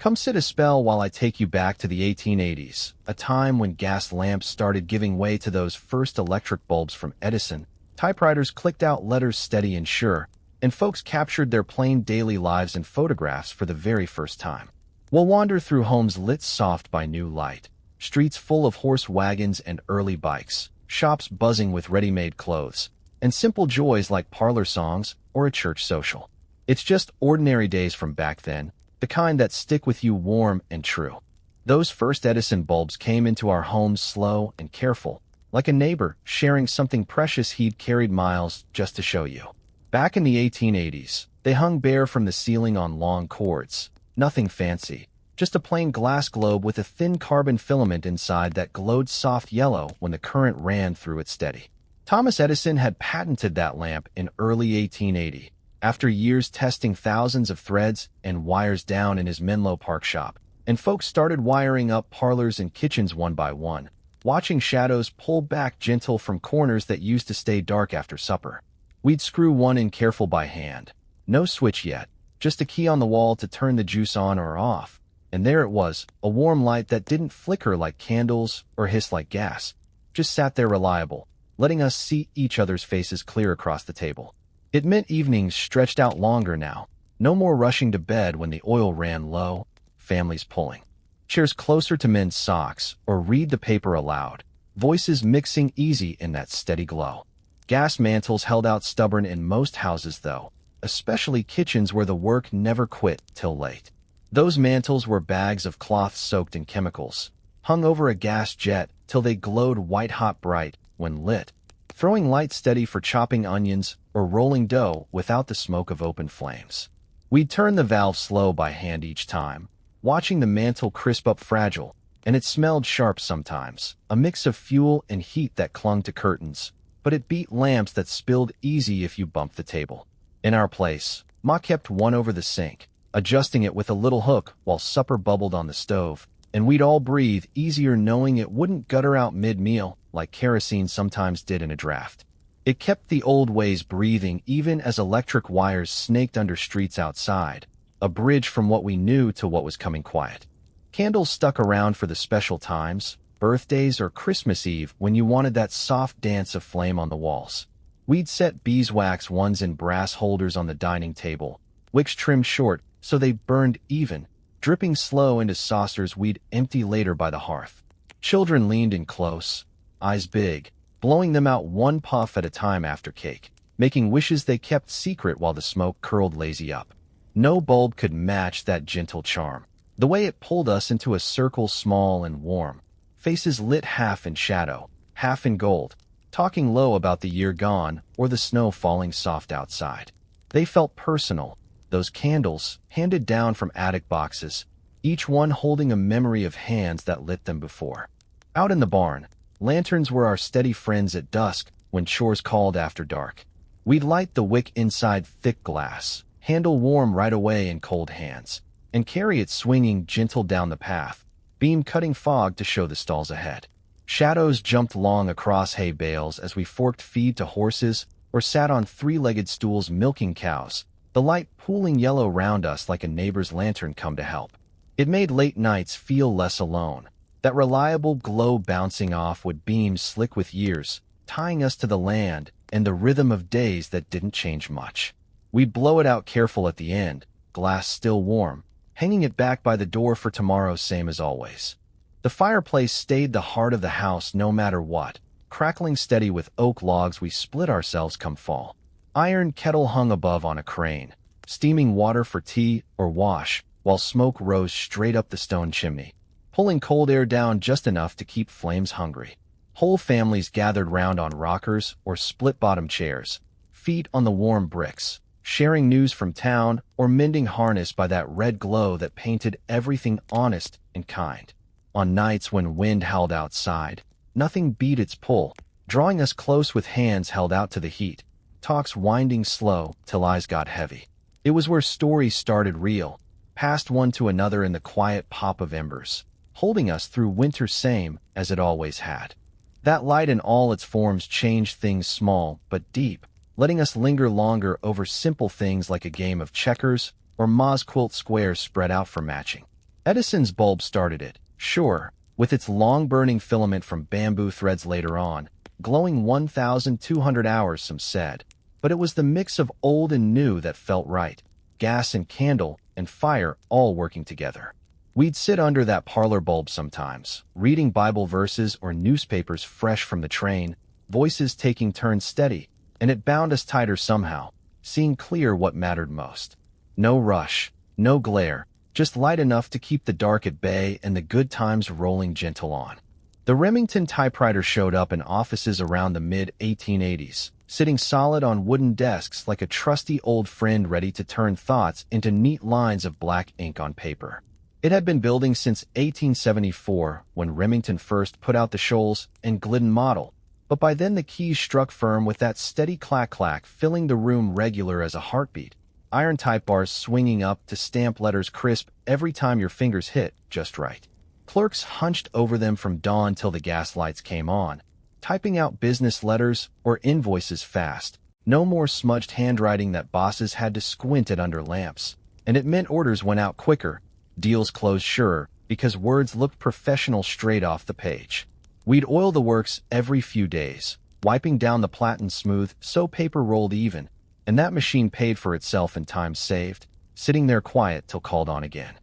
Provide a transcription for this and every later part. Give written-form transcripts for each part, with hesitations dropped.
Come sit a spell while I take you back to the 1880s, a time when gas lamps started giving way to those first electric bulbs from Edison. Typewriters clicked out letters steady and sure, and folks captured their plain daily lives in photographs for the very first time. We'll wander through homes lit soft by new light, streets full of horse wagons and early bikes, shops buzzing with ready-made clothes, and simple joys like parlor songs or a church social. It's just ordinary days from back then, the kind that stick with you warm and true. Those first Edison bulbs came into our homes slow and careful, like a neighbor sharing something precious he'd carried miles just to show you. Back in the 1880s, they hung bare from the ceiling on long cords. Nothing fancy, just a plain glass globe with a thin carbon filament inside that glowed soft yellow when the current ran through it steady. Thomas Edison had patented that lamp in early 1880, after years testing thousands of threads and wires down in his Menlo Park shop, and folks started wiring up parlors and kitchens one by one, watching shadows pull back gentle from corners that used to stay dark after supper. We'd screw one in careful by hand. No switch yet, just a key on the wall to turn the juice on or off. And there it was, a warm light that didn't flicker like candles or hiss like gas, just sat there reliable, letting us see each other's faces clear across the table. It meant evenings stretched out longer now, no more rushing to bed when the oil ran low, families pulling chairs closer to men's socks or read the paper aloud, voices mixing easy in that steady glow. Gas mantles held out stubborn in most houses though, especially kitchens where the work never quit till late. Those mantles were bags of cloth soaked in chemicals, hung over a gas jet till they glowed white-hot bright when lit, throwing light steady for chopping onions or rolling dough without the smoke of open flames. We'd turn the valve slow by hand each time, watching the mantle crisp up fragile, and it smelled sharp sometimes, a mix of fuel and heat that clung to curtains, but it beat lamps that spilled easy if you bumped the table. In our place, Ma kept one over the sink, adjusting it with a little hook while supper bubbled on the stove, and we'd all breathe easier knowing it wouldn't gutter out mid-meal like kerosene sometimes did in a draft. It kept the old ways breathing even as electric wires snaked under streets outside, a bridge from what we knew to what was coming quiet. Candles stuck around for the special times, birthdays or Christmas Eve when you wanted that soft dance of flame on the walls. We'd set beeswax ones in brass holders on the dining table, wicks trimmed short so they burned even, dripping slow into saucers we'd empty later by the hearth. Children leaned in close, eyes big, blowing them out one puff at a time after cake, making wishes they kept secret while the smoke curled lazy up. No bulb could match that gentle charm, the way it pulled us into a circle small and warm, faces lit half in shadow, half in gold, talking low about the year gone or the snow falling soft outside. They felt personal, those candles, handed down from attic boxes, each one holding a memory of hands that lit them before. Out in the barn, lanterns were our steady friends at dusk when chores called after dark. We'd light the wick inside thick glass, handle warm right away in cold hands, and carry it swinging gentle down the path, beam cutting fog to show the stalls ahead. Shadows jumped long across hay bales as we forked feed to horses or sat on three-legged stools milking cows, the light pooling yellow round us like a neighbor's lantern come to help. It made late nights feel less alone, that reliable glow bouncing off would beams slick with years, tying us to the land and the rhythm of days that didn't change much. We'd blow it out careful at the end, glass still warm, hanging it back by the door for tomorrow same as always. The fireplace stayed the heart of the house no matter what, crackling steady with oak logs we split ourselves come fall. Iron kettle hung above on a crane, steaming water for tea or wash, while smoke rose straight up the stone chimney, pulling cold air down just enough to keep flames hungry. Whole families gathered round on rockers or split-bottom chairs, feet on the warm bricks, sharing news from town or mending harness by that red glow that painted everything honest and kind. On nights when wind howled outside, nothing beat its pull, drawing us close with hands held out to the heat, talks winding slow till eyes got heavy. It was where stories started real, passed one to another in the quiet pop of embers, holding us through winter same as it always had. That light in all its forms changed things small but deep, letting us linger longer over simple things like a game of checkers or Ma's quilt squares spread out for matching. Edison's bulb started it, sure, with its long-burning filament from bamboo threads later on, glowing 1,200 hours, some said. But it was the mix of old and new that felt right. Gas and candle and fire all working together. We'd sit under that parlor bulb sometimes, reading Bible verses or newspapers fresh from the train, voices taking turns steady, and it bound us tighter somehow, seeing clear what mattered most. No rush, no glare, just light enough to keep the dark at bay and the good times rolling gentle on. The Remington typewriter showed up in offices around the mid-1880s, sitting solid on wooden desks like a trusty old friend ready to turn thoughts into neat lines of black ink on paper. It had been building since 1874 when Remington first put out the Shoals and Glidden model, but by then the keys struck firm with that steady clack-clack filling the room regular as a heartbeat, iron type bars swinging up to stamp letters crisp every time your fingers hit just right. Clerks hunched over them from dawn till the gas lights came on, typing out business letters or invoices fast. No more smudged handwriting that bosses had to squint at under lamps. And it meant orders went out quicker, deals closed surer, because words looked professional straight off the page. We'd oil the works every few days, wiping down the platen smooth so paper rolled even, and that machine paid for itself in time saved, sitting there quiet till called on again.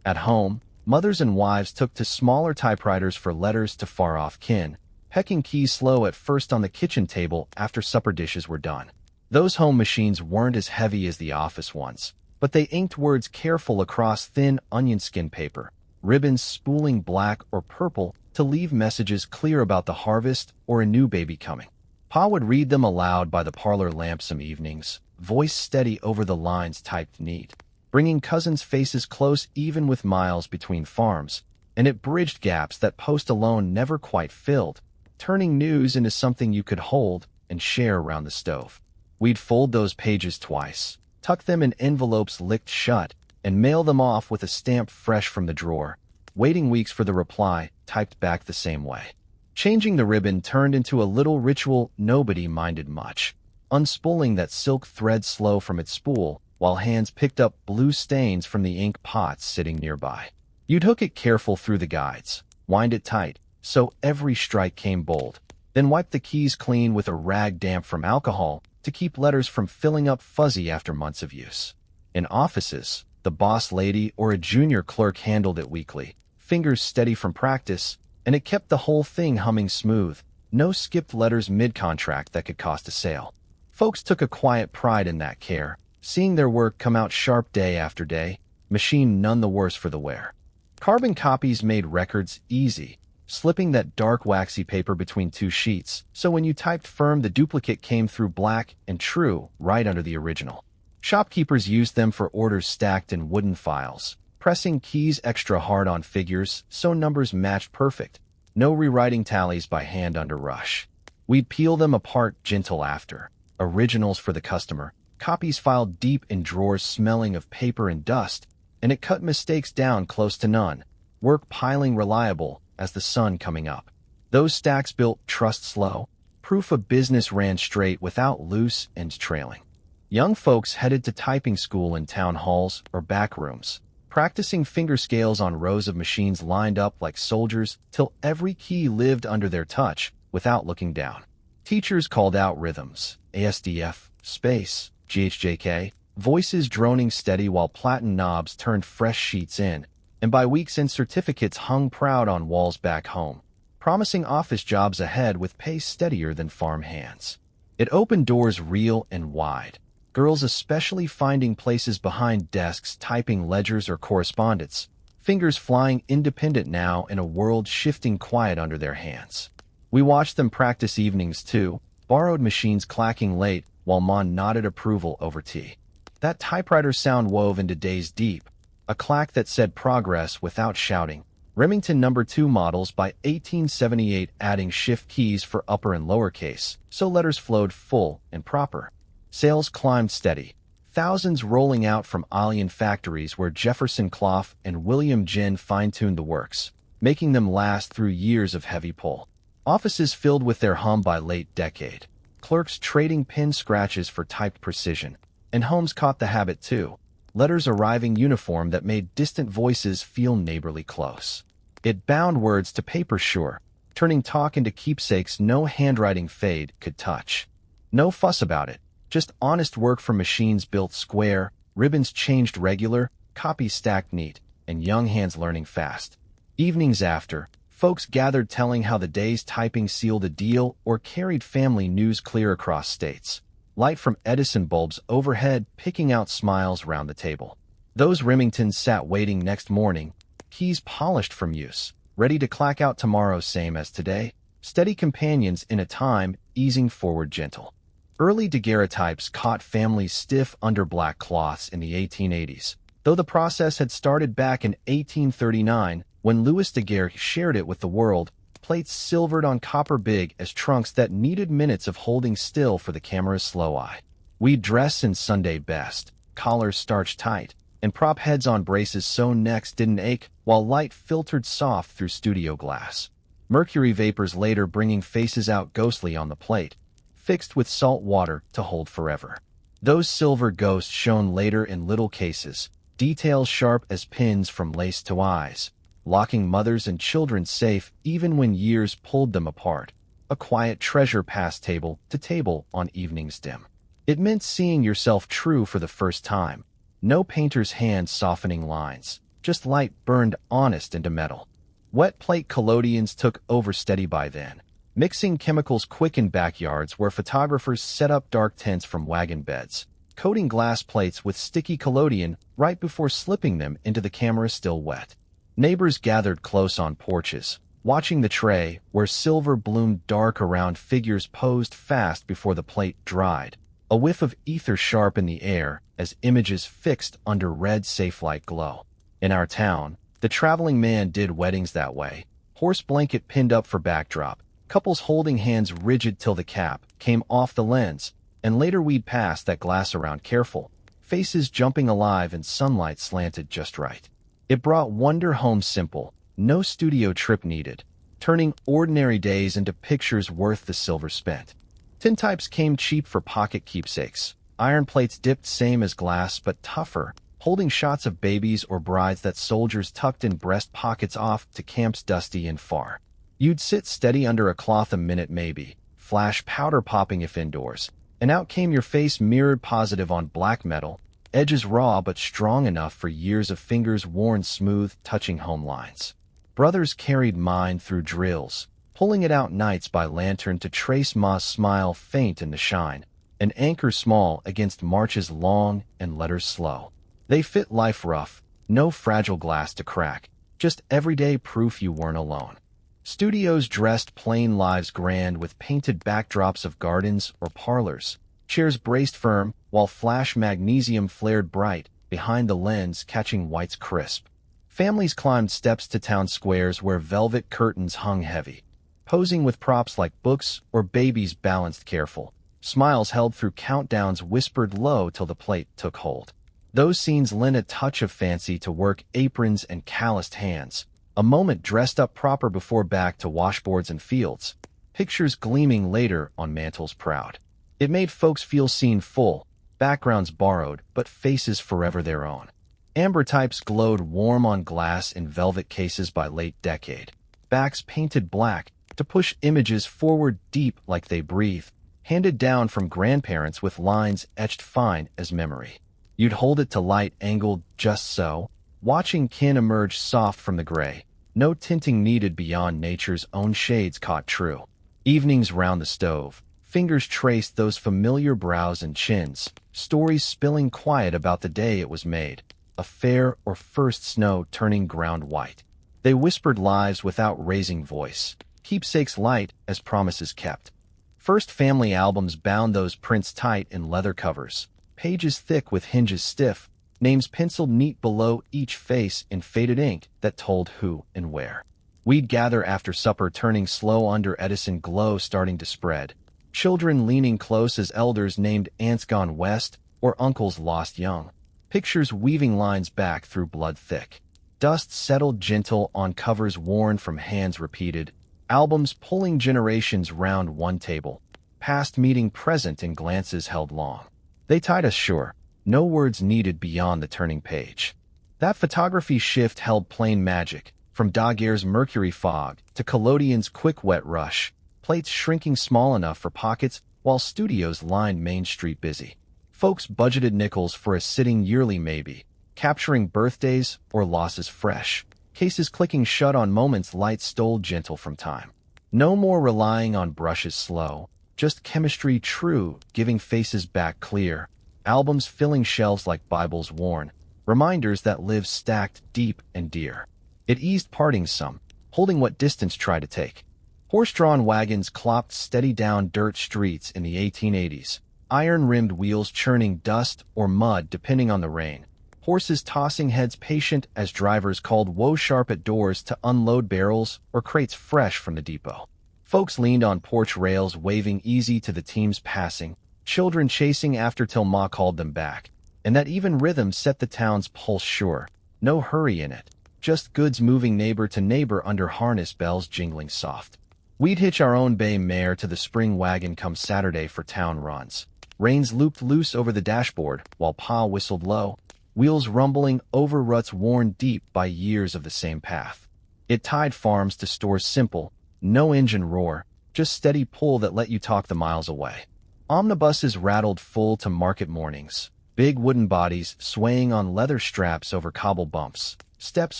At home, mothers and wives took to smaller typewriters for letters to far-off kin, pecking keys slow at first on the kitchen table after supper dishes were done. Those home machines weren't as heavy as the office ones, but they inked words careful across thin onion skin paper, ribbons spooling black or purple to leave messages clear about the harvest or a new baby coming. Pa would read them aloud by the parlor lamp some evenings, voice steady over the lines typed neat, bringing cousins' faces close even with miles between farms, and it bridged gaps that post alone never quite filled, turning news into something you could hold and share around the stove. We'd fold those pages twice, tuck them in envelopes licked shut, and mail them off with a stamp fresh from the drawer, waiting weeks for the reply, typed back the same way. Changing the ribbon turned into a little ritual nobody minded much, unspooling that silk thread slow from its spool, while hands picked up blue stains from the ink pots sitting nearby. You'd hook it careful through the guides, wind it tight, so every strike came bold, then wipe the keys clean with a rag damp from alcohol to keep letters from filling up fuzzy after months of use. In offices, the boss lady or a junior clerk handled it weekly, fingers steady from practice, and it kept the whole thing humming smooth, no skipped letters mid-contract that could cost a sale. Folks took a quiet pride in that care, seeing their work come out sharp day after day, machine none the worse for the wear. Carbon copies made records easy, slipping that dark waxy paper between two sheets, so when you typed firm the duplicate came through black and true right under the original. Shopkeepers used them for orders stacked in wooden files, pressing keys extra hard on figures so numbers matched perfect, no rewriting tallies by hand under rush. We'd peel them apart gentle after, originals for the customer, copies filed deep in drawers smelling of paper and dust, and it cut mistakes down close to none, work piling reliable as the sun coming up. Those stacks built trust slow, proof a business ran straight without loose ends trailing. Young folks headed to typing school in town halls or back rooms, practicing finger scales on rows of machines lined up like soldiers till every key lived under their touch without looking down. Teachers called out rhythms, ASDF, space, GHJK, voices droning steady while platen knobs turned fresh sheets in, and by weeks end certificates hung proud on walls back home, promising office jobs ahead with pay steadier than farm hands. It opened doors real and wide, girls especially finding places behind desks typing ledgers or correspondence, fingers flying independent now in a world shifting quiet under their hands. We watched them practice evenings too, borrowed machines clacking late while Mon nodded approval over tea. That typewriter sound wove into days deep, a clack that said progress without shouting. Remington No. 2 models by 1878 adding shift keys for upper and lowercase, so letters flowed full and proper. Sales climbed steady, thousands rolling out from Alien factories where Jefferson Clough and William Ginn fine-tuned the works, making them last through years of heavy pull. Offices filled with their hum by late decade, clerks trading pen scratches for typed precision, and homes caught the habit too. letters arriving uniform that made distant voices feel neighborly close. It bound words to paper sure, turning talk into keepsakes no handwriting fade could touch. No fuss about it, just honest work from machines built square, ribbons changed regular, copies stacked neat, and young hands learning fast. Evenings after, folks gathered telling how the day's typing sealed a deal or carried family news clear across states. Light from Edison bulbs overhead picking out smiles round the table. Those Remingtons sat waiting next morning, keys polished from use, ready to clack out tomorrow same as today, steady companions in a time easing forward gentle. Early daguerreotypes caught families stiff under black cloths in the 1880s, though the process had started back in 1839 when Louis Daguerre shared it with the world, plates silvered on copper big as trunks that needed minutes of holding still for the camera's slow eye. We'd dress in Sunday best, collars starched tight, and prop heads on braces so necks didn't ache while light filtered soft through studio glass. Mercury vapors later bringing faces out ghostly on the plate, fixed with salt water to hold forever. Those silver ghosts shone later in little cases, details sharp as pins from lace to eyes, locking mothers and children safe even when years pulled them apart. A quiet treasure passed table to table on evenings dim. It meant seeing yourself true for the first time. No painter's hand softening lines, just light burned honest into metal. Wet plate collodions took over steady by then, mixing chemicals quick in backyards where photographers set up dark tents from wagon beds, coating glass plates with sticky collodion right before slipping them into the camera still wet. Neighbors gathered close on porches, watching the tray where silver bloomed dark around figures posed fast before the plate dried, a whiff of ether sharp in the air as images fixed under red safe-light glow. In our town, the traveling man did weddings that way, horse blanket pinned up for backdrop, couples holding hands rigid till the cap came off the lens, and later we'd pass that glass around careful, faces jumping alive and sunlight slanted just right. It brought wonder home simple, no studio trip needed, turning ordinary days into pictures worth the silver spent. Tintypes came cheap for pocket keepsakes, iron plates dipped same as glass but tougher, holding shots of babies or brides that soldiers tucked in breast pockets off to camps dusty and far. You'd sit steady under a cloth a minute maybe, flash powder popping if indoors, and out came your face mirrored positive on black metal, edges raw but strong enough for years of fingers worn smooth, touching home lines. Brothers carried mine through drills, pulling it out nights by lantern to trace ma's smile faint in the shine, an anchor small against marches long and letters slow. They fit life rough, no fragile glass to crack, just everyday proof you weren't alone. Studios dressed plain lives grand with painted backdrops of gardens or parlors, chairs braced firm, while flash magnesium flared bright behind the lens catching whites crisp. Families climbed steps to town squares where velvet curtains hung heavy, posing with props like books or babies balanced careful. Smiles held through countdowns whispered low till the plate took hold. Those scenes lent a touch of fancy to work aprons and calloused hands, a moment dressed up proper before back to washboards and fields, pictures gleaming later on mantles proud. It made folks feel seen full, backgrounds borrowed, but faces forever their own. Amber types glowed warm on glass in velvet cases by late decade, backs painted black to push images forward deep like they breathe, handed down from grandparents with lines etched fine as memory. You'd hold it to light angled just so, watching kin emerge soft from the gray, no tinting needed beyond nature's own shades caught true. Evenings round the stove, fingers traced those familiar brows and chins, stories spilling quiet about the day it was made, a fair or first snow turning ground white. They whispered lives without raising voice, keepsakes light as promises kept. First family albums bound those prints tight in leather covers, pages thick with hinges stiff, names penciled neat below each face in faded ink that told who and where. We'd gather after supper turning slow under Edison glow starting to spread, children leaning close as elders named aunts gone west or uncles lost young, pictures weaving lines back through blood thick. Dust settled gentle on covers worn from hands repeated, albums pulling generations round one table, past meeting present in glances held long. They tied us sure, No words needed beyond the turning page. That photography shift held plain magic, from Daguerre's mercury fog to Collodion's quick wet rush, plates shrinking small enough for pockets while studios lined Main Street busy. Folks budgeted nickels for a sitting yearly maybe, capturing birthdays or losses fresh, cases clicking shut on moments light stole gentle from time. No more relying on brushes slow, just chemistry true, giving faces back clear, albums filling shelves like Bibles worn, reminders that live stacked deep and dear. It eased parting some, holding what distance try to take. Horse-drawn wagons clopped steady down dirt streets in the 1880s, iron-rimmed wheels churning dust or mud depending on the rain, horses tossing heads patient as drivers called woe-sharp at doors to unload barrels or crates fresh from the depot. Folks leaned on porch rails waving easy to the teams passing, children chasing after till Ma called them back. And that even rhythm set the town's pulse sure. No hurry in it, just goods moving neighbor to neighbor under harness bells jingling soft. We'd hitch our own bay mare to the spring wagon come Saturday for town runs. Reins looped loose over the dashboard while Pa whistled low, wheels rumbling over ruts worn deep by years of the same path. It tied farms to stores simple, no engine roar, just steady pull that let you talk the miles away. Omnibuses rattled full to market mornings. Big wooden bodies swaying on leather straps over cobble bumps, steps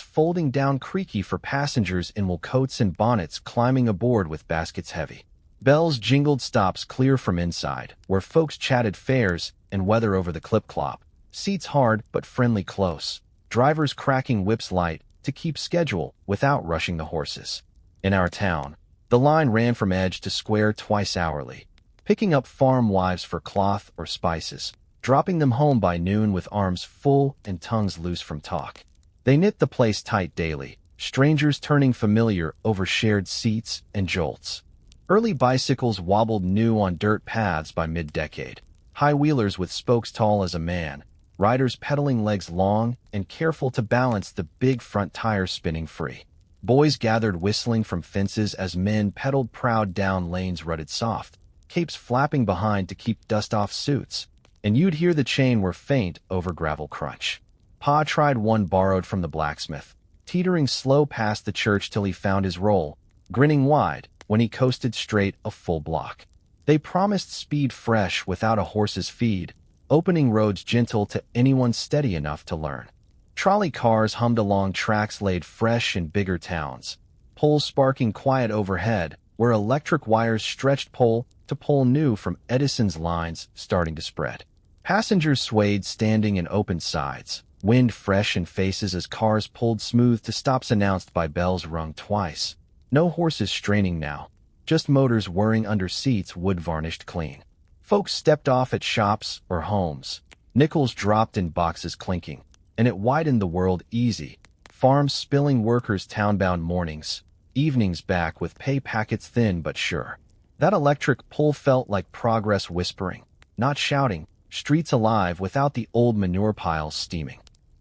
folding down creaky for passengers in wool coats and bonnets climbing aboard with baskets heavy. Bells jingled stops clear from inside, where folks chatted fares and weather over the clip-clop. Seats hard but friendly close, drivers cracking whips light to keep schedule without rushing the horses. In our town, the line ran from edge to square twice hourly, picking up farm wives for cloth or spices, dropping them home by noon with arms full and tongues loose from talk. They knit the place tight daily, strangers turning familiar over shared seats and jolts. Early bicycles wobbled new on dirt paths by mid-decade, high-wheelers with spokes tall as a man, riders pedaling legs long and careful to balance the big front tires spinning free. Boys gathered whistling from fences as men pedaled proud down lanes rutted soft, capes flapping behind to keep dust off suits, and you'd hear the chain were faint over gravel crunch. Pa tried one borrowed from the blacksmith, teetering slow past the church till he found his roll, grinning wide when he coasted straight a full block. They promised speed fresh without a horse's feed, opening roads gentle to anyone steady enough to learn. Trolley cars hummed along tracks laid fresh in bigger towns, poles sparking quiet overhead, where electric wires stretched pole to pole new from Edison's lines starting to spread. Passengers swayed standing in open sides, wind fresh in faces as cars pulled smooth to stops announced by bells rung twice. No horses straining now, just motors whirring under seats wood-varnished clean. Folks stepped off at shops or homes, nickels dropped in boxes clinking, and it widened the world easy. Farms spilling workers town-bound mornings, evenings back with pay packets thin but sure. That electric pull felt like progress whispering, not shouting, streets alive without the old manure piles steaming.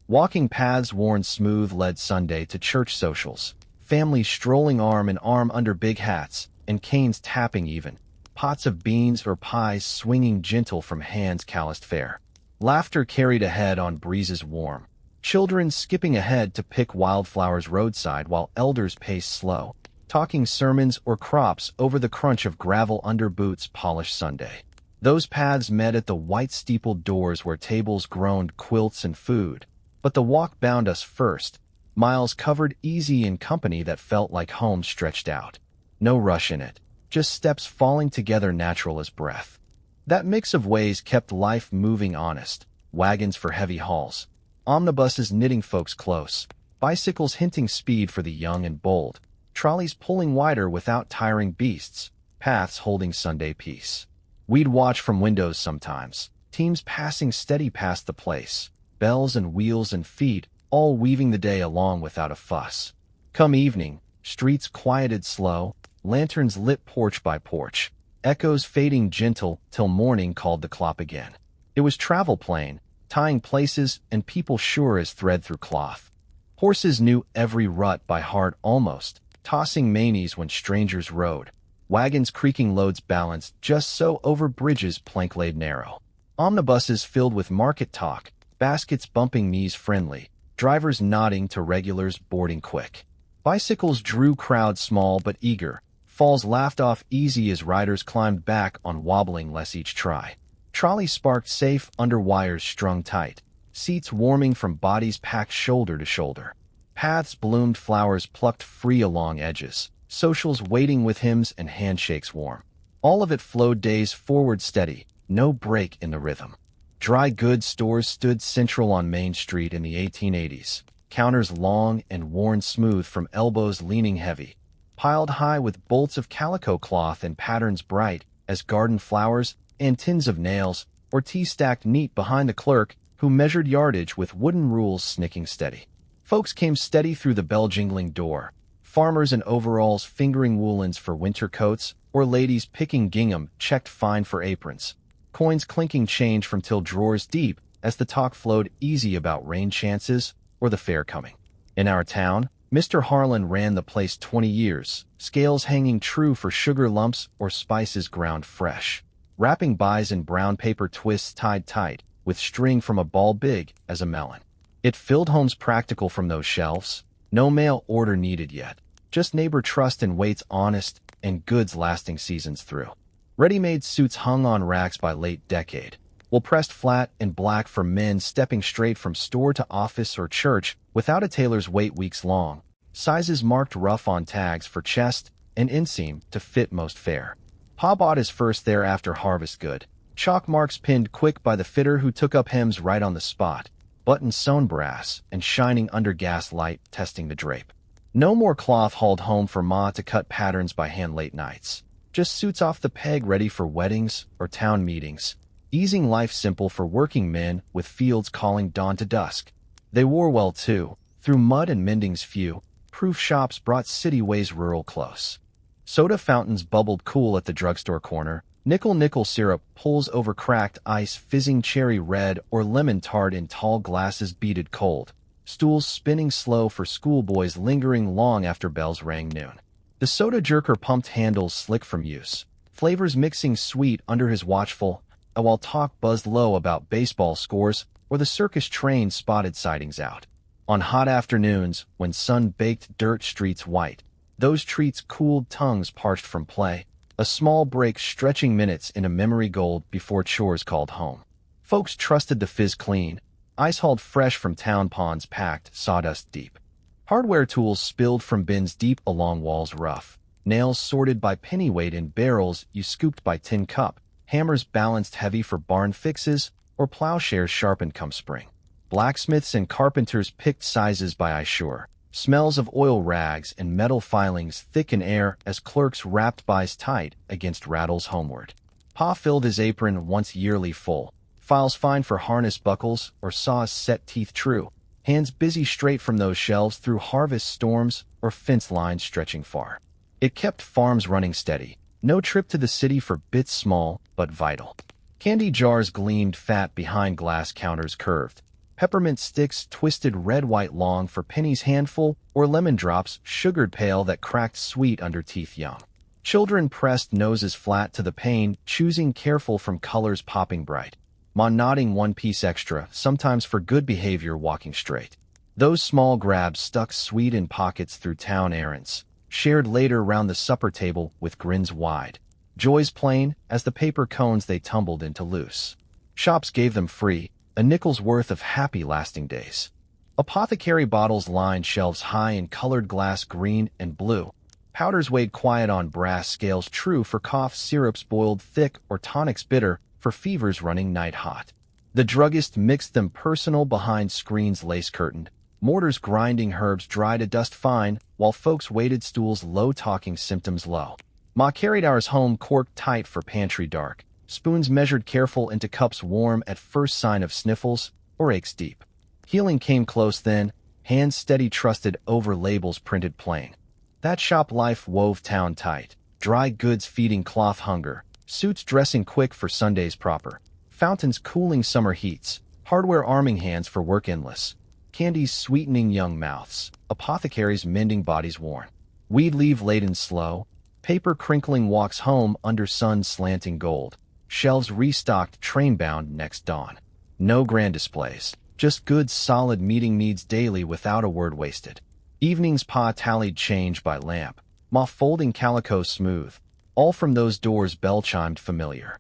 Walking paths worn smooth led Sunday to church socials, families strolling arm in arm under big hats, and canes tapping even, pots of beans or pies swinging gentle from hands calloused fair. Laughter carried ahead on breezes warm, children skipping ahead to pick wildflowers roadside while elders paced slow, talking sermons or crops over the crunch of gravel under boots polished Sunday. Those paths met at the white-steepled doors where tables groaned quilts and food, but the walk bound us first, miles covered easy in company that felt like home stretched out. No rush in it, just steps falling together natural as breath. That mix of ways kept life moving honest, wagons for heavy hauls, omnibuses knitting folks close, bicycles hinting speed for the young and bold, trolleys pulling wider without tiring beasts, paths holding Sunday peace. We'd watch from windows sometimes, teams passing steady past the place, bells and wheels and feet, all weaving the day along without a fuss. Come evening, streets quieted slow, lanterns lit porch by porch, echoes fading gentle till morning called the clop again. It was travel plain, tying places and people sure as thread through cloth. Horses knew every rut by heart almost, tossing mainies when strangers rode, wagons creaking loads balanced just so over bridges plank laid narrow. Omnibuses filled with market talk, baskets bumping knees friendly, drivers nodding to regulars boarding quick. Bicycles drew crowds small but eager, falls laughed off easy as riders climbed back on wobbling less each try. Trolleys sparked safe under wires strung tight, seats warming from bodies packed shoulder to shoulder. Paths bloomed flowers plucked free along edges, socials waiting with hymns and handshakes warm. All of it flowed days forward steady, no break in the rhythm. Dry goods stores stood central on Main Street in the 1880s, counters long and worn smooth from elbows leaning heavy, piled high with bolts of calico cloth and patterns bright as garden flowers and tins of nails, or tea stacked neat behind the clerk who measured yardage with wooden rules snicking steady. Folks came steady through the bell-jingling door, farmers in overalls fingering woolens for winter coats, or ladies picking gingham checked fine for aprons, coins clinking change from till drawers deep as the talk flowed easy about rain chances or the fair coming. In our town, Mr. Harlan ran the place 20 years, scales hanging true for sugar lumps or spices ground fresh, wrapping buys in brown paper twists tied tight, with string from a ball big as a melon. It filled homes practical from those shelves, no mail order needed yet, just neighbor trust and waits honest and goods lasting seasons through. Ready-made suits hung on racks by late decade, wool pressed flat and black for men stepping straight from store to office or church without a tailor's wait weeks long, sizes marked rough on tags for chest and inseam to fit most fair. Pa bought his first there after harvest good, chalk marks pinned quick by the fitter who took up hems right on the spot, buttons sewn brass and shining under gas light testing the drape. No more cloth hauled home for Ma to cut patterns by hand late nights. Just suits off the peg ready for weddings or town meetings, easing life simple for working men with fields calling dawn to dusk. They wore well too, through mud and mendings few, proof shops brought city ways rural close. Soda fountains bubbled cool at the drugstore corner, nickel syrup pulls over cracked ice fizzing cherry red or lemon tart in tall glasses beaded cold, stools spinning slow for schoolboys lingering long after bells rang noon. The soda jerker pumped handles slick from use, flavors mixing sweet under his watchful, while talk buzzed low about baseball scores or the circus train spotted sightings out. On hot afternoons, when sun baked dirt streets white, those treats cooled tongues parched from play, a small break stretching minutes into memory gold before chores called home. Folks trusted the fizz clean, ice hauled fresh from town ponds packed sawdust deep. Hardware tools spilled from bins deep along walls rough, nails sorted by pennyweight in barrels you scooped by tin cup, hammers balanced heavy for barn fixes or plowshares sharpened come spring. Blacksmiths and carpenters picked sizes by eye sure, smells of oil rags and metal filings thick in air as clerks wrapped buys tight against rattles homeward. Pa filled his apron once yearly full, files fine for harness buckles or saws set teeth true, hands busy straight from those shelves through harvest storms or fence lines stretching far. It kept farms running steady, no trip to the city for bits small but vital. Candy jars gleamed fat behind glass counters curved, peppermint sticks twisted red-white long for pennies handful or lemon drops sugared pale that cracked sweet under teeth young. Children pressed noses flat to the pane, choosing careful from colors popping bright. Ma nodding one piece extra, sometimes for good behavior walking straight. Those small grabs stuck sweet in pockets through town errands, shared later round the supper table with grins wide. Joys plain as the paper cones they tumbled into loose. Shops gave them free, a nickel's worth of happy lasting days. Apothecary bottles lined shelves high in colored glass green and blue. Powders weighed quiet on brass scales true for cough syrups boiled thick or tonics bitter for fevers running night hot. The druggist mixed them personal behind screens lace curtained, mortars grinding herbs dry to dust fine while folks waited stools low talking symptoms low. Ma carried ours home corked tight for pantry dark. Spoons measured careful into cups warm at first sign of sniffles or aches deep. Healing came close then, hands steady trusted over labels printed plain. That shop life wove town tight, dry goods feeding cloth hunger, suits dressing quick for Sundays proper, fountains cooling summer heats, hardware arming hands for work endless, candies sweetening young mouths, apothecaries mending bodies worn, weed leave laden slow, paper crinkling walks home under sun's slanting gold. Shelves restocked train-bound next dawn. No grand displays, just good solid meeting needs daily without a word wasted. Evenings Pa tallied change by lamp, Ma folding calico smooth. All from those doors bell chimed familiar.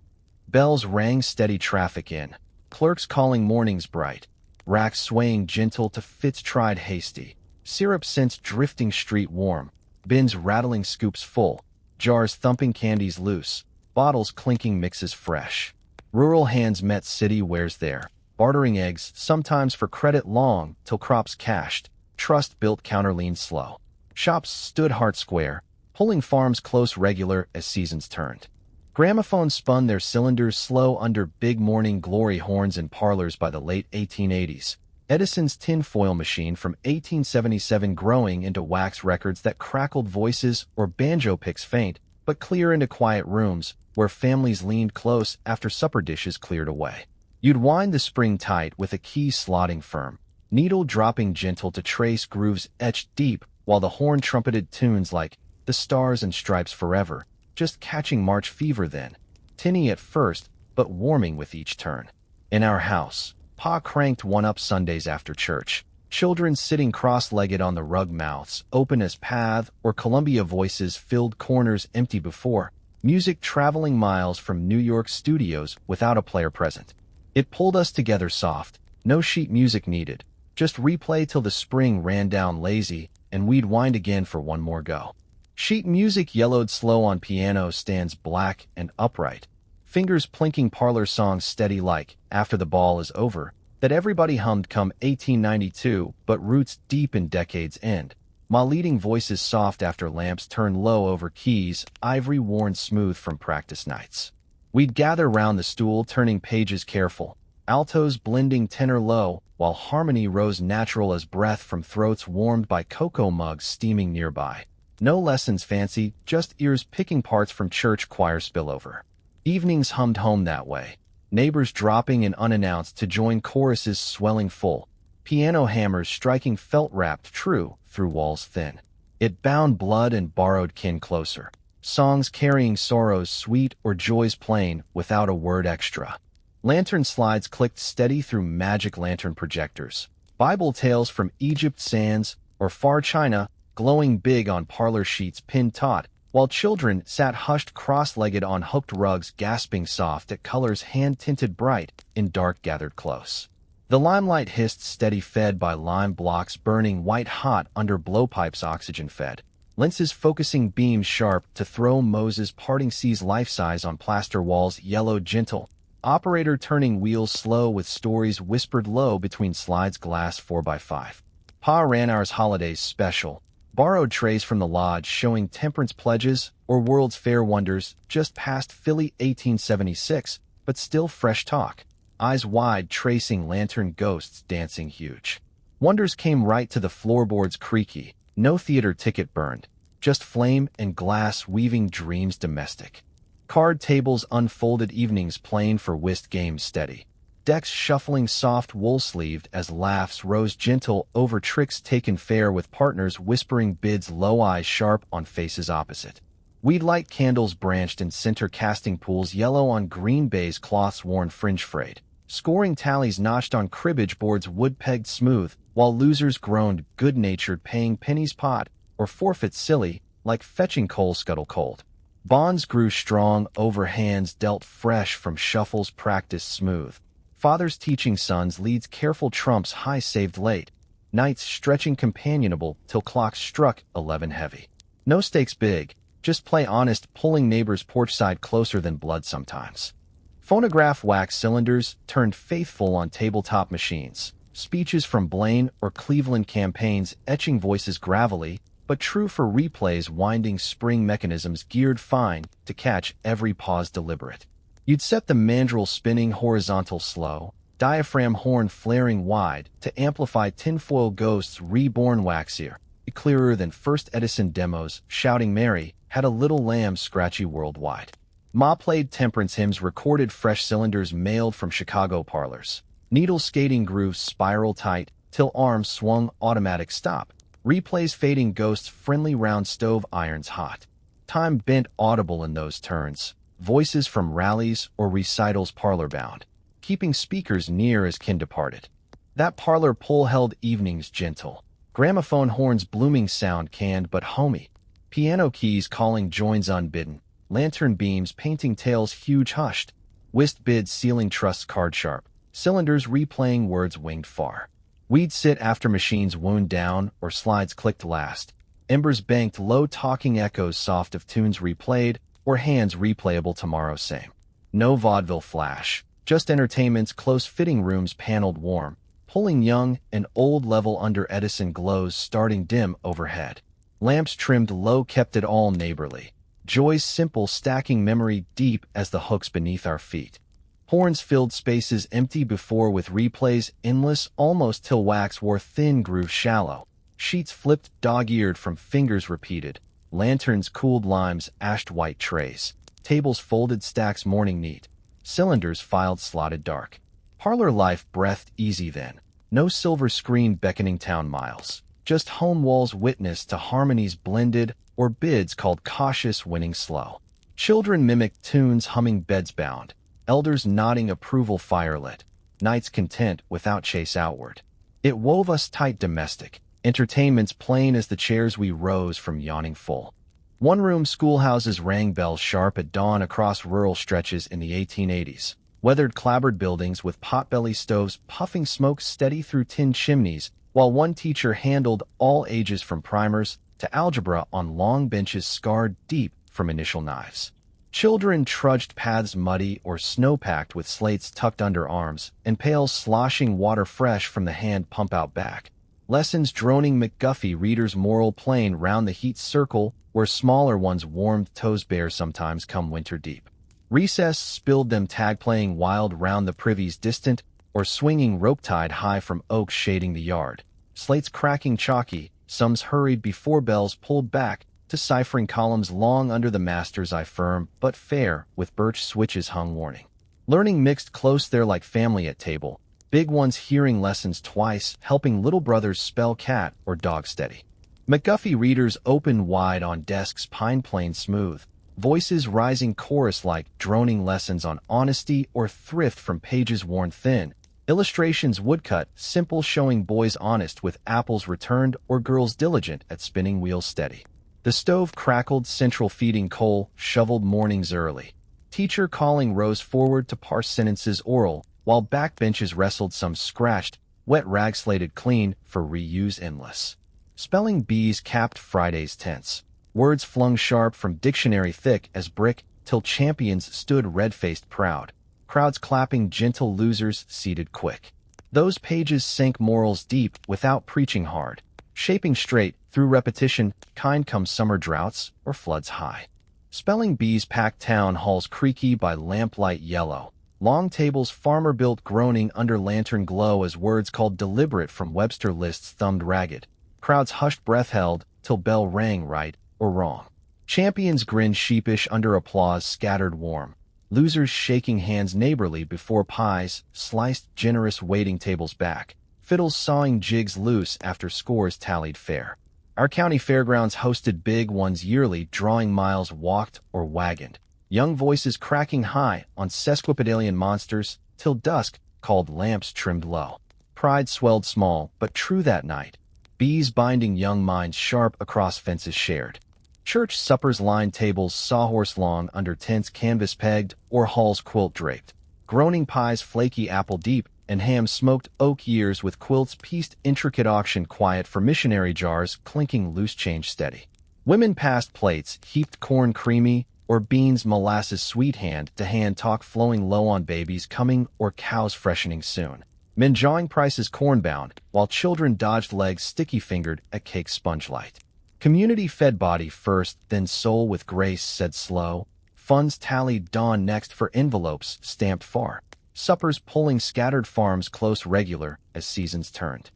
Bells rang steady traffic in. Clerks calling mornings bright. Racks swaying gentle to fits tried hasty. Syrup scents drifting street warm. Bins rattling scoops full. Jars thumping candies loose. Bottles clinking mixes fresh. Rural hands met city wares there. Bartering eggs, sometimes for credit long, till crops cashed. Trust built counter leaned slow. Shops stood heart square, pulling farms close regular as seasons turned. Gramophones spun their cylinders slow under big morning glory horns in parlors by the late 1880s. Edison's tinfoil machine from 1877 growing into wax records that crackled voices or banjo picks faint, but clear into quiet rooms where families leaned close after supper dishes cleared away. You'd wind the spring tight with a key slotting firm, needle dropping gentle to trace grooves etched deep, while the horn trumpeted tunes like The Stars and Stripes Forever, just catching March fever then, tinny at first, but warming with each turn. In our house, Pa cranked one up Sundays after church, children sitting cross-legged on the rug, mouths open as path or Columbia voices filled corners empty before, music traveling miles from New York studios without a player present. It pulled us together soft, no sheet music needed, just replay till the spring ran down lazy, and we'd wind again for one more go. Sheet music yellowed slow on piano stands black and upright, fingers plinking parlor songs steady like, after the ball is over, that everybody hummed come 1892, but roots deep in decades end. Ma leading voices soft after lamps turned low over keys, ivory worn smooth from practice nights. We'd gather round the stool turning pages careful, altos blending tenor low, while harmony rose natural as breath from throats warmed by cocoa mugs steaming nearby. No lessons fancy, just ears picking parts from church choir spillover. Evenings hummed home that way, neighbors dropping in unannounced to join choruses swelling full, piano hammers striking felt wrapped true through walls thin. It bound blood and borrowed kin closer, songs carrying sorrows sweet or joys plain without a word extra. Lantern slides clicked steady through magic lantern projectors, Bible tales from Egypt sands or far China glowing big on parlor sheets pinned taut, while children sat hushed cross-legged on hooked rugs gasping soft at colors hand-tinted bright in dark gathered close. The limelight hissed steady fed by lime blocks burning white-hot under blowpipes oxygen-fed, lenses focusing beams sharp to throw Moses parting seas life-size on plaster walls yellow gentle, operator turning wheels slow with stories whispered low between slides glass 4x5. Pa ran ours holidays special, borrowed trays from the lodge showing temperance pledges or World's Fair wonders just past Philly 1876, but still fresh talk. Eyes wide tracing lantern ghosts dancing huge. Wonders came right to the floorboards creaky, no theater ticket burned, just flame and glass weaving dreams domestic. Card tables unfolded evenings playing for whist games steady. Decks shuffling soft wool-sleeved as laughs rose gentle over tricks taken fair with partners whispering bids low eyes sharp on faces opposite. We'd light candles branched in center casting pools yellow on green baize cloths worn fringe frayed. Scoring tallies notched on cribbage boards wood-pegged smooth, while losers groaned good-natured paying pennies pot, or forfeits silly, like fetching coal scuttle cold. Bonds grew strong over hands dealt fresh from shuffles practiced smooth. Fathers teaching sons leads careful trumps high saved late. Nights stretching companionable till clocks struck 11 heavy. No stakes big, just play honest pulling neighbors porch side closer than blood sometimes. Phonograph wax cylinders turned faithful on tabletop machines. Speeches from Blaine or Cleveland campaigns etching voices gravelly, but true for replays winding spring mechanisms geared fine to catch every pause deliberate. You'd set the mandrel spinning horizontal slow, diaphragm horn flaring wide to amplify tinfoil ghosts reborn waxier, clearer than first Edison demos, shouting Mary, had a little lamb scratchy worldwide. Ma played temperance hymns recorded fresh cylinders mailed from Chicago parlors. Needle skating grooves spiral tight till arms swung automatic stop. Replays fading ghosts friendly round stove irons hot. Time bent audible in those turns. voices from rallies or recitals parlor-bound, keeping speakers near as kin departed. That parlor pole held evenings gentle, gramophone horns blooming sound canned but homey, piano keys calling joins unbidden, lantern beams painting tales huge hushed, whist bids sealing trusts card sharp, cylinders replaying words winged far. We'd sit after machines wound down or slides clicked last, embers banked low talking echoes soft of tunes replayed or hands replayable tomorrow same. No vaudeville flash, just entertainment's close-fitting rooms paneled warm, pulling young and old level under Edison glows starting dim overhead. Lamps trimmed low kept it all neighborly. Joy's simple stacking memory deep as the hooks beneath our feet. Horns filled spaces empty before with replays endless almost till wax wore thin groove shallow. Sheets flipped dog-eared from fingers repeated. Lanterns cooled limes ashed white trays. Tables folded stacks morning neat. Cylinders filed slotted dark. Parlor life breathed easy then. No silver screen beckoning town miles. Just home walls witness to harmonies blended or bids called cautious winning slow. Children mimicked tunes humming beds bound. Elders nodding approval firelit. Nights content without chase outward. It wove us tight domestic. Entertainments plain as the chairs we rose from yawning full. One-room schoolhouses rang bells sharp at dawn across rural stretches in the 1880s. Weathered clapboard buildings with potbelly stoves puffing smoke steady through tin chimneys, while one teacher handled all ages from primers to algebra on long benches scarred deep from initial knives. Children trudged paths muddy or snow-packed with slates tucked under arms and pails sloshing water fresh from the hand pump out back. Lessons droning McGuffey readers moral plain round the heat circle where smaller ones warmed toes bare sometimes come winter deep. Recess spilled them tag playing wild round the privies distant or swinging rope tied high from oaks shading the yard. Slates cracking chalky, sums hurried before bells pulled back, deciphering columns long under the master's eye firm but fair with birch switches hung warning. Learning mixed close there like family at table, big ones hearing lessons twice, helping little brothers spell cat or dog steady. McGuffey readers open wide on desks pine plane smooth, voices rising chorus-like droning lessons on honesty or thrift from pages worn thin, illustrations woodcut, simple showing boys honest with apples returned or girls diligent at spinning wheels steady. The stove crackled central feeding coal, shoveled mornings early. Teacher calling rose forward to parse sentences oral, while backbenches wrestled some scratched, wet rag slated clean for reuse endless. Spelling bees capped Friday's tense. Words flung sharp from dictionary thick as brick, till champions stood red-faced proud. Crowds clapping gentle losers seated quick. Those pages sank morals deep without preaching hard. Shaping straight, through repetition, kind come summer droughts or floods high. Spelling bees packed town halls creaky by lamplight yellow. Long tables farmer-built groaning under lantern glow as words called deliberate from Webster lists thumbed ragged. Crowds hushed breath held till bell rang right or wrong. Champions grinned sheepish under applause scattered warm. Losers shaking hands neighborly before pies sliced generous waiting tables back. Fiddles sawing jigs loose after scores tallied fair. Our county fairgrounds hosted big ones yearly, drawing miles walked or wagoned. Young voices cracking high on sesquipedalian monsters till dusk called lamps trimmed low. Pride swelled small but true that night. Bees binding young minds sharp across fences shared. Church suppers lined tables sawhorse long under tents canvas pegged or halls quilt draped. Groaning pies flaky apple deep and ham smoked oak years with quilts pieced intricate auction quiet for missionary jars clinking loose change steady. Women passed plates heaped corn creamy or beans molasses sweet hand to hand talk flowing low on babies coming or cows freshening soon. Men jawing prices corn-bound, while children dodged legs sticky-fingered at cake sponge light. Community fed body first, then soul with grace said slow. Funds tallied dawn next for envelopes stamped far. Suppers pulling scattered farms close regular as seasons turned.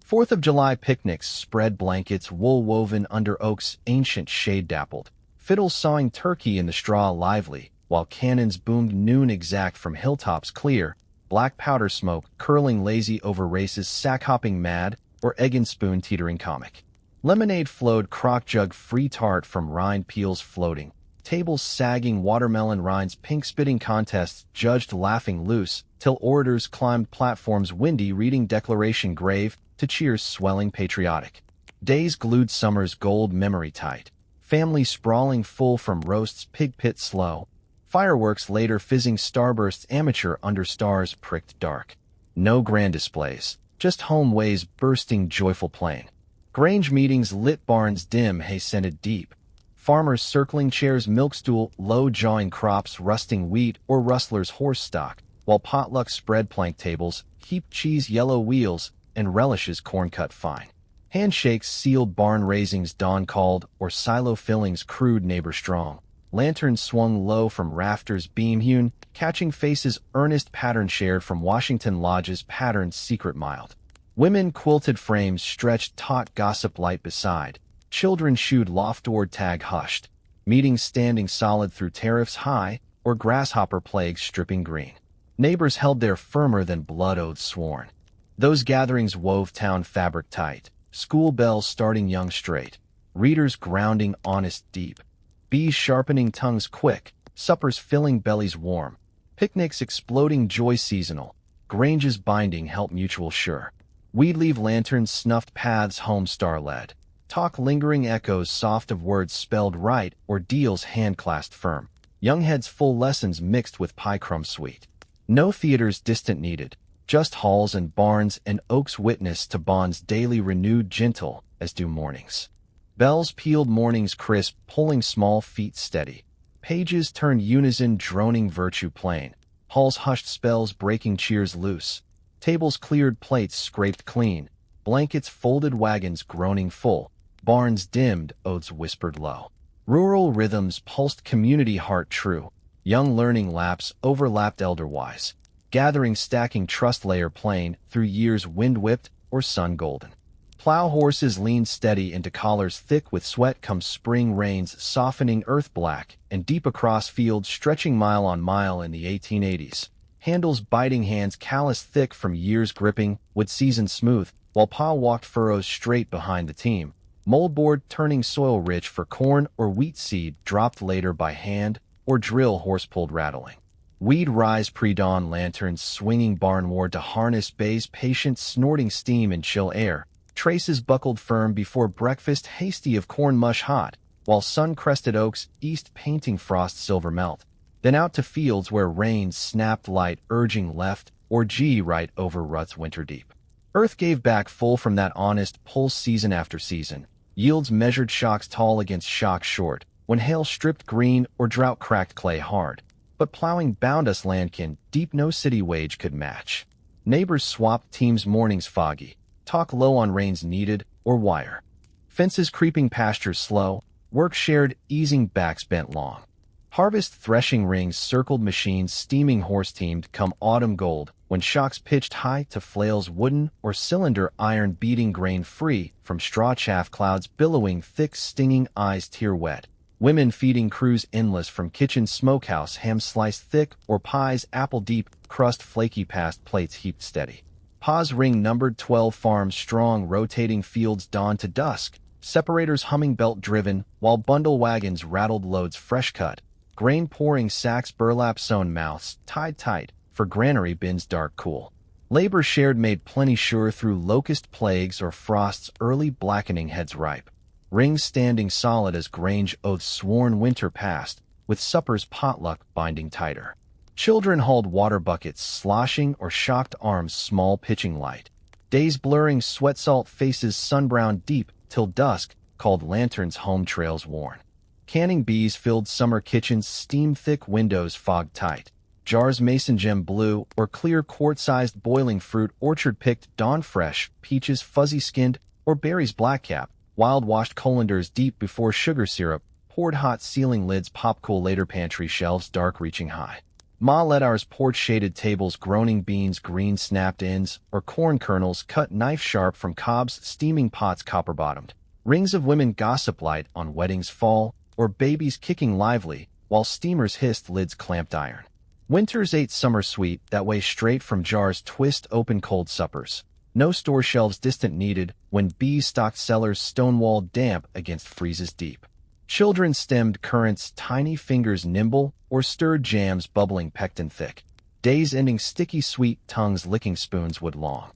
4th of July picnics spread blankets wool woven under oaks ancient shade dappled. Fiddles sawing turkey in the straw lively, while cannons boomed noon exact from hilltops clear. Black powder smoke curling lazy over races sack-hopping mad or egg and spoon teetering comic. Lemonade flowed crock jug free tart from rind peels floating. tables sagging, watermelon rinds, pink spitting contests judged laughing loose, till orators climbed platforms windy reading declaration grave to cheers swelling patriotic. Days glued summer's gold memory tight, family sprawling full from roasts pig pit slow, fireworks later fizzing starbursts amateur under stars pricked dark. No grand displays, just home ways bursting joyful plain. Grange meetings lit barns dim hay scented deep. Farmers circling chairs milkstool low jawing crops rusting wheat or rustlers horse stock, while potluck spread plank tables, heaped cheese yellow wheels, and relishes corn cut fine. Handshakes sealed barn raisings dawn called, or silo fillings crude neighbor strong. Lanterns swung low from rafters beam hewn, catching faces earnest pattern shared from Washington Lodge's patterns secret mild. Women quilted frames stretched taut gossip light beside. Children shooed loftward tag hushed. Meetings standing solid through tariffs high, or grasshopper plagues stripping green. Neighbors held their firmer than blood oaths sworn. Those gatherings wove town fabric tight. School bells starting young straight. Readers grounding honest deep. Bees sharpening tongues quick. Suppers filling bellies warm. Picnics exploding joy seasonal. Granges binding help mutual sure. We'd leave lanterns snuffed paths home star-led. Talk lingering echoes soft of words spelled right or deals hand-clasped firm. Young heads full lessons mixed with pie crumb sweet. No theaters distant needed. Just halls and barns and oaks witness to bonds daily renewed gentle as do mornings. Bells pealed mornings crisp, pulling small feet steady. Pages turned unison droning virtue plain. Halls hushed spells breaking cheers loose. Tables cleared plates scraped clean. Blankets folded wagons groaning full. Barns dimmed oaths whispered low. Rural rhythms pulsed community heart true. Young learning laps overlapped elder-wise. Gathering stacking trust layer plain through years wind-whipped or sun-golden. Plow horses leaned steady into collars thick with sweat come spring rains softening earth black and deep across fields stretching mile on mile in the 1880s. Handles biting hands callous thick from years gripping would season smooth while Pa walked furrows straight behind the team. Moldboard turning soil rich for corn or wheat seed dropped later by hand or drill horse-pulled rattling. We'd rise pre-dawn lanterns swinging barnward to harness bays patient snorting steam in chill air. Traces buckled firm before breakfast hasty of corn mush hot, while sun-crested oaks east painting frost silver melt. Then out to fields where rains snapped light urging left or right over ruts winter deep. Earth gave back full from that honest pulse season after season. Yields measured shocks tall against shocks short, when hail stripped green or drought cracked clay hard. But plowing bound us landkin deep no city wage could match. Neighbors swapped teams mornings foggy, talk low on rains needed or wire. Fences creeping pastures slow, work shared easing backs bent long. Harvest threshing rings circled machines steaming horse-teamed come autumn gold when shocks pitched high to flails wooden or cylinder iron beating grain free from straw chaff clouds billowing thick stinging eyes tear wet. Women feeding crews endless from kitchen smokehouse ham sliced thick or pies apple deep crust flaky past plates heaped steady. Pa's ring numbered 12 farms strong rotating fields dawn to dusk. Separators humming belt driven while bundle wagons rattled loads fresh cut. Grain pouring sacks burlap sewn mouths tied tight for granary bins dark cool. Labor shared made plenty sure through locust plagues or frost's early blackening heads ripe. Rings standing solid as grange oaths sworn winter past, with suppers potluck binding tighter. Children hauled water buckets sloshing or shocked arms small pitching light. Days blurring sweat salt faces sunbrown deep till dusk called lanterns home trails worn. Canning bees filled summer kitchens steam thick windows fog tight. Jars mason gem blue or clear quart-sized boiling fruit orchard picked dawn fresh, peaches fuzzy-skinned or berries black-cap, wild washed colanders deep before sugar syrup, poured hot ceiling lids pop cool later pantry shelves dark reaching high. Ma let ours porch shaded tables groaning beans green snapped ends or corn kernels cut knife sharp from cobs steaming pots copper bottomed. Rings of women gossip light on weddings fall or babies kicking lively while steamers hissed lids clamped iron. Winters ate summer sweet that way straight from jars twist open cold suppers. No store shelves distant needed when bees stocked cellars stonewalled damp against freezes deep. Children stemmed currents, tiny fingers nimble, or stirred jams bubbling pectin thick. Days ending sticky sweet, tongues licking spoons wood long.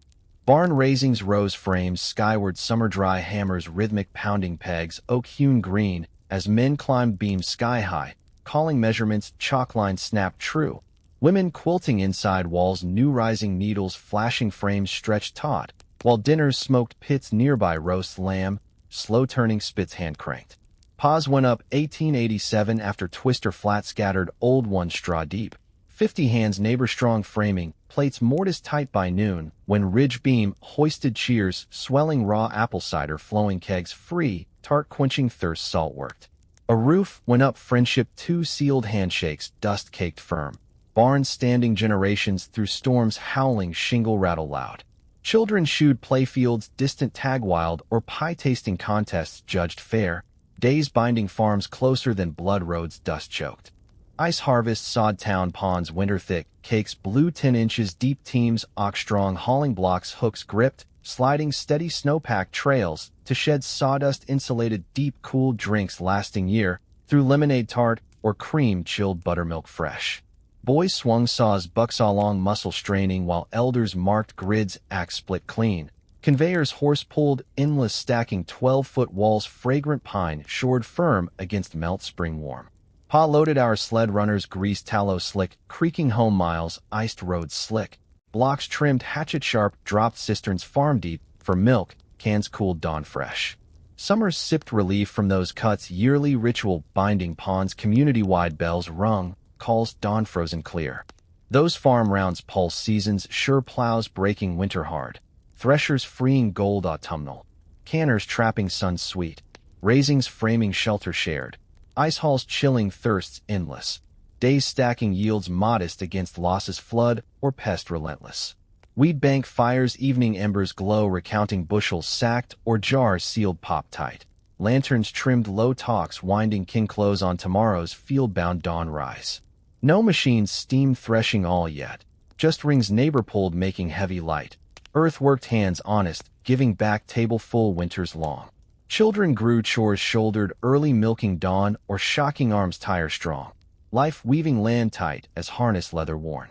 Barn raisings rose frames, skyward summer dry hammers rhythmic pounding pegs, oak-hewn green, as men climbed beams sky-high, calling measurements, chalk lines snapped true. Women quilting inside walls, new rising needles, flashing frames stretched taut, while dinners smoked pits nearby roast lamb, slow-turning spits hand-cranked. Paws went up 1887 after twister flat scattered old one straw deep. 50 hands neighbor-strong framing, plates mortise tight by noon, when ridge beam hoisted cheers, swelling raw apple cider flowing kegs free, tart quenching thirst salt worked. A roof went up friendship 2 sealed handshakes, dust caked firm. Barns standing generations through storms howling shingle rattle loud. Children shooed playfields, distant tag wild, or pie-tasting contests judged fair. Days binding farms closer than blood roads dust choked. Ice harvest sod town ponds winter thick, cakes blue 10 inches deep teams ox-strong hauling blocks hooks gripped, sliding steady snowpack trails to shed sawdust insulated deep cool drinks lasting year through lemonade tart or cream chilled buttermilk fresh. Boys swung saws bucksaw long muscle straining while elders marked grids axe split clean. Conveyors horse-pulled, endless stacking 12-foot walls fragrant pine shored firm against melt spring warm. Pa loaded our sled runners greased tallow slick, creaking home miles, iced roads slick. Blocks trimmed hatchet sharp, dropped cisterns farm deep, for milk, cans cooled dawn fresh. Summers sipped relief from those cuts yearly ritual binding ponds community-wide bells rung, calls dawn frozen clear. Those farm rounds pulse seasons sure plows breaking winter hard. Threshers freeing gold autumnal, canners trapping sun sweet, raisings framing shelter shared, ice halls chilling thirsts endless, days stacking yields modest against losses flood or pest relentless. Weed bank fires evening embers glow recounting bushels sacked or jars sealed pop tight, lanterns trimmed low talks winding kin close on tomorrow's field-bound dawn rise. No machines steamed threshing all yet, just rings neighbor pulled making heavy light. Earth-worked hands honest, giving back table full winters long. Children grew chores shouldered, early milking dawn, or shocking arms tire strong. Life weaving land tight as harness leather worn.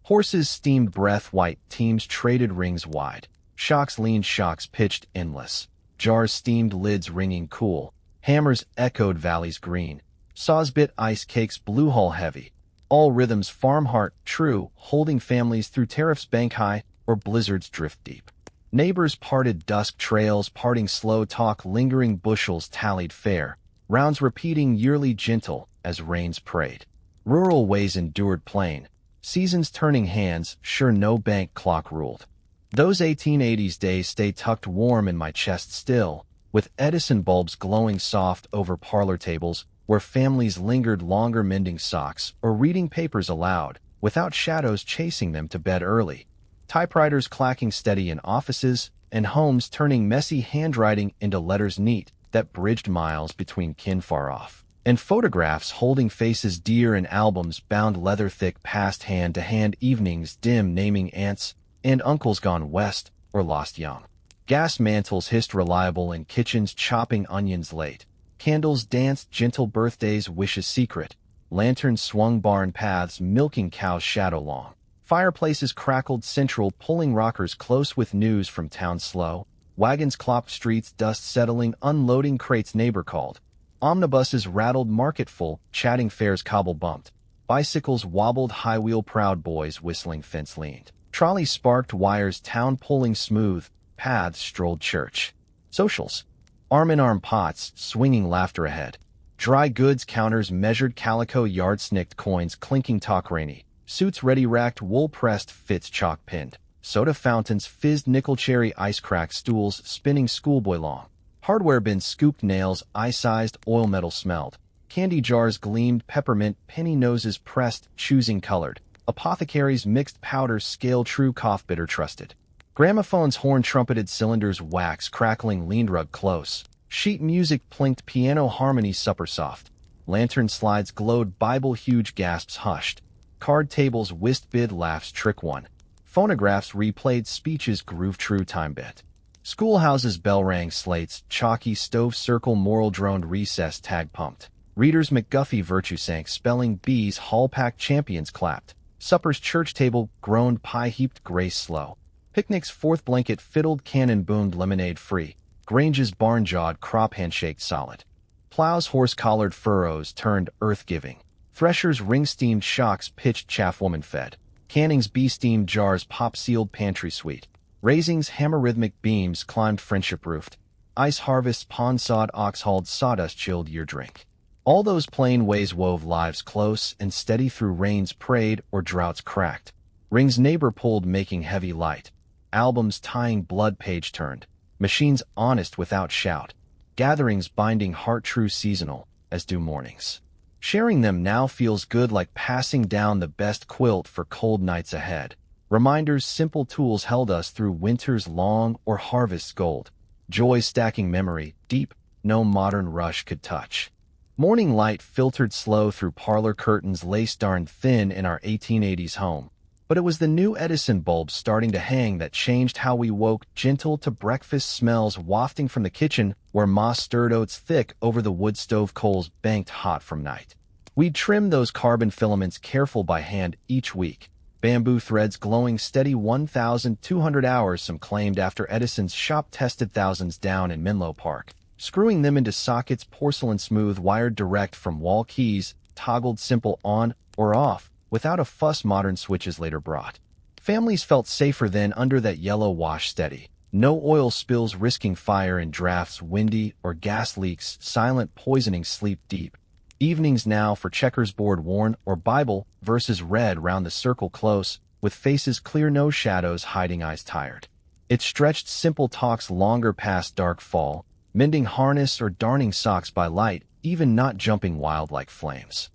Horses steamed breath white, teams traded rings wide. Shocks leaned shocks pitched endless. Jars steamed lids ringing cool. Hammers echoed valleys green. Saws bit ice cakes blue hull heavy. All rhythms farm heart true, holding families through tariffs bank high, or blizzards drift deep. Neighbors parted dusk trails, parting slow talk, lingering bushels tallied fair, rounds repeating yearly gentle as rains prayed. Rural ways endured plain, seasons turning hands, sure no bank clock ruled. Those 1880s days stay tucked warm in my chest still, with Edison bulbs glowing soft over parlor tables, where families lingered longer mending socks or reading papers aloud, without shadows chasing them to bed early. Typewriters clacking steady in offices, and homes turning messy handwriting into letters neat that bridged miles between kin far off. And photographs holding faces dear in albums bound leather thick passed hand to hand evenings dim naming aunts and uncles gone west or lost young. Gas mantles hissed reliable in kitchens chopping onions late. Candles danced gentle birthdays wishes secret. Lanterns swung barn paths milking cows shadow long. Fireplaces crackled central, pulling rockers close with news from town slow. Wagons clopped streets, dust settling, unloading crates neighbor called. Omnibuses rattled market full, chatting fares cobble bumped. Bicycles wobbled high-wheel proud boys whistling fence leaned. Trolleys sparked wires town pulling smooth, paths strolled church. Socials. Arm-in-arm pots, swinging laughter ahead. Dry goods counters measured calico yard snicked coins clinking talk rainy. Suits ready racked, wool pressed, fits chalk pinned. Soda fountains fizzed nickel cherry ice cracked stools spinning schoolboy long. Hardware bins scooped nails, eye-sized, oil metal smelled. Candy jars gleamed, peppermint, penny noses pressed, choosing colored. Apothecaries mixed powders scale true cough bitter trusted. Gramophones horn trumpeted cylinders wax crackling leaned rug close. Sheet music plinked piano harmony supper soft. Lantern slides glowed Bible huge gasps hushed. Card tables whist bid laughs trick one. Phonographs replayed speeches groove true time bit. Schoolhouses bell rang slates, chalky stove circle moral droned recess tag pumped. Readers McGuffey virtue sank spelling bees hall packed champions clapped. Supper's church table groaned pie heaped grace slow. Picnic's fourth blanket fiddled cannon boomed lemonade free. Grange's barn jawed crop handshaked solid. Plow's horse collared furrows turned earth giving. Thresher's ring steamed shocks pitched chaff woman fed. Canning's bee steamed jars pop sealed pantry sweet. Raising's hammer rhythmic beams climbed friendship roofed. Ice harvest's pond sod ox hauled sawdust chilled year drink. All those plain ways wove lives close and steady through rains prayed or droughts cracked. Rings neighbor pulled making heavy light. Albums tying blood page turned. Machines honest without shout. Gatherings binding heart true seasonal, as do mornings. Sharing them now feels good like passing down the best quilt for cold nights ahead. Reminders simple tools held us through winter's long or harvest's gold. Joy stacking memory, deep, no modern rush could touch. Morning light filtered slow through parlor curtains lace darned thin in our 1880s home. But it was the new Edison bulb starting to hang that changed how we woke, gentle to breakfast smells wafting from the kitchen where Ma stirred oats thick over the wood stove coals banked hot from night. We'd trim those carbon filaments careful by hand each week. Bamboo threads glowing steady 1,200 hours some claimed after Edison's shop-tested thousands down in Menlo Park. Screwing them into sockets porcelain smooth wired direct from wall keys, toggled simple on or off, without a fuss modern switches later brought. Families felt safer then under that yellow wash steady. No oil spills risking fire in drafts windy or gas leaks silent poisoning sleep deep. Evenings now for checkers board worn or Bible verses read round the circle close, with faces clear no shadows hiding eyes tired. It stretched simple talks longer past dark fall, mending harness or darning socks by light, even not jumping wild like flames.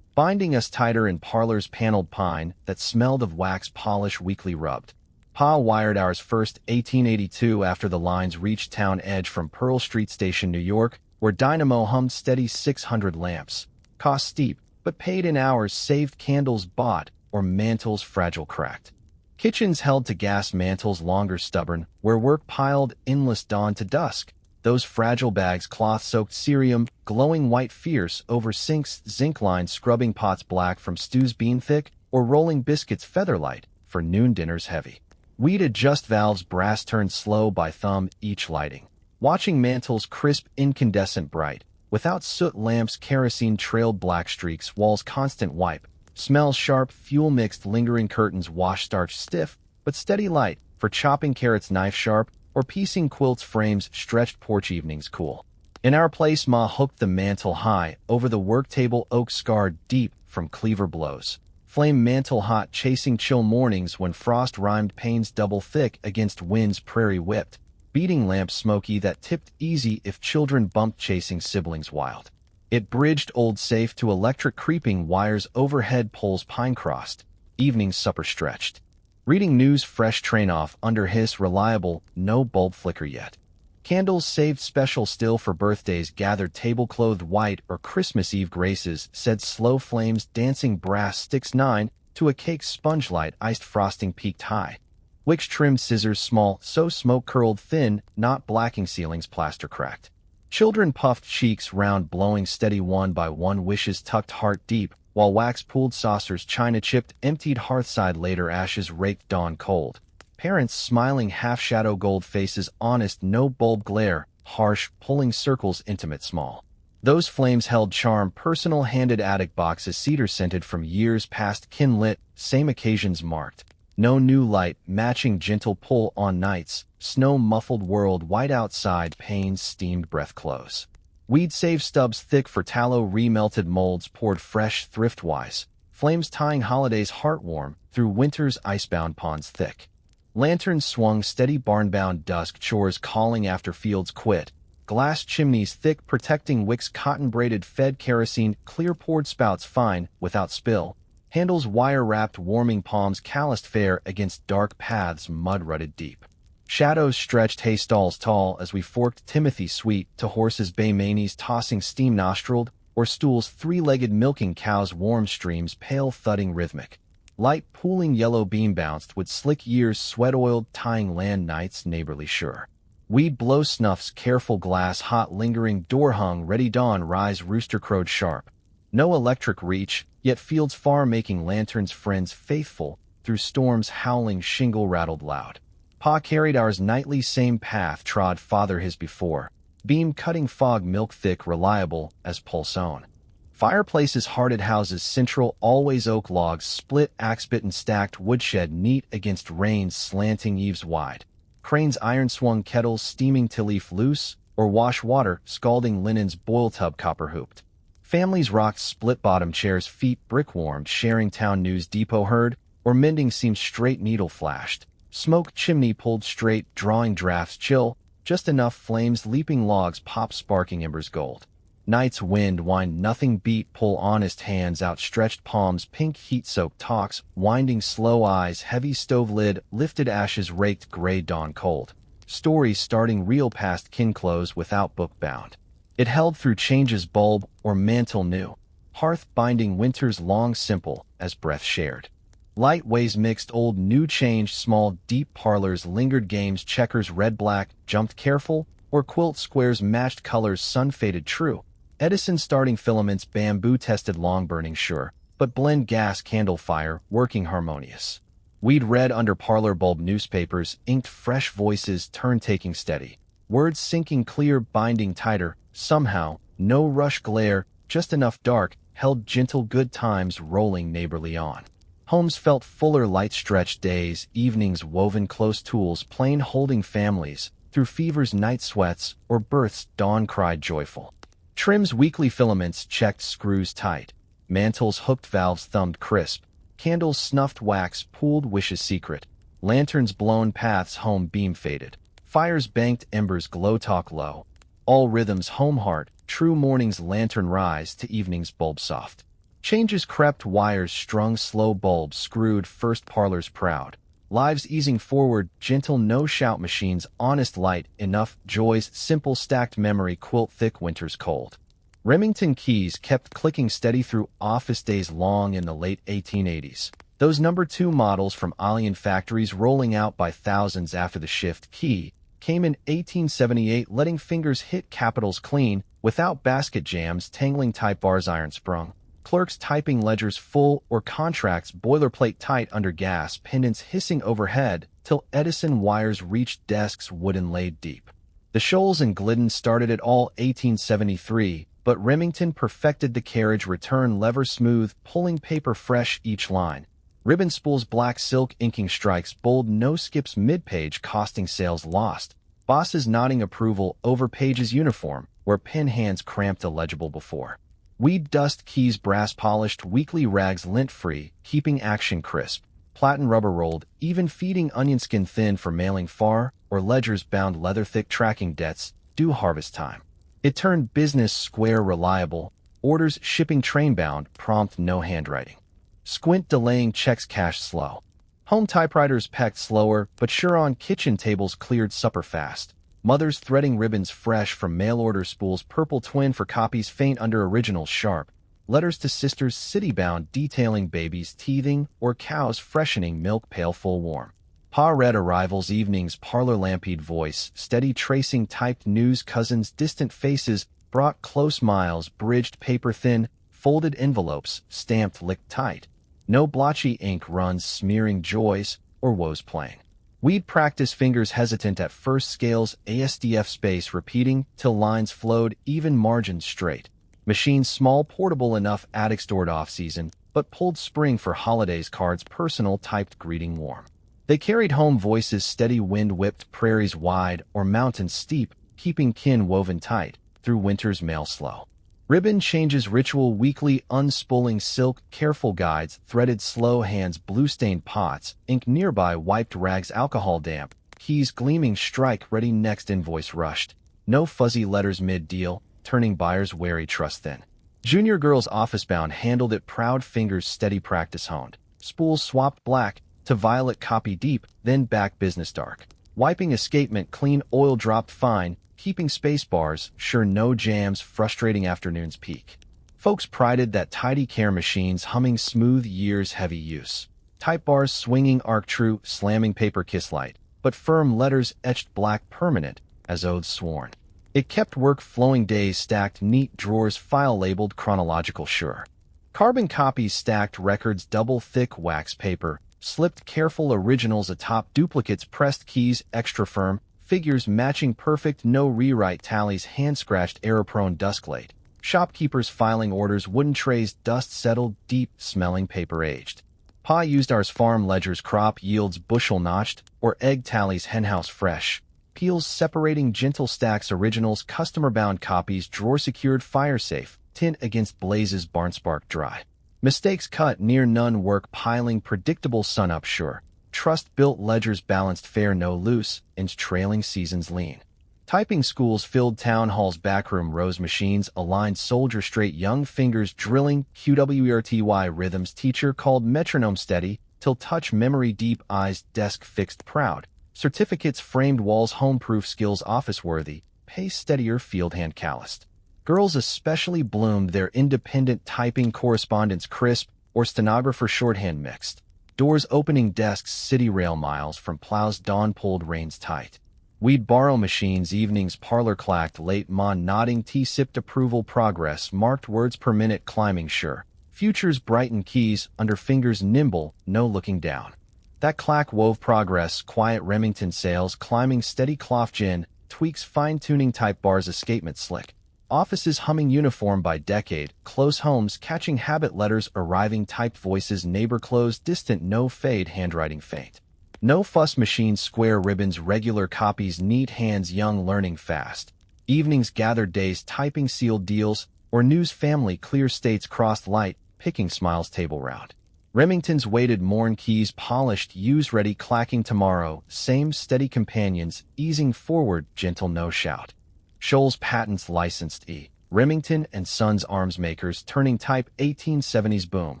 Binding us tighter in parlors paneled pine that smelled of wax polish weekly rubbed. Pa wired ours first 1882 after the lines reached town edge from Pearl Street Station, New York, where dynamo hummed steady 600 lamps. Cost steep, but paid in hours saved candles bought or mantles fragile cracked. Kitchens held to gas mantles longer stubborn, where work piled endless dawn to dusk. Those fragile bags cloth-soaked cerium, glowing white fierce over sinks, zinc-lined scrubbing pots black from stews bean thick, or rolling biscuits featherlight for noon dinners heavy. We'd adjust valves brass turned slow by thumb each lighting. Watching mantles crisp incandescent bright, without soot lamps kerosene trailed black streaks walls constant wipe, smells sharp fuel-mixed lingering curtains wash starch stiff, but steady light for chopping carrots knife sharp, or piecing quilts frames stretched porch evenings cool. In our place Ma hooked the mantle high, over the work table oak scarred deep from cleaver blows. Flame mantle hot chasing chill mornings when frost rhymed panes double thick against winds prairie whipped. Beating lamp smoky that tipped easy if children bumped chasing siblings wild. It bridged old safe to electric creeping wires overhead poles pine crossed. Evenings supper stretched. Reading news fresh train off under hiss reliable, no bulb flicker yet. Candles saved special still for birthdays gathered table-clothed white or Christmas Eve graces said slow flames dancing brass sticks 9 to a cake sponge light iced frosting peaked high. Wicks trimmed scissors small so smoke curled thin not blacking ceilings plaster cracked. Children puffed cheeks round blowing steady one by one wishes tucked heart deep while wax-pooled saucers china chipped emptied hearthside later ashes raked dawn cold. Parents smiling half-shadow gold faces honest no bulb glare, harsh, pulling circles intimate small. Those flames held charm personal handed attic boxes cedar-scented from years past kin-lit, same occasions marked. No new light, matching gentle pull on nights, snow-muffled world white outside panes steamed breath close. We'd save stubs thick for tallow remelted molds poured fresh thrift-wise, flames tying holidays heartwarm through winter's icebound ponds thick. Lanterns swung steady barn-bound dusk chores calling after fields quit, glass chimneys thick protecting wicks cotton-braided fed kerosene clear-poured spouts fine without spill, handles wire-wrapped warming palms calloused fair against dark paths mud-rutted deep. Shadows stretched hay stalls tall as we forked Timothy sweet to horses bay manes tossing steam-nostriled, or stools three-legged milking cows warm streams pale thudding rhythmic. Light pooling yellow beam bounced with slick years sweat-oiled tying land nights neighborly sure. Weed blow snuffs careful glass hot lingering door hung ready dawn rise rooster crowed sharp. No electric reach, yet fields far making lanterns friends faithful, through storms howling shingle rattled loud. Pa carried ours nightly same path trod father his before, beam cutting fog milk thick reliable as pulse own. Fireplaces hearted houses central always oak logs split axe-bitten stacked woodshed neat against rain's slanting eaves wide. Cranes iron swung kettles steaming till leaf loose, or wash water scalding linens boil tub copper hooped. Families rocked split-bottom chairs feet brick-warmed sharing town news depot heard, or mending seams straight needle flashed. Smoke chimney pulled straight drawing drafts chill, just enough flames leaping logs pop sparking embers gold. Night's wind whined nothing beat pull honest hands outstretched palms pink heat-soaked talks winding slow eyes heavy stove lid lifted ashes raked gray dawn cold. Stories starting reel past kin close without book bound. It held through changes bulb or mantle new. Hearth binding winters long simple as breath shared. Light ways mixed old new changed small deep parlors lingered games checkers red black jumped careful or quilt squares matched colors sun faded true. Edison starting filaments bamboo tested long burning sure, but blend gas candle fire working harmonious. We'd read under parlor bulb newspapers inked fresh voices turn taking steady. Words sinking clear binding tighter, somehow, no rush glare, just enough dark, held gentle good times rolling neighborly on. Homes felt fuller light stretched days, evenings woven close tools plain holding families, through fever's night sweats, or births dawn cried joyful. Trims weekly filaments checked screws tight, mantles hooked valves thumbed crisp, candles snuffed wax pooled wishes secret, lanterns blown paths home beam faded, fires banked embers glow talk low, all rhythms home heart, true morning's lantern rise to evening's bulb soft. Changes crept wires strung slow bulbs screwed first parlors proud, lives easing forward gentle no shout machines honest light enough joys simple stacked memory quilt thick winters cold. Remington keys kept clicking steady through office days long in the late 1880s. Those number 2 models from alien factories rolling out by thousands after the shift key came in 1878 letting fingers hit capitals clean without basket jams tangling type bars iron sprung. Clerks typing ledgers full or contracts boilerplate tight under gas pendants hissing overhead till Edison wires reached desks wooden laid deep. The Shoals and Glidden started it all 1873, but Remington perfected the carriage return lever smooth pulling paper fresh each line. Ribbon spools black silk inking strikes bold no skips mid-page costing sales lost. Bosses nodding approval over pages uniform where pen hands cramped illegible before. Weed dust keys brass polished weekly rags lint free keeping action crisp. Platen rubber rolled even feeding onion skin thin for mailing far or ledgers bound leather thick tracking debts due harvest time. It turned business square reliable, orders shipping train bound prompt no handwriting. Squint delaying checks cash slow. Home typewriters pecked slower but sure on kitchen tables cleared supper fast. Mothers threading ribbons fresh from mail-order spools purple twin for copies faint under originals sharp. Letters to sisters city-bound detailing babies teething or cows freshening milk pail full warm. Pa read arrivals evenings parlor lampid voice steady tracing typed news cousins distant faces brought close miles bridged paper thin folded envelopes stamped licked tight. No blotchy ink runs smearing joys or woes playing. We'd practice fingers hesitant at first scales ASDF space repeating till lines flowed even margins straight. Machines small portable enough attic stored off-season, but pulled spring for holidays cards personal typed greeting warm. They carried home voices steady wind whipped prairies wide or mountains steep, keeping kin woven tight through winter's mail slow. Ribbon changes ritual weekly unspooling silk careful guides threaded slow hands blue-stained pots ink nearby wiped rags alcohol damp keys gleaming strike ready next invoice rushed no fuzzy letters mid-deal turning buyers wary trust thin. Junior girls office-bound handled it proud fingers steady practice honed. Spools swapped black to violet copy deep then back business dark. Wiping escapement clean oil dropped fine keeping space bars, sure no jams, frustrating afternoons peak. Folks prided that tidy care machines humming smooth years heavy use. Type bars swinging arc true, slamming paper kiss light, but firm letters etched black permanent, as oaths sworn. It kept work flowing, days stacked, neat drawers file labeled chronological sure. Carbon copies stacked, records double thick wax paper, slipped careful originals atop duplicates, pressed keys extra firm, figures matching perfect, no rewrite tallies, hand-scratched error-prone dusklate. Shopkeepers filing orders, wooden trays, dust-settled, deep-smelling paper aged. Pa used ours farm ledgers, crop yields bushel notched, or egg tallies henhouse fresh. Peels separating gentle stacks, originals, customer-bound copies, drawer-secured fire safe, tint against blazes, barnspark dry. Mistakes cut, near none work piling, predictable sun-up sure. Trust-built ledgers balanced fair, no loose, and trailing seasons lean. Typing schools filled town halls, backroom rows, machines aligned, soldier straight, young fingers drilling, QWERTY rhythms, teacher called metronome steady, till touch memory deep, eyes desk fixed proud. Certificates framed walls, home-proof skills office-worthy, pace steadier, field hand calloused. Girls especially bloomed, their independent typing, correspondence crisp, or stenographer shorthand mixed. Doors opening, desks city rail miles from plows, dawn pulled, reins tight. We'd borrow machines, evenings parlor clacked, late mon nodding, tea sipped, approval progress, marked words per minute climbing sure. Futures brighten, keys under fingers nimble, no looking down. That clack wove progress, quiet Remington sails, climbing steady cloth gin, tweaks fine-tuning type bars, escapement slick. Offices humming uniform by decade, close homes catching habit letters, arriving typed voices, neighbor close, distant, no fade, handwriting faint. No fuss machines, square ribbons, regular copies, neat hands, young learning fast. Evenings gathered, days typing, sealed deals, or news, family, clear states, crossed light, picking smiles, table round. Remingtons waited, morn keys polished, use ready, clacking tomorrow, same steady companions, easing forward, gentle no shout. Scholl's patents licensed E. Remington and Sons arms makers, turning type 1870s boom.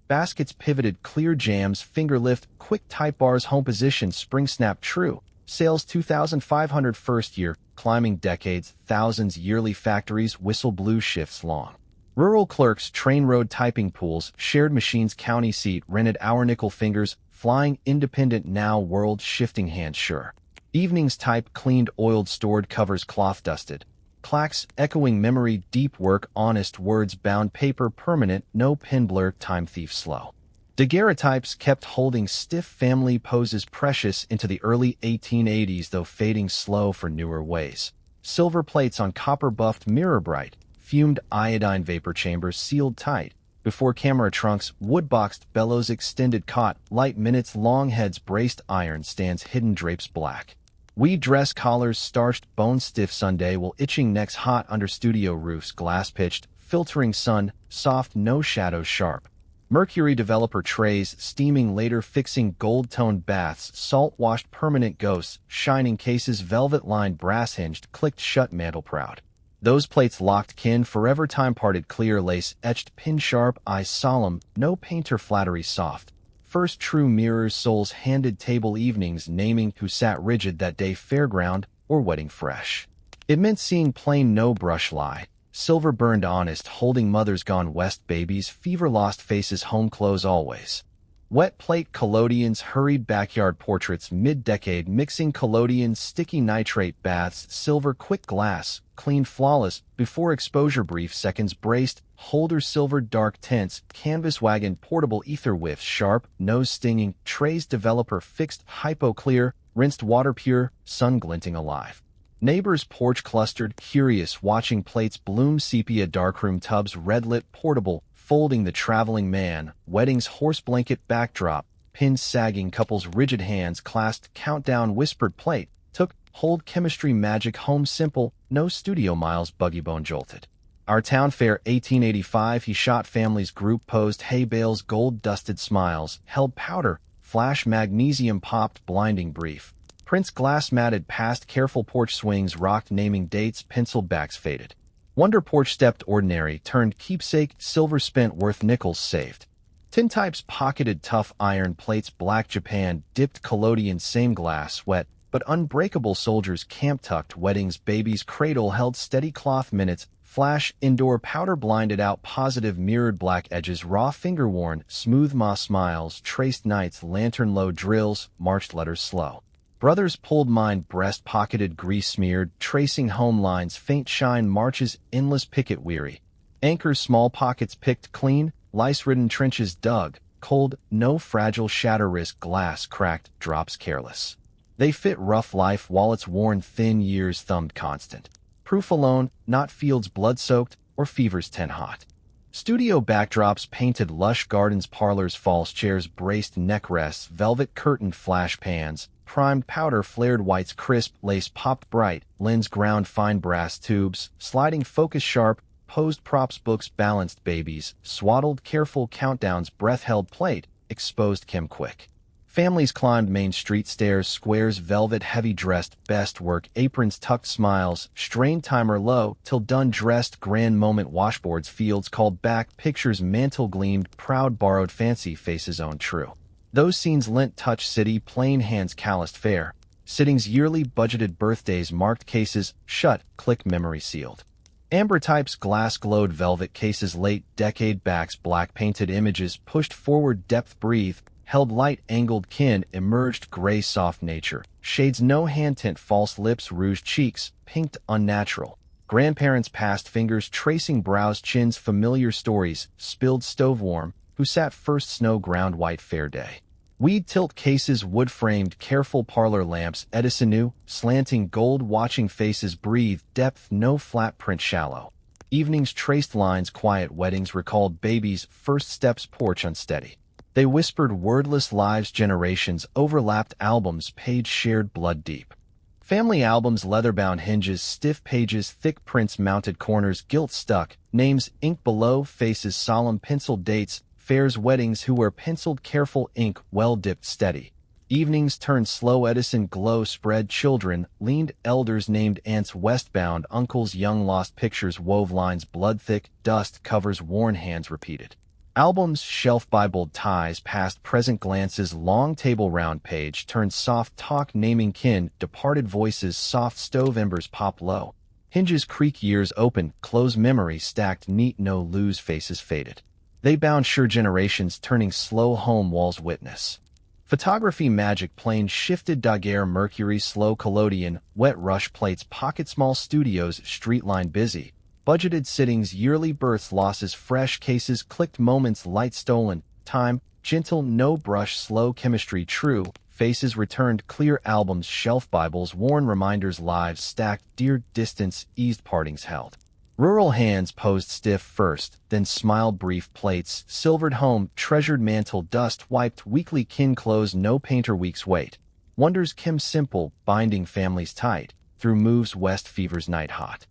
Baskets pivoted, clear jams, finger lift, quick type bars, home position, spring snap true. Sales 2,500 first year, climbing decades, thousands yearly, factories, whistle blue shifts long. Rural clerks, train road typing pools, shared machines, county seat, rented hour, nickel fingers, flying independent now, world shifting hands sure. Evenings type, cleaned, oiled, stored, covers, cloth dusted. Clacks, echoing memory, deep work, honest words, bound paper, permanent, no pen blur, time thief slow. Daguerreotypes kept holding stiff family poses, precious into the early 1880s, though fading slow for newer ways. Silver plates on copper buffed, mirror bright, fumed iodine vapor chambers sealed tight. Before camera trunks, wood-boxed bellows extended caught, light minutes, long heads braced, iron stands hidden, drapes black. Weed dress collars starched, bone-stiff Sunday while itching necks hot under studio roofs, glass-pitched, filtering sun, soft, no shadows sharp. Mercury developer trays, steaming later, fixing gold-toned baths, salt-washed permanent ghosts, shining cases, velvet-lined, brass-hinged, clicked shut, mantle proud. Those plates locked kin, forever time-parted, clear lace, etched, pin-sharp, eyes solemn, no painter flattery soft. First true mirrors, souls handed, table evenings, naming who sat rigid that day, fairground or wedding fresh. It meant seeing plain, no brush lie, silver burned honest, holding mothers gone west, babies, fever lost faces, home clothes always. Wet plate collodions, hurried backyard portraits, mid-decade mixing collodions, sticky nitrate baths, silver quick glass, clean flawless, before exposure brief seconds braced, holder silver dark tints, canvas wagon, portable ether whiffs, sharp, nose stinging, trays developer fixed, hypo clear, rinsed water pure, sun glinting alive. Neighbors porch clustered, curious, watching plates bloom, sepia darkroom tubs, red-lit, portable, folding the traveling man, weddings horse blanket backdrop, pins sagging, couples rigid hands clasped, countdown whispered plate, took, hold chemistry magic, home simple, no studio miles, buggy bone jolted. Our town fair 1885, he shot families, group posed, hay bales, gold dusted smiles, held powder, flash magnesium popped, blinding brief. Prince glass matted past, careful porch swings, rocked, naming dates, penciled backs faded. Wonder porch stepped, ordinary, turned keepsake, silver spent, worth nickels saved. Tintypes pocketed, tough iron plates, black Japan, dipped collodion, same glass, wet, but unbreakable soldiers, camp tucked, weddings, babies, cradle held, steady cloth minutes, Flash, indoor powder blinded out positive mirrored black edges, raw finger worn, smooth moss smiles, traced nights, lantern low drills, marched letters slow. Brothers pulled mine, breast pocketed, grease smeared, tracing home lines, faint shine, marches, endless picket weary. Anchors, small pockets picked clean, lice-ridden trenches dug, cold, no fragile shatter risk, glass cracked, drops careless. They fit rough life, wallets worn thin, years thumbed constant. Proof alone, not fields blood-soaked or fevers 10 hot. Studio backdrops painted, lush gardens, parlors, false chairs, braced neck rests, velvet curtained flash pans, primed powder, flared whites, crisp, lace popped bright, lens ground fine, brass tubes, sliding focus sharp, posed props, books, balanced babies, swaddled careful countdowns, breath held plate, exposed chem quick. Families climbed Main Street stairs, squares, velvet heavy dressed, best work, aprons tucked, smiles, strained timer low, till done dressed, grand moment, washboards, fields called back, pictures, mantle gleamed, proud borrowed, fancy faces owned true. Those scenes lent touch, city, plain hands calloused fair, sittings yearly, budgeted birthdays, marked cases, shut, click memory sealed. Amber types, glass glowed, velvet cases, late decade backs, black painted images, pushed forward, depth breathe, held light, angled kin, emerged gray soft nature, shades no hand tint, false lips, rouged cheeks, pinked unnatural. Grandparents past fingers, tracing brows, chins, familiar stories, spilled stove warm, who sat first, snow ground white, fair day. Weed tilt cases, wood framed, careful parlor lamps, Edison new, slanting gold, watching faces breathe, depth no flat print, shallow. Evenings, traced lines, quiet weddings, recalled babies, first steps, porch unsteady. They whispered wordless lives, generations, overlapped albums, page shared, blood deep. Family albums, leather-bound hinges, stiff pages, thick prints, mounted corners, gilt stuck, names, ink below, faces, solemn, penciled dates, fairs, weddings, who wear penciled, careful ink, well-dipped, steady. Evenings turned slow, Edison glow spread, children, leaned, elders named aunts, westbound, uncles, young lost pictures, wove lines, blood-thick, dust covers, worn hands repeated. Albums, shelf Bibled ties, past present glances, long table round page, turned soft talk, naming kin, departed voices, soft stove embers pop low. Hinges creak, years open, close memory stacked neat, no lose, faces faded. They bound sure, generations turning slow, home walls witness. Photography magic, plane shifted, Daguerre, Mercury, slow collodion, wet rush plates, pocket small studios, street line busy. Budgeted sittings, yearly births, losses, fresh cases, clicked moments, light stolen, time, gentle, no brush, slow chemistry, true, faces returned, clear albums, shelf Bibles, worn reminders, lives stacked, dear distance, eased partings held. Rural hands posed stiff first, then smiled, brief plates, silvered home, treasured mantle, dust wiped, weekly kin close, no painter weeks wait. Wonders Kim simple, binding families tight, through moves west, fevers night hot.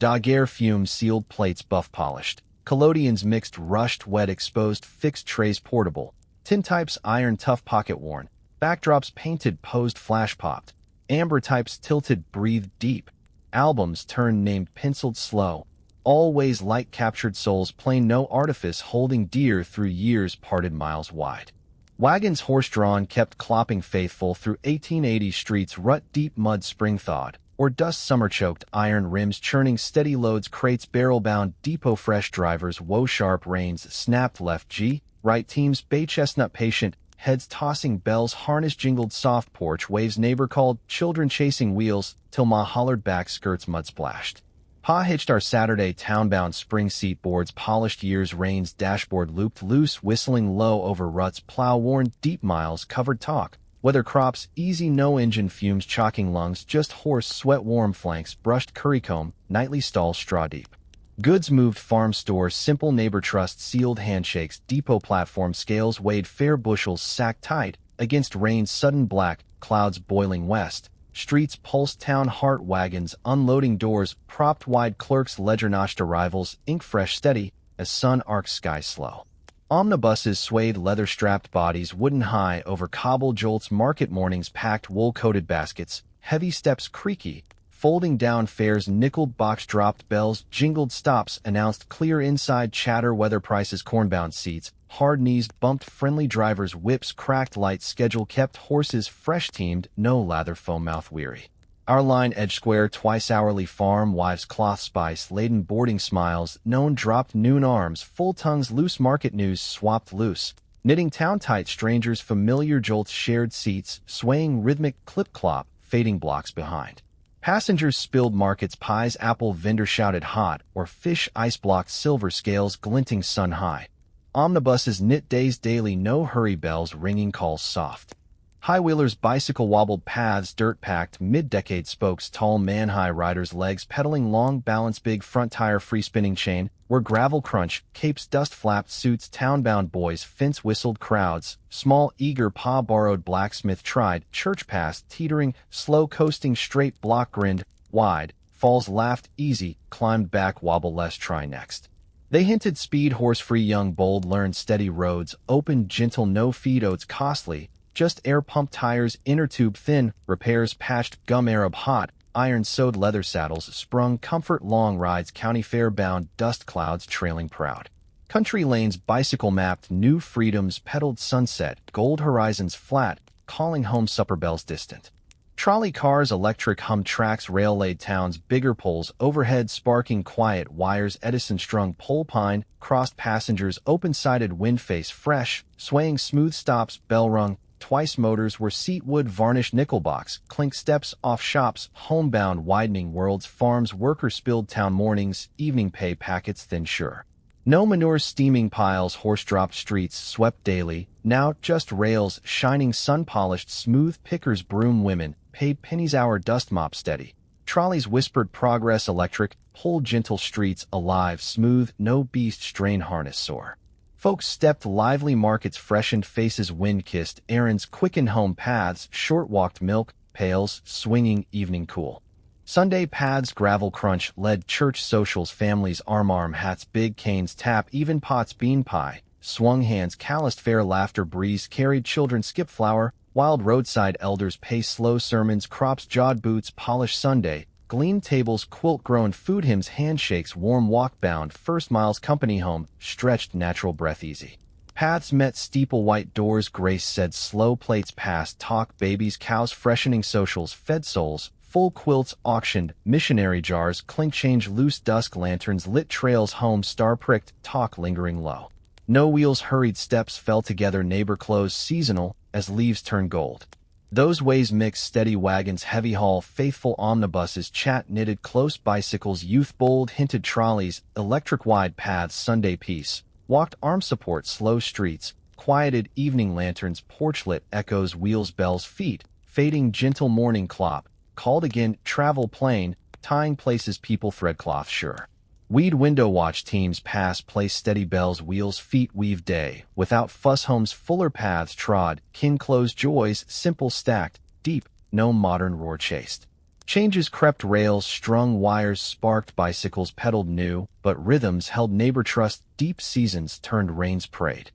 Daguerre fumes, sealed plates, buff polished. Collodions mixed, rushed, wet, exposed, fixed trays, portable. Tintypes, iron tough, pocket worn. Backdrops painted, posed, flash popped. Amber types tilted, breathed deep. Albums turned, named, penciled slow. Always light captured souls, plain, no artifice, holding dear through years parted miles wide. Wagons horse-drawn kept clopping faithful through 1880 streets, rut deep, mud spring thawed. Or dust summer-choked, iron rims churning, steady loads, crates barrel-bound, depot fresh drivers, woe-sharp reins, snapped left G, right teams, bay chestnut patient, heads tossing, bells, harness jingled, soft porch waves, neighbor called, children chasing wheels, till ma hollered back, skirts mud splashed. Pa hitched our Saturday, town-bound, spring seat boards, polished years, reins, dashboard looped loose, whistling low over ruts, plow-worn, deep miles, covered talk. Weather crops, easy, no engine fumes, chalking lungs, just horse, sweat warm flanks, brushed currycomb, nightly stalls, straw deep. Goods moved, farm store, simple neighbor trust, sealed handshakes, depot platform, scales weighed, fair bushels, sack tight, against rain, sudden black, clouds boiling west. Streets pulsed, town heart, wagons, unloading doors, propped wide, clerks, ledger notched arrivals, ink fresh steady, as sun arcs, sky slow. Omnibuses swayed, leather-strapped bodies, wooden high, over cobble jolts, market mornings packed, wool-coated baskets, heavy steps creaky, folding down fares, nickeled box dropped, bells, jingled stops, announced clear inside chatter, weather prices, corn-bound seats, hard knees, bumped friendly drivers, whips, cracked lights, schedule kept, horses fresh teamed, no lather, foam mouth weary. Our line edge square twice-hourly farm wives cloth spice-laden boarding smiles known dropped noon arms full tongues loose market news swapped loose knitting town tight strangers familiar jolts shared seats swaying rhythmic clip-clop fading blocks behind. Passengers spilled markets pies apple vendor shouted hot or fish ice blocked silver scales glinting sun high. Omnibuses knit days daily no hurry bells ringing calls soft. High-wheelers bicycle wobbled paths dirt-packed mid-decade spokes tall man-high riders legs pedaling long balance big front tire free spinning chain where gravel crunch capes dust flapped suits town-bound boys fence whistled crowds small eager pa borrowed blacksmith tried church passed teetering slow coasting straight block grinned wide falls laughed easy climbed back wobble less try next. They hinted speed horse-free young bold learned steady roads open gentle no feed oats costly just air pump tires, inner tube thin, repairs patched, gum Arab hot, iron sewed leather saddles sprung, comfort long rides, county fair bound, dust clouds trailing proud. Country lanes bicycle mapped, new freedoms pedaled sunset, gold horizons flat, calling home supper bells distant. Trolley cars, electric hum tracks, rail laid towns, bigger poles, overhead sparking quiet wires, Edison strung pole pine, crossed passengers, open-sided wind face fresh, swaying smooth stops, bell rung, twice motors were seat wood varnished nickel box, clink steps off shops, homebound widening worlds, farms, workers spilled town mornings, evening pay packets thin sure. No manure steaming piles, horse-dropped streets swept daily, now just rails, shining sun-polished, smooth pickers broom women, paid pennies hour dust mop steady. Trolleys whispered progress electric, pulled gentle streets alive, smooth, no beast strain harness sore. Folks stepped lively markets freshened faces wind-kissed, errands quickened home paths, short-walked milk, pails, swinging evening cool. Sunday paths gravel crunch led church socials families arm hats big canes tap even pots bean pie, swung hands calloused fair laughter breeze carried children skip flower, wild roadside elders pace slow sermons crops jawed boots polish Sunday, gleamed tables quilt grown food hymns handshakes warm walk bound first miles company home stretched natural breath easy. Paths met steeple white doors grace said slow plates passed talk babies cows freshening socials fed souls full quilts auctioned missionary jars clink change loose dusk lanterns lit trails home star pricked talk lingering low. No wheels hurried steps fell together neighbor clothes seasonal as leaves turn gold. Those ways mix steady wagons heavy haul faithful omnibuses chat knitted close bicycles youth bold hinted trolleys electric wide paths Sunday peace walked arm support slow streets quieted evening lanterns porch lit echoes wheels bells feet fading gentle morning clop called again travel plain tying places people thread cloth sure. Weed window watch teams pass place steady bells wheels feet weave day without fuss homes fuller paths trod kin closed joys simple stacked deep no modern roar chased. Changes crept rails strung wires sparked bicycles pedaled new but rhythms held neighbor trust deep seasons turned rains prayed.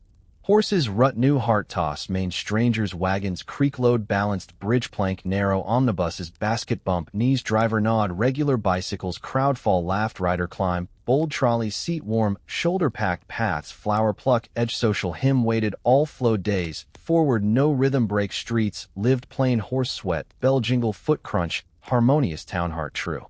Horses rut new heart toss main strangers wagons creek load balanced bridge plank narrow omnibuses basket bump knees driver nod regular bicycles crowd fall laughed rider climb bold trolleys seat warm shoulder packed paths flower pluck edge social hymn waited all flowed days forward no rhythm break streets lived plain horse sweat bell jingle foot crunch harmonious town heart true.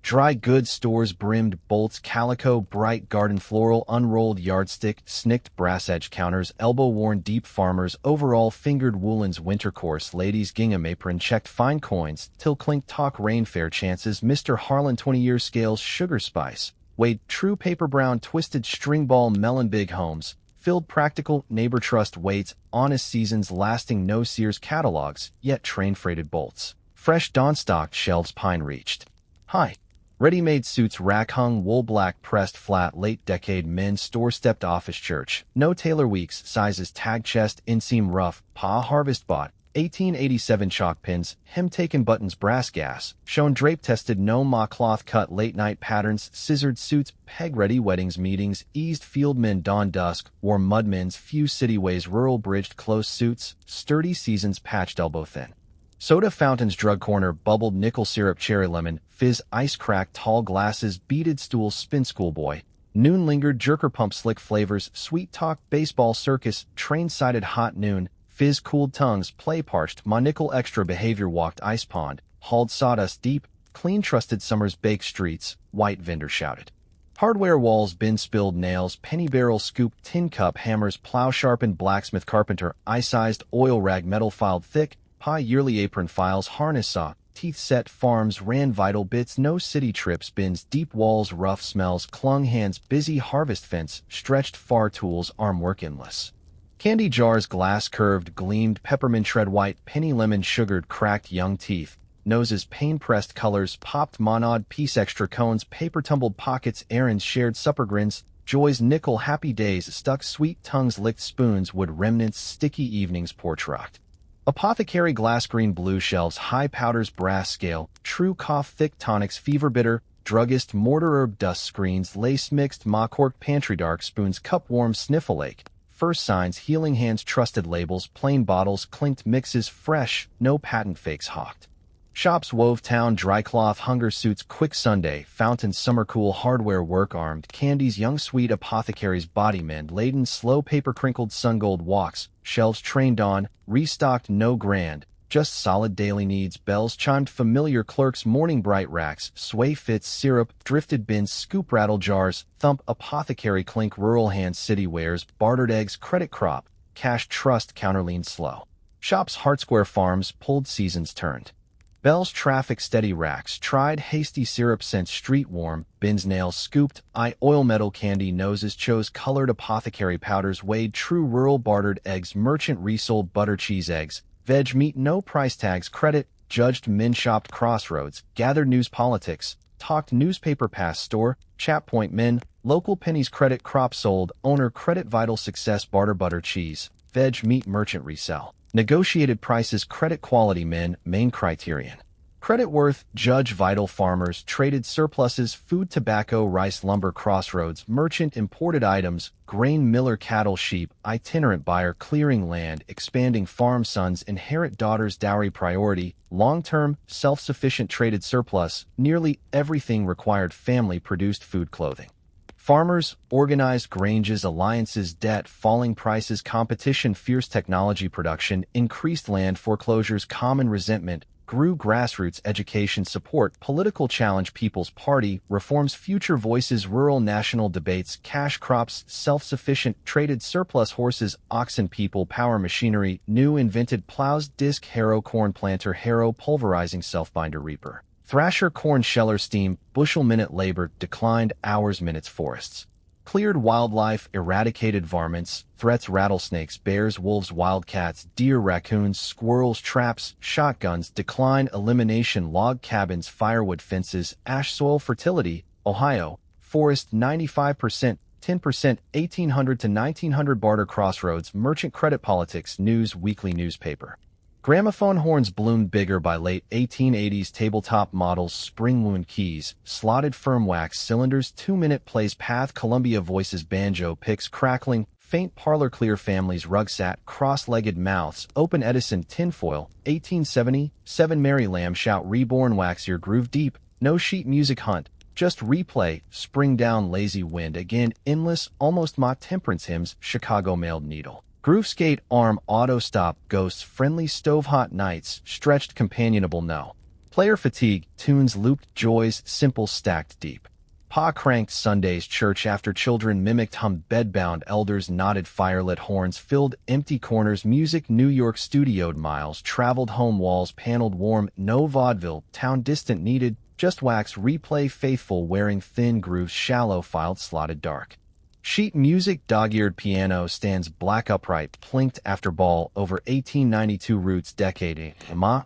Dry goods stores brimmed bolts calico bright garden floral unrolled yardstick snicked brass edge counters elbow-worn deep farmers overall fingered woolens winter course ladies gingham apron checked fine coins till clink talk rain fair chances Mr. Harlan 20-year scales sugar spice weighed true paper brown twisted string ball melon big homes filled practical neighbor trust weights honest seasons lasting no Sears catalogs yet train freighted bolts fresh dawn stocked shelves pine reached high. Ready-made suits rack-hung wool black pressed flat late decade men's store-stepped office church no tailor weeks sizes tag chest inseam rough pa harvest bought 1887 chalk pins hem taken buttons brass gas shown drape tested no ma cloth cut late night patterns scissored suits peg ready weddings meetings eased fieldmen dawn dusk wore mudmen's few city ways rural bridged close suits sturdy seasons patched elbow thin. Soda fountains drug corner bubbled nickel syrup cherry lemon fizz ice crack tall glasses beaded stools spin schoolboy noon lingered jerker pump slick flavors sweet talk baseball circus train sided hot noon fizz cooled tongues play parched ma nickel extra behavior walked ice pond hauled sawdust deep, clean trusted summer's baked streets, white vendor shouted. Hardware walls, bin spilled nails, penny barrel scoop, tin cup, hammers, plow sharpened, blacksmith, carpenter, eye-sized, oil rag, metal filed thick, pie, yearly apron, files, harness saw, teeth set, farms, ran, vital bits, no city trips, bins, deep walls, rough smells, clung hands, busy harvest fence, stretched far tools, arm work endless. Candy jars, glass curved, gleamed, peppermint shred white, penny lemon sugared, cracked young teeth, noses, pain-pressed colors, popped monod, piece extra cones, paper tumbled pockets, errands, shared supper grins, joys, nickel, happy days, stuck sweet tongues, licked spoons, wood remnants, sticky evenings, porch rocked. Apothecary, glass green, blue shelves, high powders, brass scale, true cough, thick tonics, fever bitter, druggist, mortar herb, dust screens, lace mixed, mock cork, pantry dark spoons, cup warm, sniffle ache, first signs, healing hands, trusted labels, plain bottles, clinked mixes, fresh, no patent fakes hawked. Shops, wove town, dry cloth, hunger suits, quick Sunday, fountain, summer cool, hardware, work armed, candies, young sweet, apothecaries, body mend, laden, slow paper crinkled, sun gold walks, shelves trained on, restocked, no grand, just solid daily needs, bells chimed, familiar clerks, morning bright racks, sway fits, syrup, drifted bins, scoop rattle jars, thump, apothecary clink, rural hands, city wares, bartered eggs, credit crop, cash trust, counterlean slow. Shops, Hart Square farms, pulled seasons turned. Bells, traffic, steady racks, tried, hasty syrup, scent, street warm, bins, nails, scooped, eye, oil, metal, candy, noses, chose, colored, apothecary powders, weighed, true, rural, bartered eggs, merchant, resold, butter, cheese, eggs, veg, meat, no price tags, credit, judged, men, shopped, crossroads, gathered, news, politics, talked, newspaper, pass, store, chat point, men, local, pennies, credit, crop, sold, owner, credit, vital, success, barter, butter, cheese, veg, meat, merchant, resell. Negotiated prices, credit, quality, men, main criterion. Credit worth, judge, vital, farmers, traded surpluses, food, tobacco, rice, lumber, crossroads, merchant, imported items, grain, miller, cattle, sheep, itinerant buyer, clearing land, expanding farm, sons, inherit daughters, dowry, priority, long-term, self-sufficient, traded surplus, nearly everything required, family, produced food, clothing. Farmers, organized granges, alliances, debt, falling prices, competition, fierce technology, production, increased land, foreclosures, common resentment, grew grassroots, education, support, political challenge, People's Party, reforms, future voices, rural national debates, cash crops, self-sufficient, traded surplus, horses, oxen, people, power, machinery, new invented plows, disc, harrow, corn planter, harrow, pulverizing, self-binder, reaper. Thrasher, corn sheller, steam, bushel, minute, labor, declined, hours, minutes, forests. Cleared, wildlife, eradicated varmints, threats, rattlesnakes, bears, wolves, wildcats, deer, raccoons, squirrels, traps, shotguns, decline, elimination, log cabins, firewood, fences, ash, soil, fertility, Ohio, forest, 95%, 10%, 1800 to 1900, barter, crossroads, merchant, credit, politics, news, weekly newspaper. Gramophone horns bloomed bigger by late 1880s, tabletop models, spring-wound keys, slotted firm wax cylinders, 2-minute plays, path, Columbia voices, banjo picks, crackling, faint parlor, clear families, rugsat, cross-legged mouths, open Edison, tinfoil, 1870, 7 Mary Lamb shout, reborn, wax ear, groove deep, no sheet music hunt, just replay, spring down, lazy wind, again, endless, almost mock temperance hymns, Chicago mailed needle. Groove skate, arm, auto stop, ghosts, friendly stove-hot nights, stretched, companionable, no. Player fatigue, tunes, looped, joys, simple, stacked deep. Pa cranked, Sundays, church after children mimicked, hummed, bedbound, elders nodded, firelit horns, filled, empty corners, music, New York studioed, miles, traveled, home walls, paneled, warm, no vaudeville, town distant, needed, just wax, replay, faithful, wearing thin grooves, shallow, filed, slotted, dark. Sheet music, dog-eared piano stands black upright, plinked after ball, over 1892 roots, decade.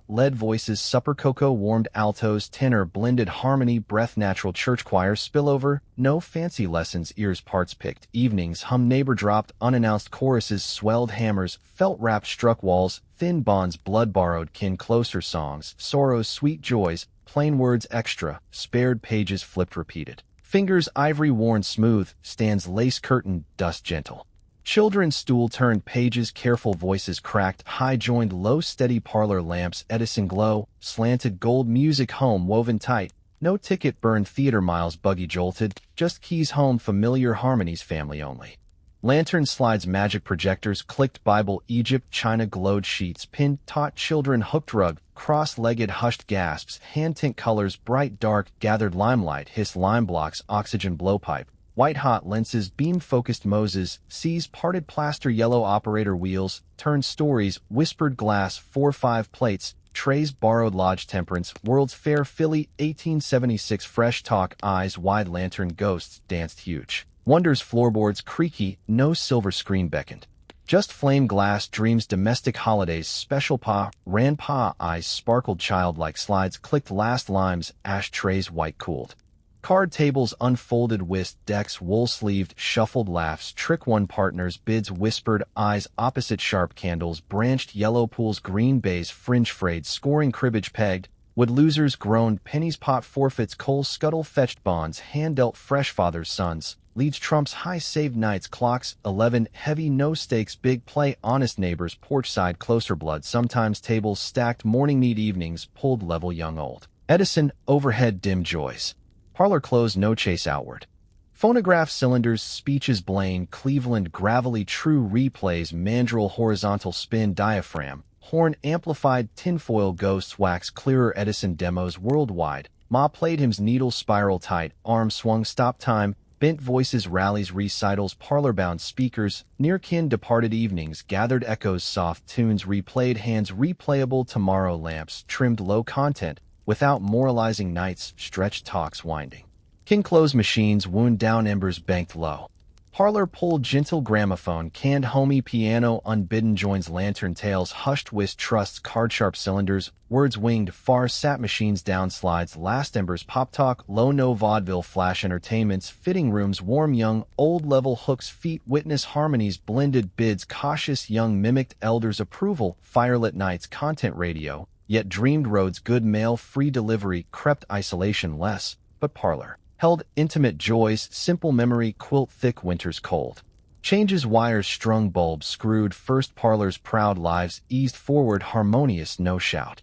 Lead voices, supper cocoa, warmed altos, tenor, blended harmony, breath, natural, church choir, spillover, no fancy lessons, ears, parts picked, evenings, hum, neighbor dropped, unannounced choruses, swelled hammers, felt wrapped, struck walls, thin bonds, blood borrowed, kin closer songs, sorrows, sweet joys, plain words extra, spared pages flipped repeated. Fingers ivory worn smooth, stands lace curtain, dust gentle. Children's stool turned pages, careful voices cracked, high joined, low steady parlor lamps, Edison glow, slanted gold music home woven tight, no ticket burned theater miles buggy jolted, just keys home familiar harmonies family only. Lantern slides, magic projectors, clicked Bible, Egypt, China, glowed sheets, pinned, taught children, hooked rug, cross-legged, hushed gasps, hand tint colors, bright, dark, gathered limelight, hiss lime blocks, oxygen blowpipe, white-hot lenses, beam-focused Moses, seas, parted plaster, yellow operator wheels, turned stories, whispered glass, 4-5 plates, trays, borrowed lodge, temperance, World's Fair, Philly, 1876, fresh talk, eyes wide, lantern, ghosts, danced huge. Wonders, floorboards, creaky, no silver screen beckoned. Just flame glass, dreams, domestic holidays, special pa, ran pa, eyes sparkled, childlike slides, clicked last limes, ashtrays, white cooled. Card tables, unfolded whist, decks, wool-sleeved, shuffled laughs, trick one partners, bids, whispered, eyes, opposite sharp candles, branched yellow pools, green bays, fringe frayed, scoring cribbage pegged, would losers groaned, pennies pot forfeits, coal scuttle fetched bonds, hand dealt fresh fathers' sons, leads trumps, high saved nights, clocks, 11, heavy no stakes, big play, honest neighbors, porch side, closer blood, sometimes tables stacked, morning meat evenings, pulled level, young old. Edison, overhead, dim joys. Parlor closed, no chase outward. Phonograph cylinders, speeches, Blaine, Cleveland, gravelly, true replays, mandrel, horizontal spin, diaphragm, horn, amplified, tinfoil, ghosts, wax, clearer, Edison demos, worldwide. Ma played hymns, needle, spiral tight, arm swung, stop time, bent voices, rallies, recitals, parlor-bound speakers, near-kin, departed evenings, gathered echoes, soft tunes, replayed hands, replayable tomorrow, lamps, trimmed, low content, without moralizing nights, stretched talks, winding. King close machines, wound down embers, banked low. Parlor pulled, gentle gramophone, canned homey piano, unbidden joins, lantern tales, hushed whist, trusts, card-sharp cylinders, words winged, far sat machines, downslides, last embers, pop talk, low-no vaudeville, flash entertainments, fitting rooms, warm young, old level hooks, feet, witness harmonies, blended bids, cautious young, mimicked elders' approval, firelit nights, content radio, yet dreamed roads, good mail, free delivery, crept isolation less, but parlor. Held intimate joys, simple memory, quilt thick, winter's cold. Changes, wires, strung bulbs, screwed, first parlor's proud lives, eased forward, harmonious, no shout.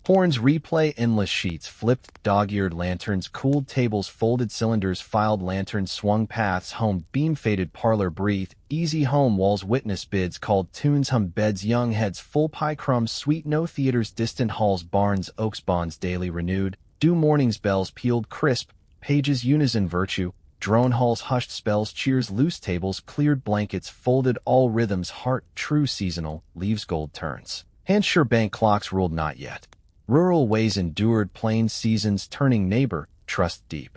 Horns, replay, endless sheets, flipped, dog-eared lanterns, cooled tables, folded cylinders, filed lanterns, swung paths, home, beam-faded parlor, breathe, easy home walls, witness bids, called tunes, hum beds, young heads, full pie crumbs, sweet no theaters, distant halls, barns, oaks, bonds, daily renewed, dew mornings, bells, peeled, crisp, pages, unison, virtue, drone halls, hushed spells, cheers, loose tables, cleared blankets, folded all rhythms, heart, true seasonal, leaves gold turns. Hands, bank clocks ruled not yet. Rural ways endured, plain seasons, turning neighbor, trust deep.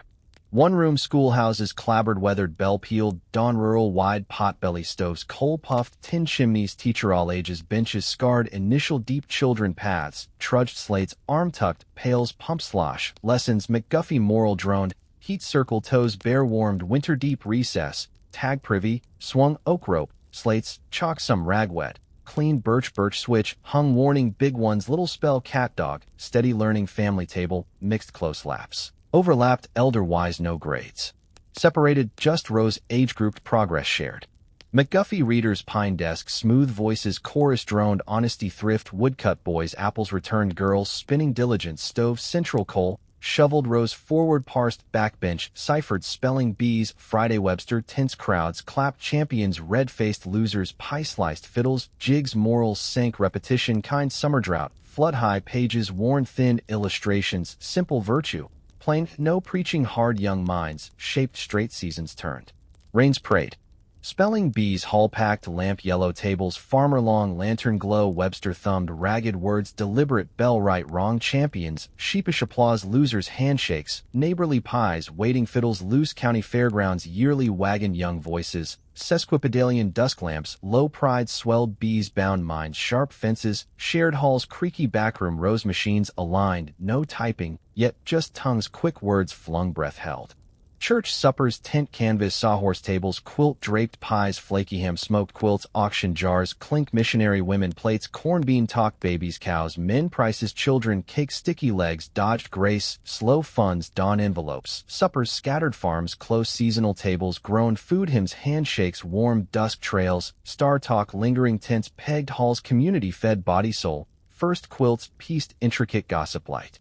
One-room schoolhouses, clabbered, weathered, bell-peeled, dawn, rural, wide, pot-belly stoves, coal-puffed, tin chimneys, teacher all ages, benches, scarred, initial deep children paths, trudged slates, arm-tucked, pails, pump slosh, lessons, McGuffey moral droned, heat circle toes, bare warmed, winter-deep recess, tag privy, swung oak rope, slates, chalk some rag wet, clean birch switch, hung warning, big ones, little spell, cat dog, steady learning, family table, mixed close laps. Overlapped, elder wise, no grades. Separated, just rows, age-grouped, progress shared. McGuffey readers, pine desk, smooth voices, chorus droned, honesty, thrift, woodcut boys, apples returned, girls, spinning diligence, stove, central coal, shoveled rows, forward parsed, backbench, ciphered, spelling bees, Friday Webster, tense crowds, clapped champions, red-faced losers, pie-sliced fiddles, jigs, morals, sank, repetition, kind, summer drought, flood-high pages, worn thin, illustrations, simple virtue. Plain, no preaching, hard young minds, shaped straight, seasons turned. Rains prayed. Spelling bees, hall-packed, lamp yellow tables, farmer long, lantern glow, Webster thumbed, ragged words, deliberate, bell right, wrong, champions, sheepish applause, losers, handshakes, neighborly pies, waiting fiddles, loose county fairgrounds, yearly wagon, young voices, sesquipedalian dusk lamps, low pride, swelled bees, bound minds, sharp fences, shared halls, creaky backroom, rose machines, aligned, no typing, yet just tongues, quick words, flung breath held. Church suppers, tent canvas, sawhorse tables, quilt draped pies, flaky ham, smoked quilts, auction jars, clink missionary women plates, corn bean talk, babies, cows, men prices, children, cake, sticky legs, dodged grace, slow funds, dawn envelopes, suppers, scattered farms, close seasonal tables, grown food hymns, handshakes, warm dusk trails, star talk, lingering tents, pegged halls, community fed body soul, first quilts, pieced intricate gossip light.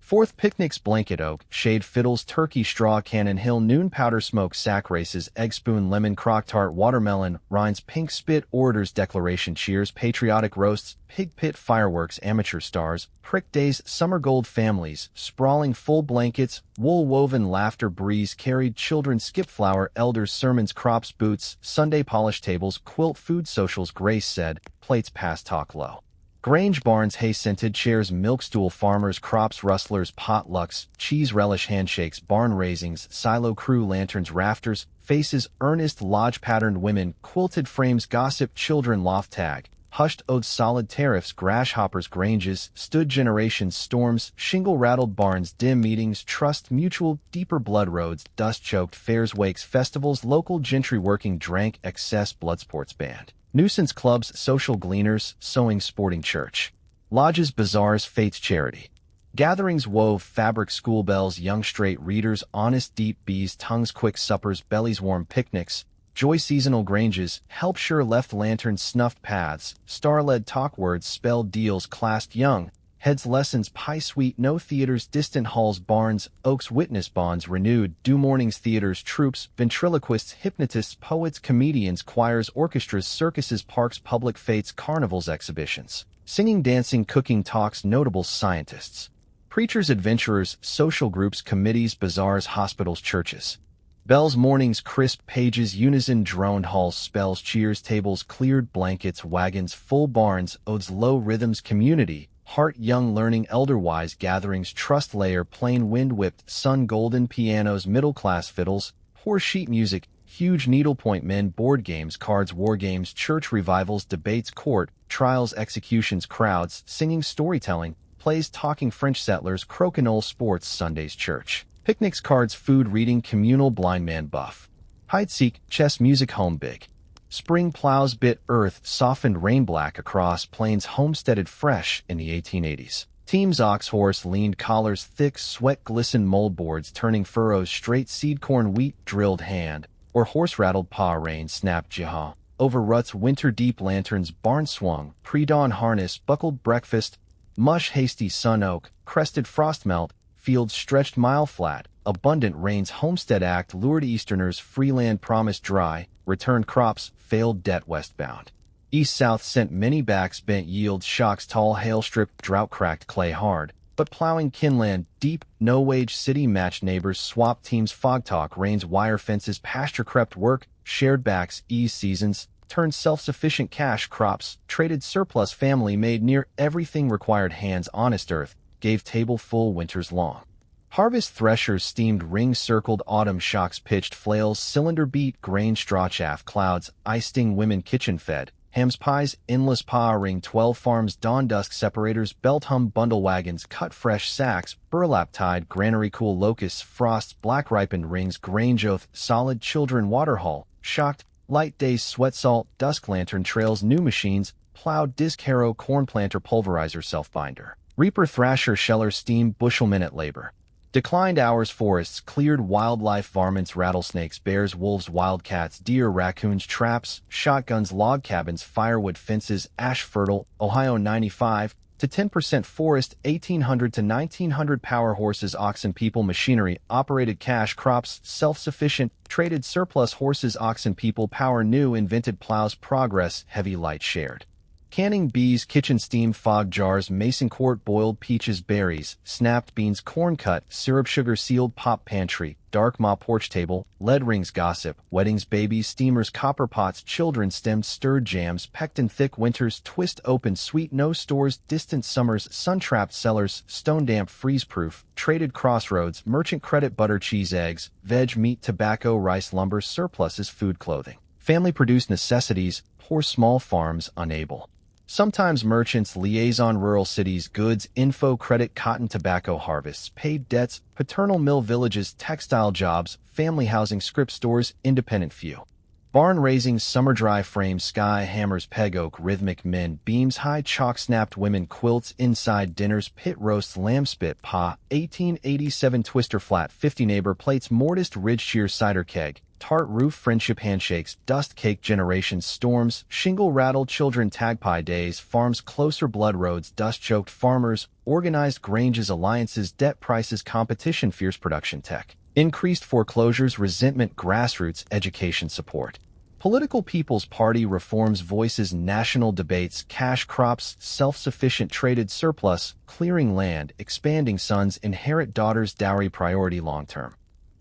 Fourth, picnics, blanket oak, shade, fiddles, turkey, straw, cannon hill, noon, powder smoke, sack races, egg spoon, lemon, crock tart, watermelon, rinds, pink spit, orators, declaration, cheers, patriotic roasts, pig pit, fireworks, amateur stars, prick days, summer gold, families, sprawling full blankets, wool woven, laughter, breeze carried, children, skip flower, elders, sermons, crops, boots, Sunday polish tables, quilt, food, socials, Grace said, plates, pass, talk low. Grange barns, hay-scented chairs, milk-stool, farmers, crops, rustlers, potlucks, cheese relish, handshakes, barn raisings, silo crew, lanterns, rafters, faces, earnest, lodge-patterned women, quilted frames, gossip, children, loft tag, hushed oaths, solid tariffs, grasshoppers, granges, stood generations, storms, shingle-rattled barns, dim meetings, trust, mutual, deeper blood roads, dust-choked, fairs, wakes, festivals, local gentry working, drank, excess, bloodsports band. Nuisance clubs, social gleaners, sewing, sporting church. Lodges, bazaars, fates, charity. Gatherings, wove, fabric, school bells, young straight readers, honest deep bees, tongues, quick suppers, bellies warm, picnics, joy, seasonal granges, help sure, left lanterns, snuffed paths, star-led talk words, spelled deals, classed young, heads, lessons, pie sweet, no theaters, distant halls, barns, oaks, witness bonds, renewed, due mornings, theaters, troops, ventriloquists, hypnotists, poets, comedians, choirs, orchestras, circuses, parks, public fetes, carnivals, exhibitions, singing, dancing, cooking, talks, notable scientists, preachers, adventurers, social groups, committees, bazaars, hospitals, churches. Bells, mornings, crisp pages, unison, droned halls, spells, cheers, tables, cleared blankets, wagons, full barns, odes, low rhythms, community, heart, young, learning, elder-wise, gatherings, trust layer, plain, wind-whipped, sun, golden, pianos, middle-class fiddles, poor sheet music, huge needlepoint men, board games, cards, war games, church revivals, debates, court, trials, executions, crowds, singing, storytelling, plays, talking, French settlers, crokinole, sports, Sundays, church, picnics, cards, food, reading, communal, blind man, buff, hide-seek, chess, music, home, big. Spring plows bit earth, softened rain black across plains, homesteaded fresh in the 1880s. Teams, ox, horse, leaned collars, thick, sweat glistened moldboards, turning furrows, straight seed corn, wheat, drilled hand, or horse rattled paw, rain, snapped jaw. Over ruts, winter deep lanterns, barn swung, pre-dawn harness, buckled breakfast, mush, hasty sun oak, crested frost melt, fields stretched mile flat, abundant rains, homestead act, lured easterners, freeland promised dry, returned crops, failed debt westbound. East-south sent many backs, bent yields, shocks, tall hail strip, drought-cracked clay hard, but plowing kinland, deep, no-wage city matched neighbors, swap teams, fog talk, rains, wire fences, pasture-crept work, shared backs, ease seasons, turned self-sufficient cash crops, traded surplus family made near everything required hands, honest earth, gave table full winters long. Harvest threshers steamed ring-circled autumn shocks pitched flails cylinder beat grain straw chaff clouds ice sting women kitchen fed hams pies endless paw ring 12 farms dawn dusk separators belt hum bundle wagons cut fresh sacks burlap tied granary cool locusts frosts black ripened rings grange oath solid children waterhaul shocked light days sweat salt dusk lantern trails new machines plowed disc harrow corn planter pulverizer self-binder reaper thrasher sheller steam bushel minute labor. Declined hours forests, cleared wildlife varmints rattlesnakes, bears, wolves, wildcats, deer, raccoons, traps, shotguns, log cabins, firewood fences, ash fertile, Ohio 95 to 10% forest, 1800 to 1900 power horses, oxen, people, machinery, operated cash crops, self-sufficient, traded surplus horses, oxen, people, power, new, invented plows, progress, heavy light shared. Canning bees, kitchen steam, fog jars, mason quart, boiled peaches, berries, snapped beans, corn cut, syrup, sugar, sealed pop pantry, dark maw porch table, lead rings, gossip, weddings, babies, steamers, copper pots, children, stemmed, stirred jams, pecked in thick winters, twist open, sweet no stores, distant summers, sun-trapped cellars, stone damp, freeze-proof, traded crossroads, merchant credit, butter, cheese, eggs, veg, meat, tobacco, rice, lumber, surpluses, food, clothing. Family-produced necessities, poor small farms, unable. Sometimes merchants, liaison rural cities, goods, info, credit, cotton, tobacco harvests, paid debts, paternal mill villages, textile jobs, family housing, script stores, independent few. Barn raising, summer dry frame, sky, hammers, peg oak, rhythmic men, beams, high chalk, snapped women, quilts, inside dinners, pit roasts, lamb spit, pa, 1887 twister flat, 50 neighbor plates, mortised ridge shear cider keg, tart roof friendship handshakes, dust cake generations, storms, shingle rattle children tag pie days, farms closer blood roads, dust choked farmers, organized granges alliances, debt prices, competition, fierce production tech, increased foreclosures, resentment, grassroots, education support. Political People's Party reforms, voices, national debates, cash crops, self-sufficient traded surplus, clearing land, expanding sons, inherit daughters, dowry priority long-term.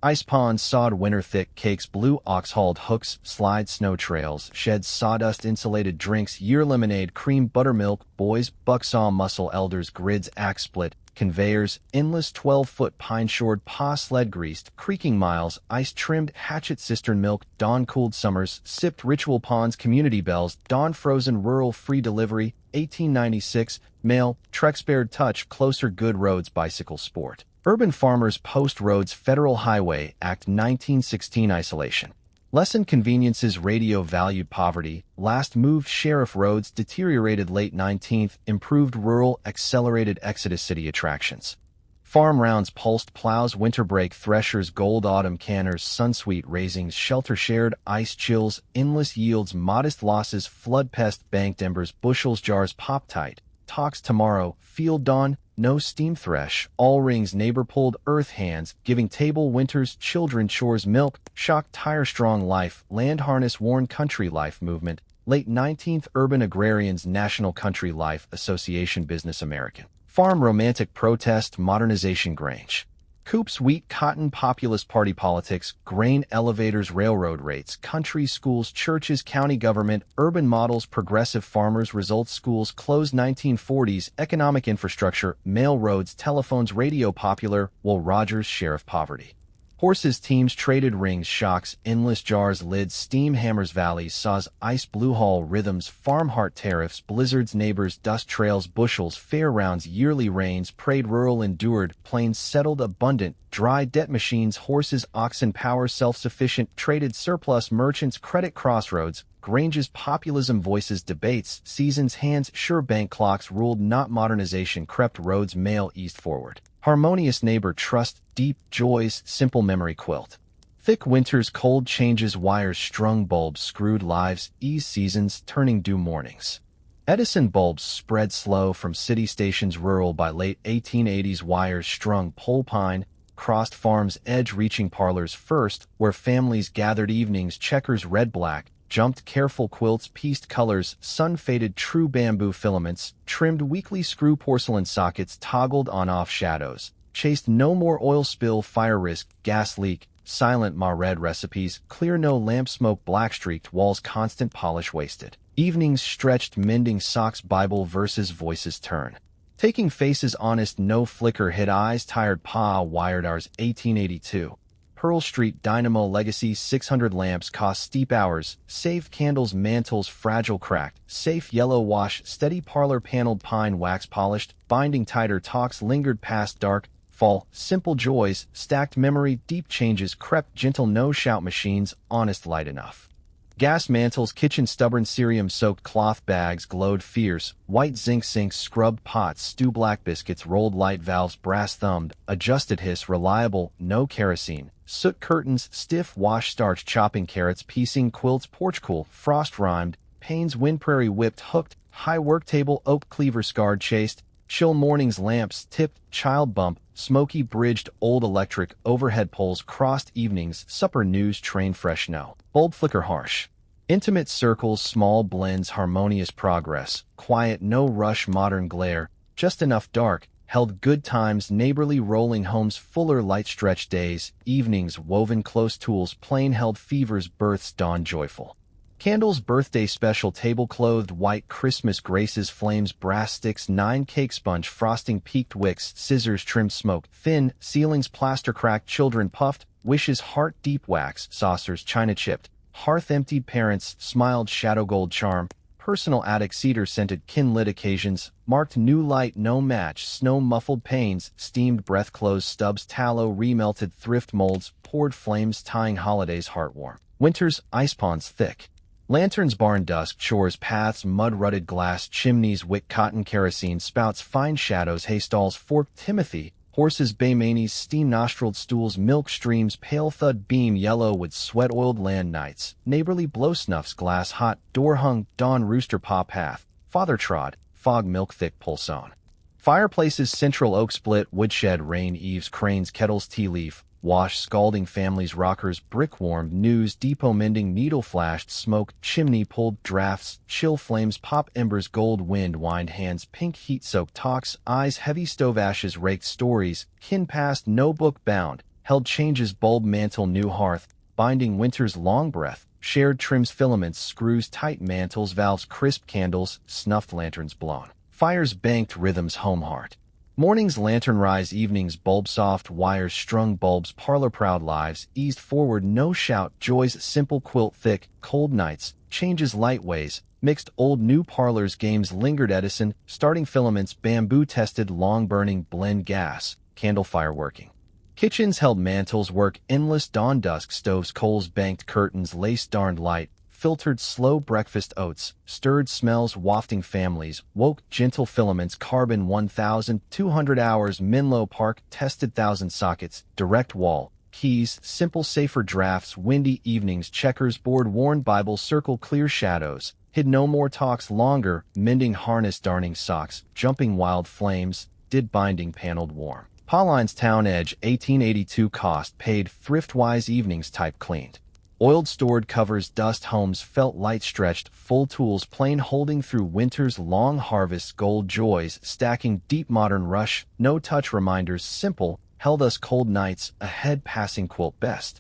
Ice ponds, sawed winter thick cakes, blue ox-hauled hooks, slide snow trails, sheds, sawdust insulated drinks, year lemonade, cream, buttermilk, boys, bucksaw muscle, elders, grids, axe split, conveyors, endless 12-foot pine-shored paw sled greased, creaking miles, ice-trimmed hatchet cistern milk, dawn-cooled summers, sipped ritual ponds, community bells, dawn-frozen rural free delivery, 1896, mail, Trek-spared touch, closer good roads, bicycle sport. Urban farmers post roads, Federal Highway Act 1916 isolation. Lessened conveniences, radio valued poverty, last moved sheriff roads, deteriorated late 19th, improved rural, accelerated exodus, city attractions. Farm rounds, pulsed plows, winter break, threshers, gold autumn canners, sunsweet raisings, shelter shared, ice chills, endless yields, modest losses, flood pest, banked embers, bushels, jars, pop tight, talks tomorrow, field dawn, no steam thresh, all rings, neighbor pulled, earth hands, giving table, winters, children, chores, milk, shock, tire, strong life, land harness, worn, country life movement, late 19th, urban agrarians, National Country Life Association, business American. Farm romantic, protest, modernization, grange. Coops, wheat, cotton, populist party politics, grain elevators, railroad rates, country schools, churches, county government, urban models, progressive farmers, results, schools, closed 1940s, economic infrastructure, mail roads, telephones, radio popular, Will Rogers, sheriff poverty. Horses, teams, traded rings, shocks, endless jars, lids, steam hammers, valleys, saws, ice, blue haul, rhythms, farm heart tariffs, blizzards, neighbors, dust trails, bushels, fair rounds, yearly rains, prayed, rural, endured, plains, settled, abundant, dry, debt machines, horses, oxen, power, self-sufficient, traded, surplus, merchants, credit, crossroads, granges, populism, voices, debates, seasons, hands, sure, bank clocks, ruled, not modernization, crept, roads, mail, east forward. Harmonious neighbor, trust, deep joys, simple memory, quilt. Thick winters, cold changes, wires, strung bulbs, screwed lives, ease seasons, turning dew mornings. Edison bulbs spread slow from city stations, rural by late 1880s, wires strung, pole pine, crossed farms, edge reaching parlors first, where families gathered evenings, checkers, red-black, jumped careful quilts, pieced colors, sun-faded true bamboo filaments, trimmed weekly screw porcelain sockets, toggled on-off shadows, chased no more oil spill, fire risk, gas leak, silent ma-red recipes, clear no lamp smoke, black-streaked walls, constant polish wasted. Evenings stretched, mending socks, Bible verses, voices turn. Taking faces honest, no flicker, hit eyes, tired pa, wired hours, 1882. Pearl Street, Dynamo Legacy, 600 lamps, cost steep hours, saved candles, mantles, fragile cracked, safe yellow wash, steady parlor, paneled pine, wax polished, binding tighter, talks lingered past dark, fall, simple joys, stacked memory, deep changes, crept, gentle, no shout machines, honest light enough. Gas mantles, kitchen stubborn, cerium-soaked cloth bags glowed fierce, white zinc sinks, scrubbed pots, stew black biscuits, rolled light valves, brass-thumbed, adjusted hiss, reliable, no kerosene, soot curtains, stiff wash starch, chopping carrots, piecing quilts, porch cool, frost-rhymed, panes, wind prairie whipped, hooked, high work table, oak cleaver scarred, chased, chill mornings, lamps, tipped, child bump, smoky bridged, old electric, overhead poles, crossed evenings, supper news, train fresh no. Bulb flicker harsh. Intimate circles, small blends, harmonious progress, quiet, no rush, modern glare, just enough dark, held good times, neighborly rolling homes, fuller light stretched days, evenings, woven close tools, plain held fevers, births, dawn joyful. Candles, birthday special, table clothed, white Christmas graces, flames, brass sticks, 9 cake sponge, frosting, peaked wicks, scissors, trimmed smoke, thin, ceilings, plaster cracked, children puffed, wishes, heart deep wax, saucers, china chipped, hearth emptied, parents, smiled, shadow gold charm, personal attic, cedar scented, kin lit occasions, marked new light, no match, snow muffled panes, steamed breath clothes, stubs, tallow, remelted, thrift molds, poured flames, tying holidays, heartwarm. Winters, ice ponds thick. Lanterns, barn dusk, chores, paths, mud-rutted glass, chimneys, wick, cotton, kerosene, spouts, fine shadows, haystalls, forked, Timothy, Horses bay manes, steam-nostrilled stools, milk streams, pale thud beam yellow with sweat-oiled land nights, neighborly blow snuffs glass hot, door-hung, dawn rooster paw path, father trod, fog milk thick pulsone. Fireplaces, central oak split, woodshed, rain, eaves, cranes, kettles, tea leaf, wash, scalding families, rockers, brick warmed, news, depot mending, needle flashed, smoke, chimney pulled, drafts, chill flames, pop embers, gold wind, wind hands, pink heat soaked talks, eyes, heavy stove ashes, raked stories, kin past, no book bound, held changes, bulb mantle, new hearth, binding winter's long breath, shared trims, filaments, screws, tight mantles, valves, crisp candles, snuffed lanterns blown. Fires, banked rhythms, home heart. Mornings, lantern rise, evenings, bulb soft, wires, strung bulbs, parlor proud lives, eased forward, no shout, joys, simple quilt thick, cold nights, changes, light ways, mixed old new parlors, games, lingered Edison, starting filaments, bamboo tested, long burning, blend gas, candle fire working. Kitchens held mantles, work, endless dawn dusk, stoves, coals, banked curtains, lace darned light, filtered slow breakfast oats, stirred smells, wafting families, woke gentle filaments, carbon 1,200 hours, Menlo Park, tested 1,000 sockets, direct wall, keys, simple safer drafts, windy evenings, checkers, board worn Bible, circle clear shadows, hid no more talks longer, mending harness, darning socks, jumping wild flames, did binding paneled warm. Pauline's Town Edge, 1882 cost, paid, thrift-wise evenings type cleaned. Oiled stored covers, dust homes, felt light stretched, full tools, plain holding through winter's long harvests, gold joys, stacking deep modern rush, no touch reminders, simple, held us cold nights, ahead passing quilt best.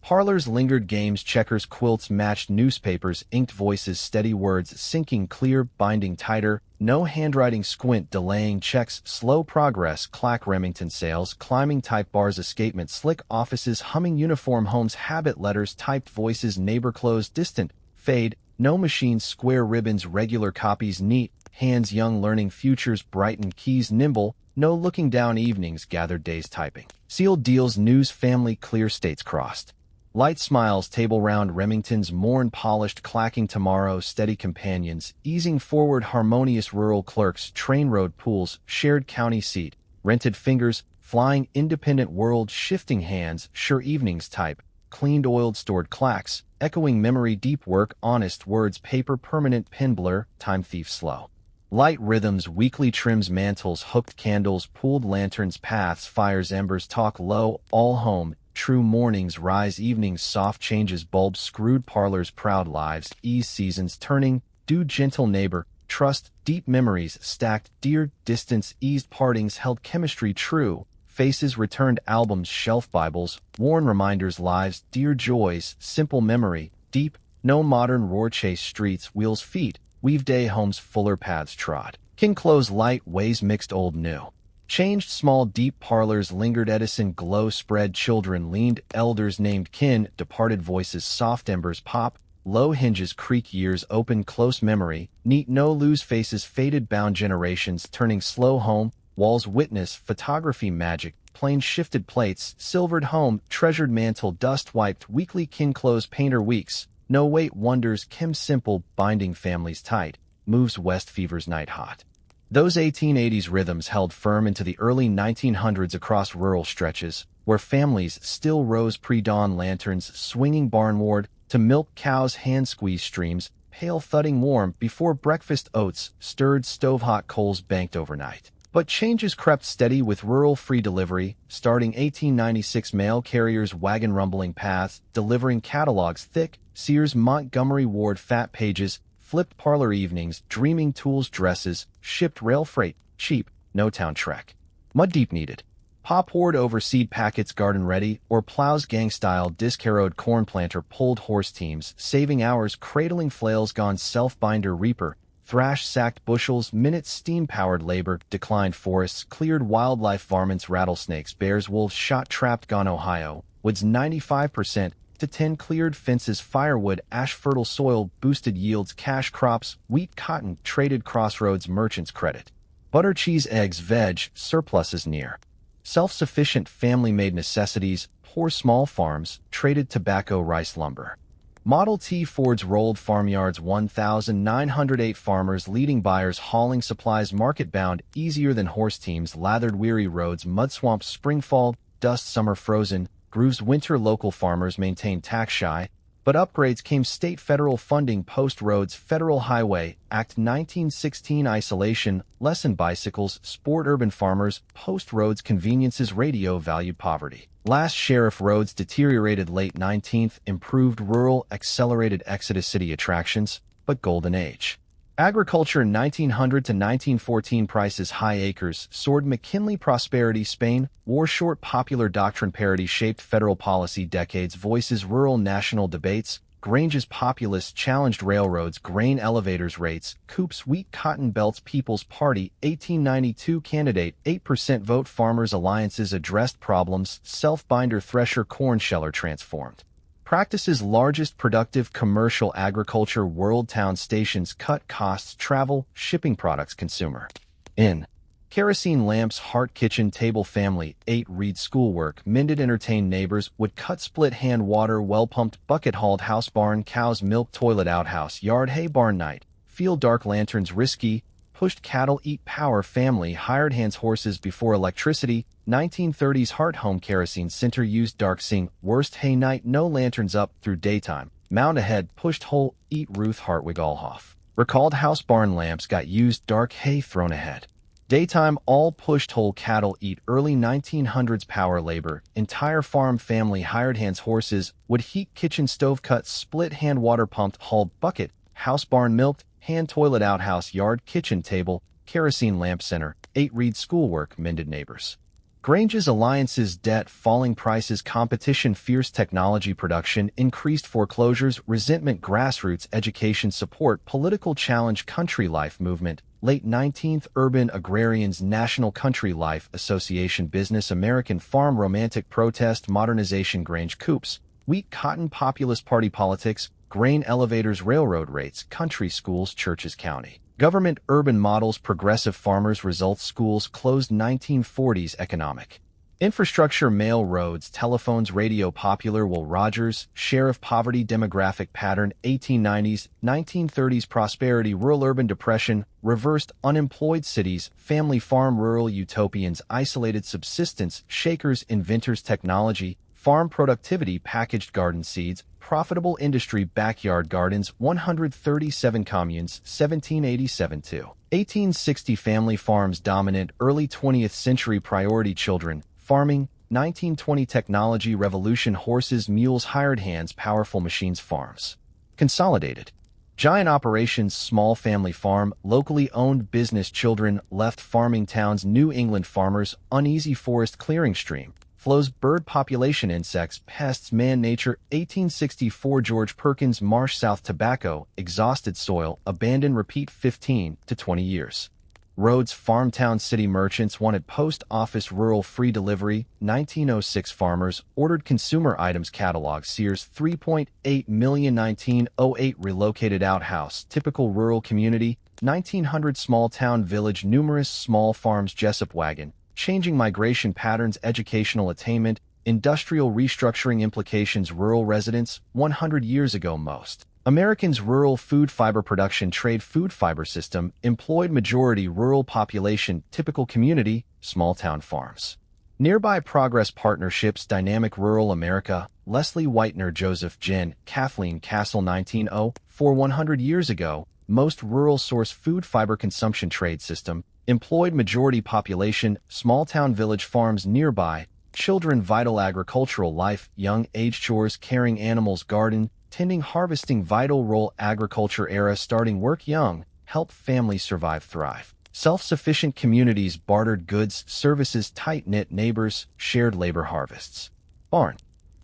Parlors lingered games, checkers, quilts, matched newspapers, inked voices, steady words, sinking clear, binding tighter, no handwriting squint, delaying checks, slow progress, clack Remington sales, climbing type bars, escapement, slick offices, humming uniform homes, habit letters, typed voices, neighbor clothes, distant, fade, no machines, square ribbons, regular copies, neat, hands young learning futures, brighten keys, nimble, no looking down evenings, gathered days typing. Sealed deals, news, family, clear states crossed. Light smiles, table round, Remingtons, morn polished, clacking tomorrow, steady companions, easing forward, harmonious rural clerks, train road pools, shared county seat, rented fingers, flying independent world, shifting hands, sure evenings type, cleaned oiled stored clacks, echoing memory, deep work, honest words, paper, permanent pen blur, time thief slow. Light rhythms, weekly trims, mantles, hooked candles, pooled lanterns, paths, fires, embers, talk low, all home, true mornings, rise evenings, soft changes, bulbs, screwed parlors, proud lives, ease seasons, turning, do gentle neighbor, trust, deep memories, stacked, dear, distance, eased partings, held chemistry true, faces, returned albums, shelf Bibles, worn reminders, lives, dear joys, simple memory, deep, no modern roar chase streets, wheels feet, weave day homes, fuller paths trod. Kin clothes, light ways, mixed old new. Changed small deep parlors, lingered Edison, glow spread, children leaned, elders named kin, departed voices, soft embers pop, low hinges creak, years open, close memory, neat no lose faces, faded bound generations, turning slow home, walls witness, photography magic, plain shifted plates, silvered home, treasured mantle, dust wiped, weekly kin clothes, painter weeks, no wait wonders, Kim simple, binding families tight, moves west fevers night hot. Those 1880s rhythms held firm into the early 1900s across rural stretches, where families still rose pre-dawn lanterns, swinging barnward, to milk cows, hand-squeeze streams, pale thudding warm, before breakfast oats, stirred stove-hot coals banked overnight. But changes crept steady with rural free delivery, starting 1896 mail carriers, wagon rumbling paths, delivering catalogs thick, Sears Montgomery Ward fat pages, flipped parlor evenings, dreaming tools, dresses, shipped rail freight, cheap, no town trek. Mud deep needed. Pop poured over seed packets, garden ready, or plows gang style, disc-harrowed corn planter, pulled horse teams, saving hours, cradling flails, gone self-binder reaper, thrash sacked bushels, minutes, steam-powered labor, declined forests, cleared wildlife varmints, rattlesnakes, bears, wolves, shot trapped, gone Ohio, woods 95%, to 10 cleared fences, firewood, ash fertile soil, boosted yields, cash crops, wheat, cotton, traded crossroads, merchants credit. Butter, cheese, eggs, veg, surpluses near. Self-sufficient family-made necessities, poor small farms, traded tobacco, rice, lumber. Model T Fords rolled farmyards 1,908 farmers leading buyers hauling supplies market-bound easier than horse teams lathered weary roads mud swamps spring fall dust summer frozen grooves winter local farmers maintained tax shy but upgrades came state federal funding post roads Federal Highway Act 1916 isolation lesson bicycles sport urban farmers post roads conveniences radio valued poverty. Last sheriff roads deteriorated late 19th, improved rural, accelerated exodus city attractions, but golden age. Agriculture 1900 to 1914 prices high acres, soared McKinley prosperity Spain, war short popular doctrine parity shaped federal policy decades voices rural national debates, Grange's populist challenged railroads grain elevators rates, Coop's wheat cotton belts People's Party 1892 candidate 8% vote farmers alliances addressed problems self-binder thresher corn sheller transformed. Practices largest productive commercial agriculture world town stations cut costs travel shipping products consumer. In kerosene lamps heart kitchen table family 8 read schoolwork mended entertain neighbors would cut split hand water well pumped bucket hauled house barn cows milk toilet outhouse yard hay barn night field dark lanterns risky pushed cattle eat power family hired hands horses before electricity 1930s heart home kerosene center used dark sing worst hay night no lanterns up through daytime mound ahead pushed hole eat Ruth Hartwig Allhoff recalled house barn lamps got used dark hay thrown ahead daytime all pushed hole cattle eat early 1900s power labor entire farm family hired hands horses would heat kitchen stove cut split hand water pumped hauled bucket house barn milked hand toilet outhouse yard kitchen table kerosene lamp center 8 read schoolwork mended neighbors. Grange's alliances debt falling prices competition fierce technology production increased foreclosures resentment grassroots education support political challenge country life movement late 19th urban agrarians National Country Life Association business American farm romantic protest modernization Grange Coops wheat cotton populist party politics grain elevators railroad rates country schools churches county government urban models progressive farmers results schools closed 1940s economic infrastructure mail roads telephones radio popular Will Rogers sheriff poverty demographic pattern 1890s 1930s prosperity rural urban depression reversed unemployed cities family farm rural utopians isolated subsistence shakers inventors technology farm productivity packaged garden seeds profitable industry backyard gardens 137 communes 1787 to 1860 family farms dominant early 20th century priority children farming 1920 technology revolution horses mules hired hands powerful machines farms consolidated giant operations small family farm locally owned business children left farming towns New England farmers uneasy forest clearing stream flows bird population insects pests man nature 1864 George Perkins marsh South tobacco exhausted soil abandoned repeat 15 to 20 years roads farm town city merchants wanted post office rural free delivery 1906 farmers ordered consumer items catalog Sears 3.8 million 1908 relocated outhouse typical rural community 1900 small town village numerous small farms Jessup wagon changing migration patterns educational attainment industrial restructuring implications rural residents 100 years ago most Americans rural food fiber production trade food fiber system employed majority rural population typical community small town farms nearby progress partnerships dynamic rural America Leslie Whitener Joseph Jen Kathleen Castle 1904 100 years ago most rural source food fiber consumption trade system employed majority population, small-town village farms nearby, children vital agricultural life, young age chores caring animals garden, tending harvesting vital role agriculture era starting work young, help families survive thrive. Self-sufficient communities bartered goods, services tight-knit neighbors, shared labor harvests. Barn.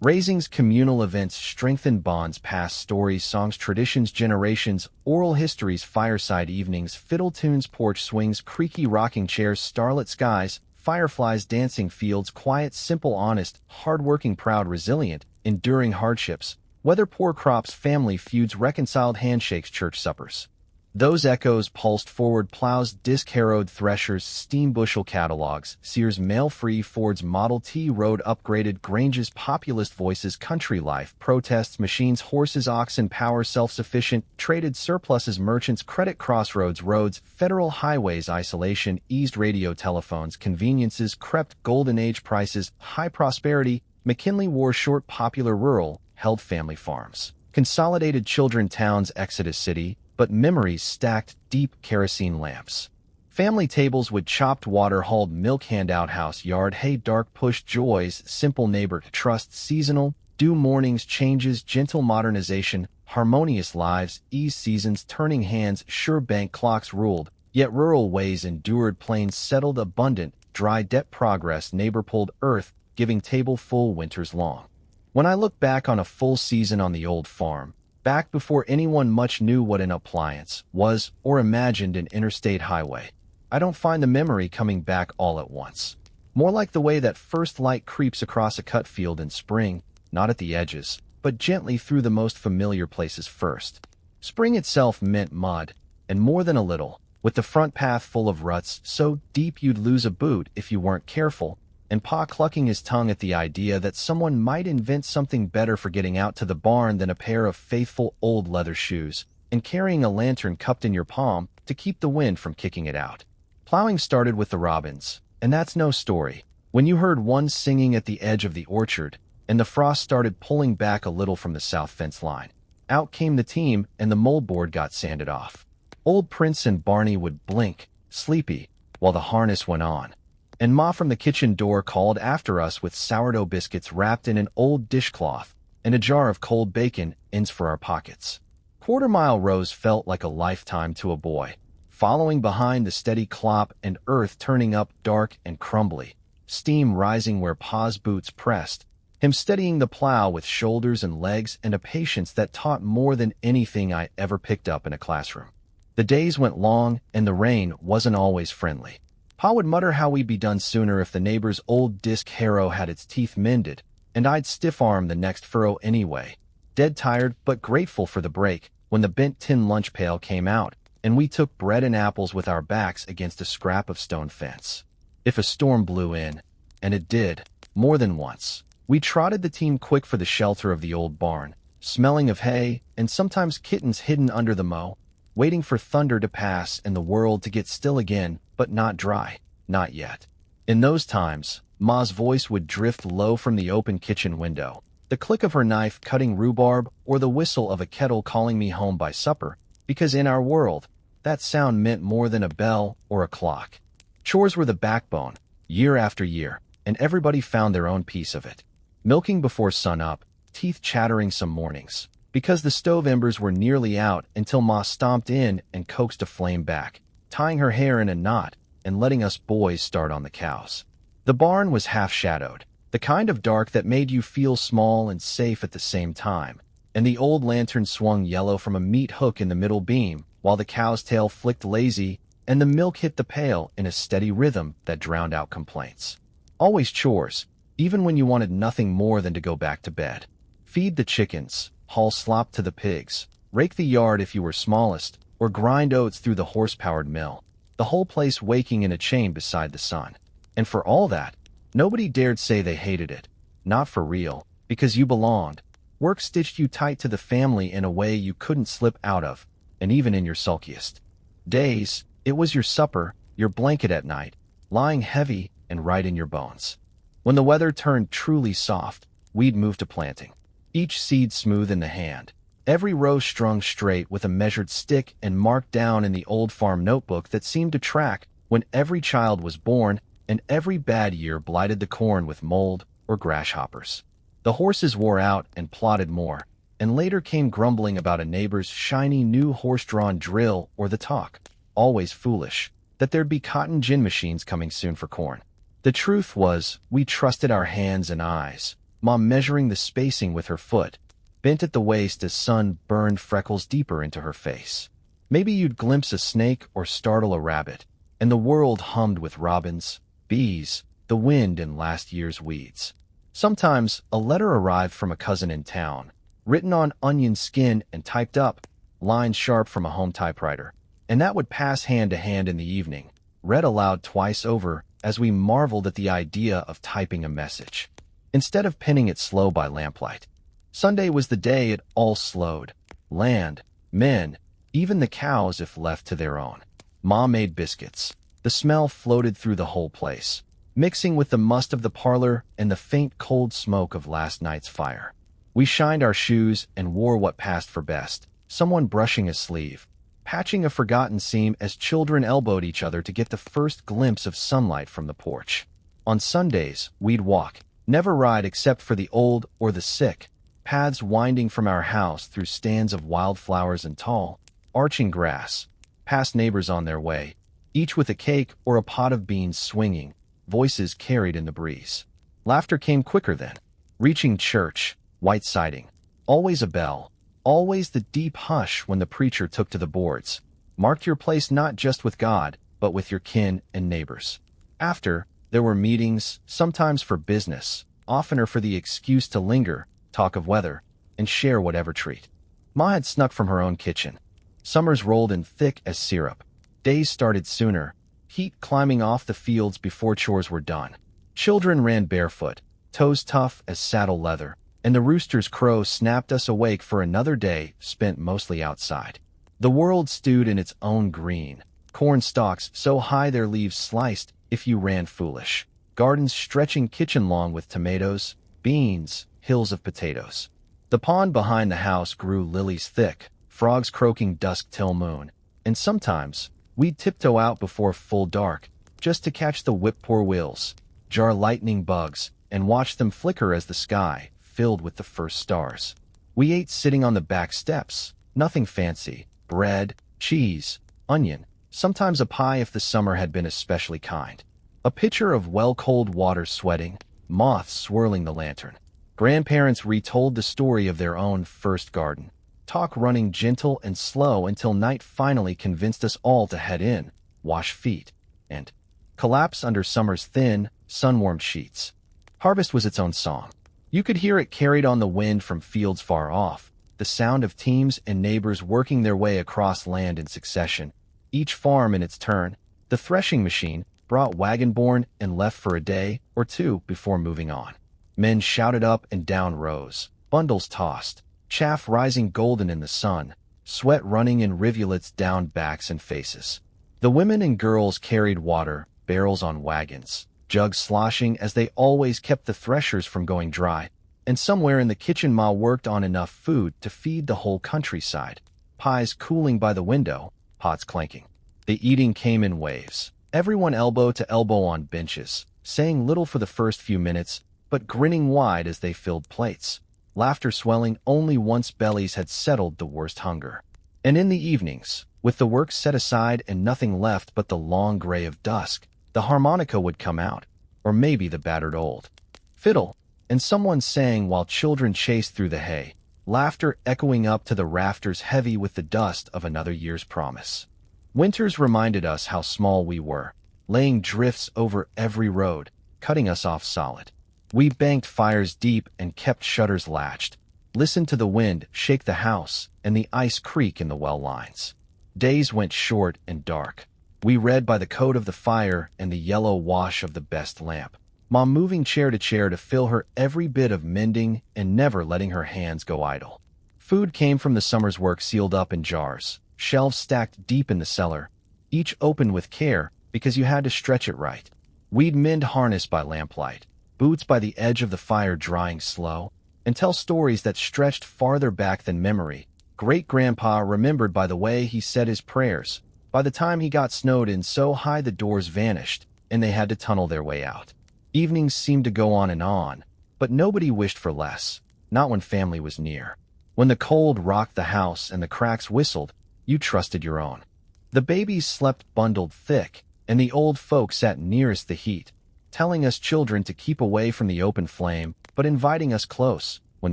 Raisings communal events strengthen bonds past stories songs traditions generations oral histories fireside evenings fiddle tunes porch swings creaky rocking chairs starlit skies fireflies dancing fields quiet simple honest hardworking proud resilient enduring hardships weather poor crops family feuds reconciled handshakes church suppers Those echoes pulsed forward plows, disc-harrowed threshers, steam bushel catalogs, Sears mail-free, Ford's Model T road upgraded, Grange's populist voices, country life, protests, machines, horses, oxen, power, self-sufficient, traded surpluses, merchants, credit, crossroads, roads, federal highways, isolation, eased radio telephones, conveniences, crept, golden age prices, high prosperity, McKinley War, short, popular, rural, held family farms, consolidated children, towns, Exodus city, but memories stacked deep, kerosene lamps. Family tables with chopped water, hauled milk, handout, house, yard, hay, dark push, joys, simple neighbor, trust, seasonal, dew, mornings, changes, gentle modernization, harmonious lives, ease, seasons, turning hands, sure, bank clocks ruled, yet rural ways endured, plains settled, abundant, dry, debt, progress, neighbor pulled, earth, giving, table full, winters long. When I look back on a full season on the old farm, back before anyone much knew what an appliance was or imagined an interstate highway, I don't find the memory coming back all at once. More like the way that first light creeps across a cut field in spring, not at the edges, but gently through the most familiar places first. Spring itself meant mud, and more than a little, with the front path full of ruts so deep you'd lose a boot if you weren't careful, and Pa clucking his tongue at the idea that someone might invent something better for getting out to the barn than a pair of faithful old leather shoes, and carrying a lantern cupped in your palm to keep the wind from kicking it out. Plowing started with the robins, and that's no story. When you heard one singing at the edge of the orchard, and the frost started pulling back a little from the south fence line, out came the team and the moldboard got sanded off. Old Prince and Barney would blink, sleepy, while the harness went on, and Ma from the kitchen door called after us with sourdough biscuits wrapped in an old dishcloth and a jar of cold bacon, ends for our pockets. Quarter-mile rows felt like a lifetime to a boy, following behind the steady clop and earth turning up dark and crumbly, steam rising where Pa's boots pressed, him steadying the plow with shoulders and legs and a patience that taught more than anything I ever picked up in a classroom. The days went long, and the rain wasn't always friendly. Pa would mutter how we'd be done sooner if the neighbor's old disc harrow had its teeth mended, and I'd stiff-arm the next furrow anyway, dead tired but grateful for the break when the bent tin lunch pail came out, and we took bread and apples with our backs against a scrap of stone fence. If a storm blew in, and it did, more than once, we trotted the team quick for the shelter of the old barn, smelling of hay and sometimes kittens hidden under the mow, waiting for thunder to pass and the world to get still again, but not dry, not yet. In those times, Ma's voice would drift low from the open kitchen window, the click of her knife cutting rhubarb or the whistle of a kettle calling me home by supper, because in our world, that sound meant more than a bell or a clock. Chores were the backbone, year after year, and everybody found their own piece of it. Milking before sunup, teeth chattering some mornings, because the stove embers were nearly out until Ma stomped in and coaxed a flame back, tying her hair in a knot and letting us boys start on the cows. The barn was half-shadowed, the kind of dark that made you feel small and safe at the same time, and the old lantern swung yellow from a meat hook in the middle beam, while the cow's tail flicked lazy and the milk hit the pail in a steady rhythm that drowned out complaints. Always chores, even when you wanted nothing more than to go back to bed. Feed the chickens, haul slop to the pigs, rake the yard if you were smallest, or grind oats through the horse-powered mill, the whole place waking in a chain beside the sun. And for all that, nobody dared say they hated it. Not for real, because you belonged. Work stitched you tight to the family in a way you couldn't slip out of, and even in your sulkiest days, it was your supper, your blanket at night, lying heavy and right in your bones. When the weather turned truly soft, we'd move to planting. Each seed smooth in the hand, every row strung straight with a measured stick and marked down in the old farm notebook that seemed to track when every child was born and every bad year blighted the corn with mold or grasshoppers. The horses wore out and plodded more, and later came grumbling about a neighbor's shiny new horse-drawn drill or the talk, always foolish, that there'd be cotton gin machines coming soon for corn. The truth was, we trusted our hands and eyes, Mom measuring the spacing with her foot, bent at the waist as sun burned freckles deeper into her face. Maybe you'd glimpse a snake or startle a rabbit, and the world hummed with robins, bees, the wind, and last year's weeds. Sometimes a letter arrived from a cousin in town, written on onion skin and typed up, lines sharp from a home typewriter, and that would pass hand to hand in the evening, read aloud twice over as we marveled at the idea of typing a message, instead of penning it slow by lamplight. Sunday was the day it all slowed. Land, men, even the cows if left to their own. Ma made biscuits. The smell floated through the whole place, mixing with the must of the parlor and the faint cold smoke of last night's fire. We shined our shoes and wore what passed for best, someone brushing a sleeve, patching a forgotten seam as children elbowed each other to get the first glimpse of sunlight from the porch. On Sundays, we'd walk, never ride except for the old or the sick, paths winding from our house through stands of wildflowers and tall, arching grass, past neighbors on their way, each with a cake or a pot of beans swinging, voices carried in the breeze. Laughter came quicker then, reaching church, white siding, always a bell, always the deep hush when the preacher took to the boards, marked your place not just with God, but with your kin and neighbors. After, there were meetings, sometimes for business, oftener for the excuse to linger, talk of weather, and share whatever treat. Ma had snuck from her own kitchen. Summers rolled in thick as syrup. Days started sooner, heat climbing off the fields before chores were done. Children ran barefoot, toes tough as saddle leather, and the rooster's crow snapped us awake for another day spent mostly outside. The world stewed in its own green, corn stalks so high their leaves sliced if you ran foolish, gardens stretching kitchen long with tomatoes, beans, hills of potatoes. The pond behind the house grew lilies thick, frogs croaking dusk till moon, and sometimes we'd tiptoe out before full dark just to catch the whip-poor wheels, jar lightning bugs, and watch them flicker as the sky filled with the first stars. We ate sitting on the back steps, nothing fancy, bread, cheese, onion, sometimes a pie if the summer had been especially kind. A pitcher of well-cold water sweating, moths swirling the lantern. Grandparents retold the story of their own first garden, talk running gentle and slow until night finally convinced us all to head in, wash feet, and collapse under summer's thin, sun-warmed sheets. Harvest was its own song. You could hear it carried on the wind from fields far off, the sound of teams and neighbors working their way across land in succession, each farm in its turn. The threshing machine brought wagon-borne and left for a day or two before moving on. Men shouted up and down rows, bundles tossed, chaff rising golden in the sun, sweat running in rivulets down backs and faces. The women and girls carried water, barrels on wagons, jugs sloshing as they always kept the threshers from going dry, and somewhere in the kitchen Ma worked on enough food to feed the whole countryside, pies cooling by the window, pots clanking. The eating came in waves, everyone elbow to elbow on benches, saying little for the first few minutes, but grinning wide as they filled plates, laughter swelling only once bellies had settled the worst hunger. And in the evenings, with the work set aside and nothing left but the long gray of dusk, the harmonica would come out, or maybe the battered old fiddle, and someone sang while children chased through the hay, laughter echoing up to the rafters heavy with the dust of another year's promise. Winters reminded us how small we were, laying drifts over every road, cutting us off solid. We banked fires deep and kept shutters latched, listened to the wind shake the house and the ice creak in the well lines. Days went short and dark. We read by the code of the fire and the yellow wash of the best lamp, Mom moving chair to fill her every bit of mending and never letting her hands go idle. Food came from the summer's work sealed up in jars, shelves stacked deep in the cellar, each opened with care because you had to stretch it right. We'd mend harness by lamplight, boots by the edge of the fire drying slow, and tell stories that stretched farther back than memory. Great-grandpa remembered by the way he said his prayers. By the time he got snowed in so high the doors vanished, and they had to tunnel their way out. Evenings seemed to go on, but nobody wished for less, not when family was near. When the cold rocked the house and the cracks whistled, you trusted your own. The babies slept bundled thick, and the old folk sat nearest the heat, telling us children to keep away from the open flame, but inviting us close when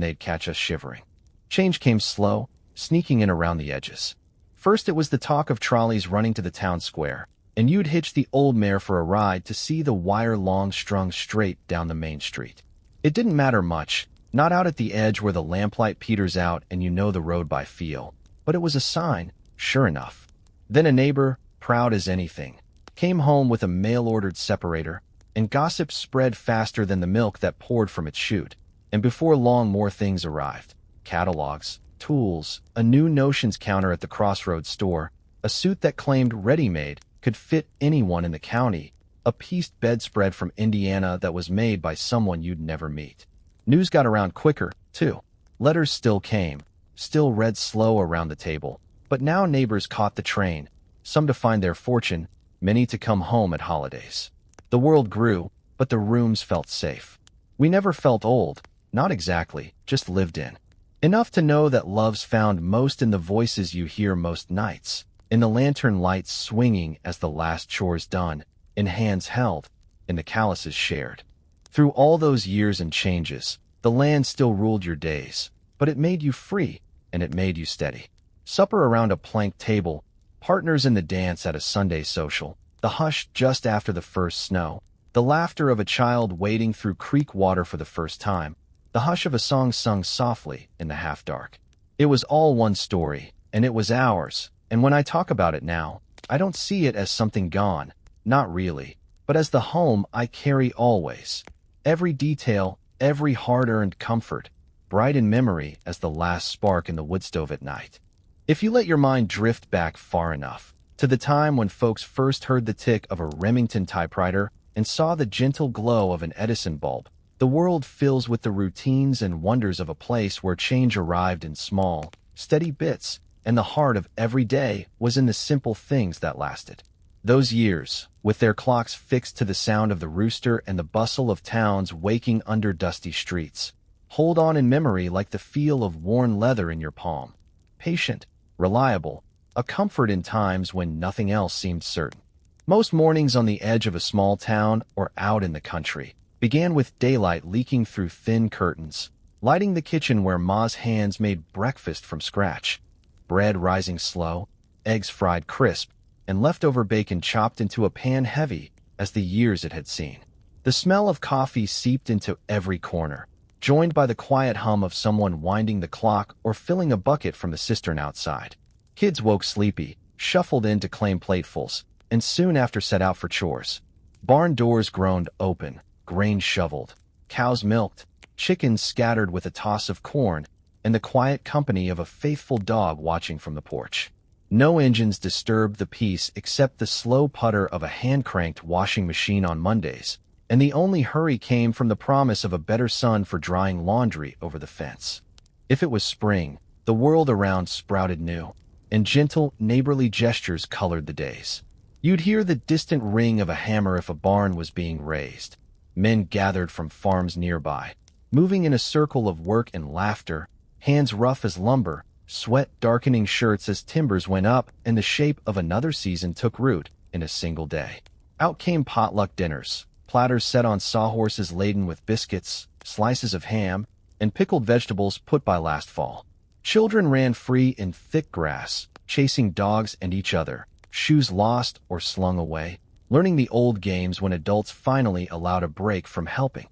they'd catch us shivering. Change came slow, sneaking in around the edges. First it was the talk of trolleys running to the town square, and you'd hitch the old mare for a ride to see the wire long strung straight down the main street. It didn't matter much, not out at the edge where the lamplight peters out and you know the road by feel, but it was a sign, sure enough. Then a neighbor, proud as anything, came home with a mail-ordered separator, and gossip spread faster than the milk that poured from its chute. And before long more things arrived. Catalogs, tools, a new notions counter at the Crossroads store, a suit that claimed ready-made could fit anyone in the county, a pieced bedspread from Indiana that was made by someone you'd never meet. News got around quicker, too. Letters still came, still read slow around the table, but now neighbors caught the train, some to find their fortune, many to come home at holidays. The world grew, but the rooms felt safe. We never felt old, not exactly, just lived in. Enough to know that love's found most in the voices you hear most nights, in the lantern lights swinging as the last chore's done, in hands held, in the calluses shared. Through all those years and changes, the land still ruled your days, but it made you free, and it made you steady. Supper around a planked table, partners in the dance at a Sunday social, the hush just after the first snow, the laughter of a child wading through creek water for the first time, the hush of a song sung softly in the half-dark. It was all one story, and it was ours, and when I talk about it now, I don't see it as something gone, not really, but as the home I carry always. Every detail, every hard-earned comfort, bright in memory as the last spark in the wood stove at night. If you let your mind drift back far enough, to the time when folks first heard the tick of a Remington typewriter and saw the gentle glow of an Edison bulb, the world fills with the routines and wonders of a place where change arrived in small, steady bits, and the heart of every day was in the simple things that lasted. Those years, with their clocks fixed to the sound of the rooster and the bustle of towns waking under dusty streets, hold on in memory like the feel of worn leather in your palm. Patient, reliable, a comfort in times when nothing else seemed certain. Most mornings on the edge of a small town or out in the country began with daylight leaking through thin curtains, lighting the kitchen where Ma's hands made breakfast from scratch, bread rising slow, eggs fried crisp, and leftover bacon chopped into a pan heavy as the years it had seen. The smell of coffee seeped into every corner, joined by the quiet hum of someone winding the clock or filling a bucket from the cistern outside. Kids woke sleepy, shuffled in to claim platefuls, and soon after set out for chores. Barn doors groaned open, grain shoveled, cows milked, chickens scattered with a toss of corn, and the quiet company of a faithful dog watching from the porch. No engines disturbed the peace except the slow putter of a hand-cranked washing machine on Mondays, and the only hurry came from the promise of a better sun for drying laundry over the fence. If it was spring, the world around sprouted new, and gentle, neighborly gestures colored the days. You'd hear the distant ring of a hammer if a barn was being raised. Men gathered from farms nearby, moving in a circle of work and laughter, hands rough as lumber, sweat darkening shirts as timbers went up and the shape of another season took root in a single day. Out came potluck dinners, platters set on sawhorses laden with biscuits, slices of ham, and pickled vegetables put by last fall. Children ran free in thick grass, chasing dogs and each other, shoes lost or slung away, learning the old games when adults finally allowed a break from helping.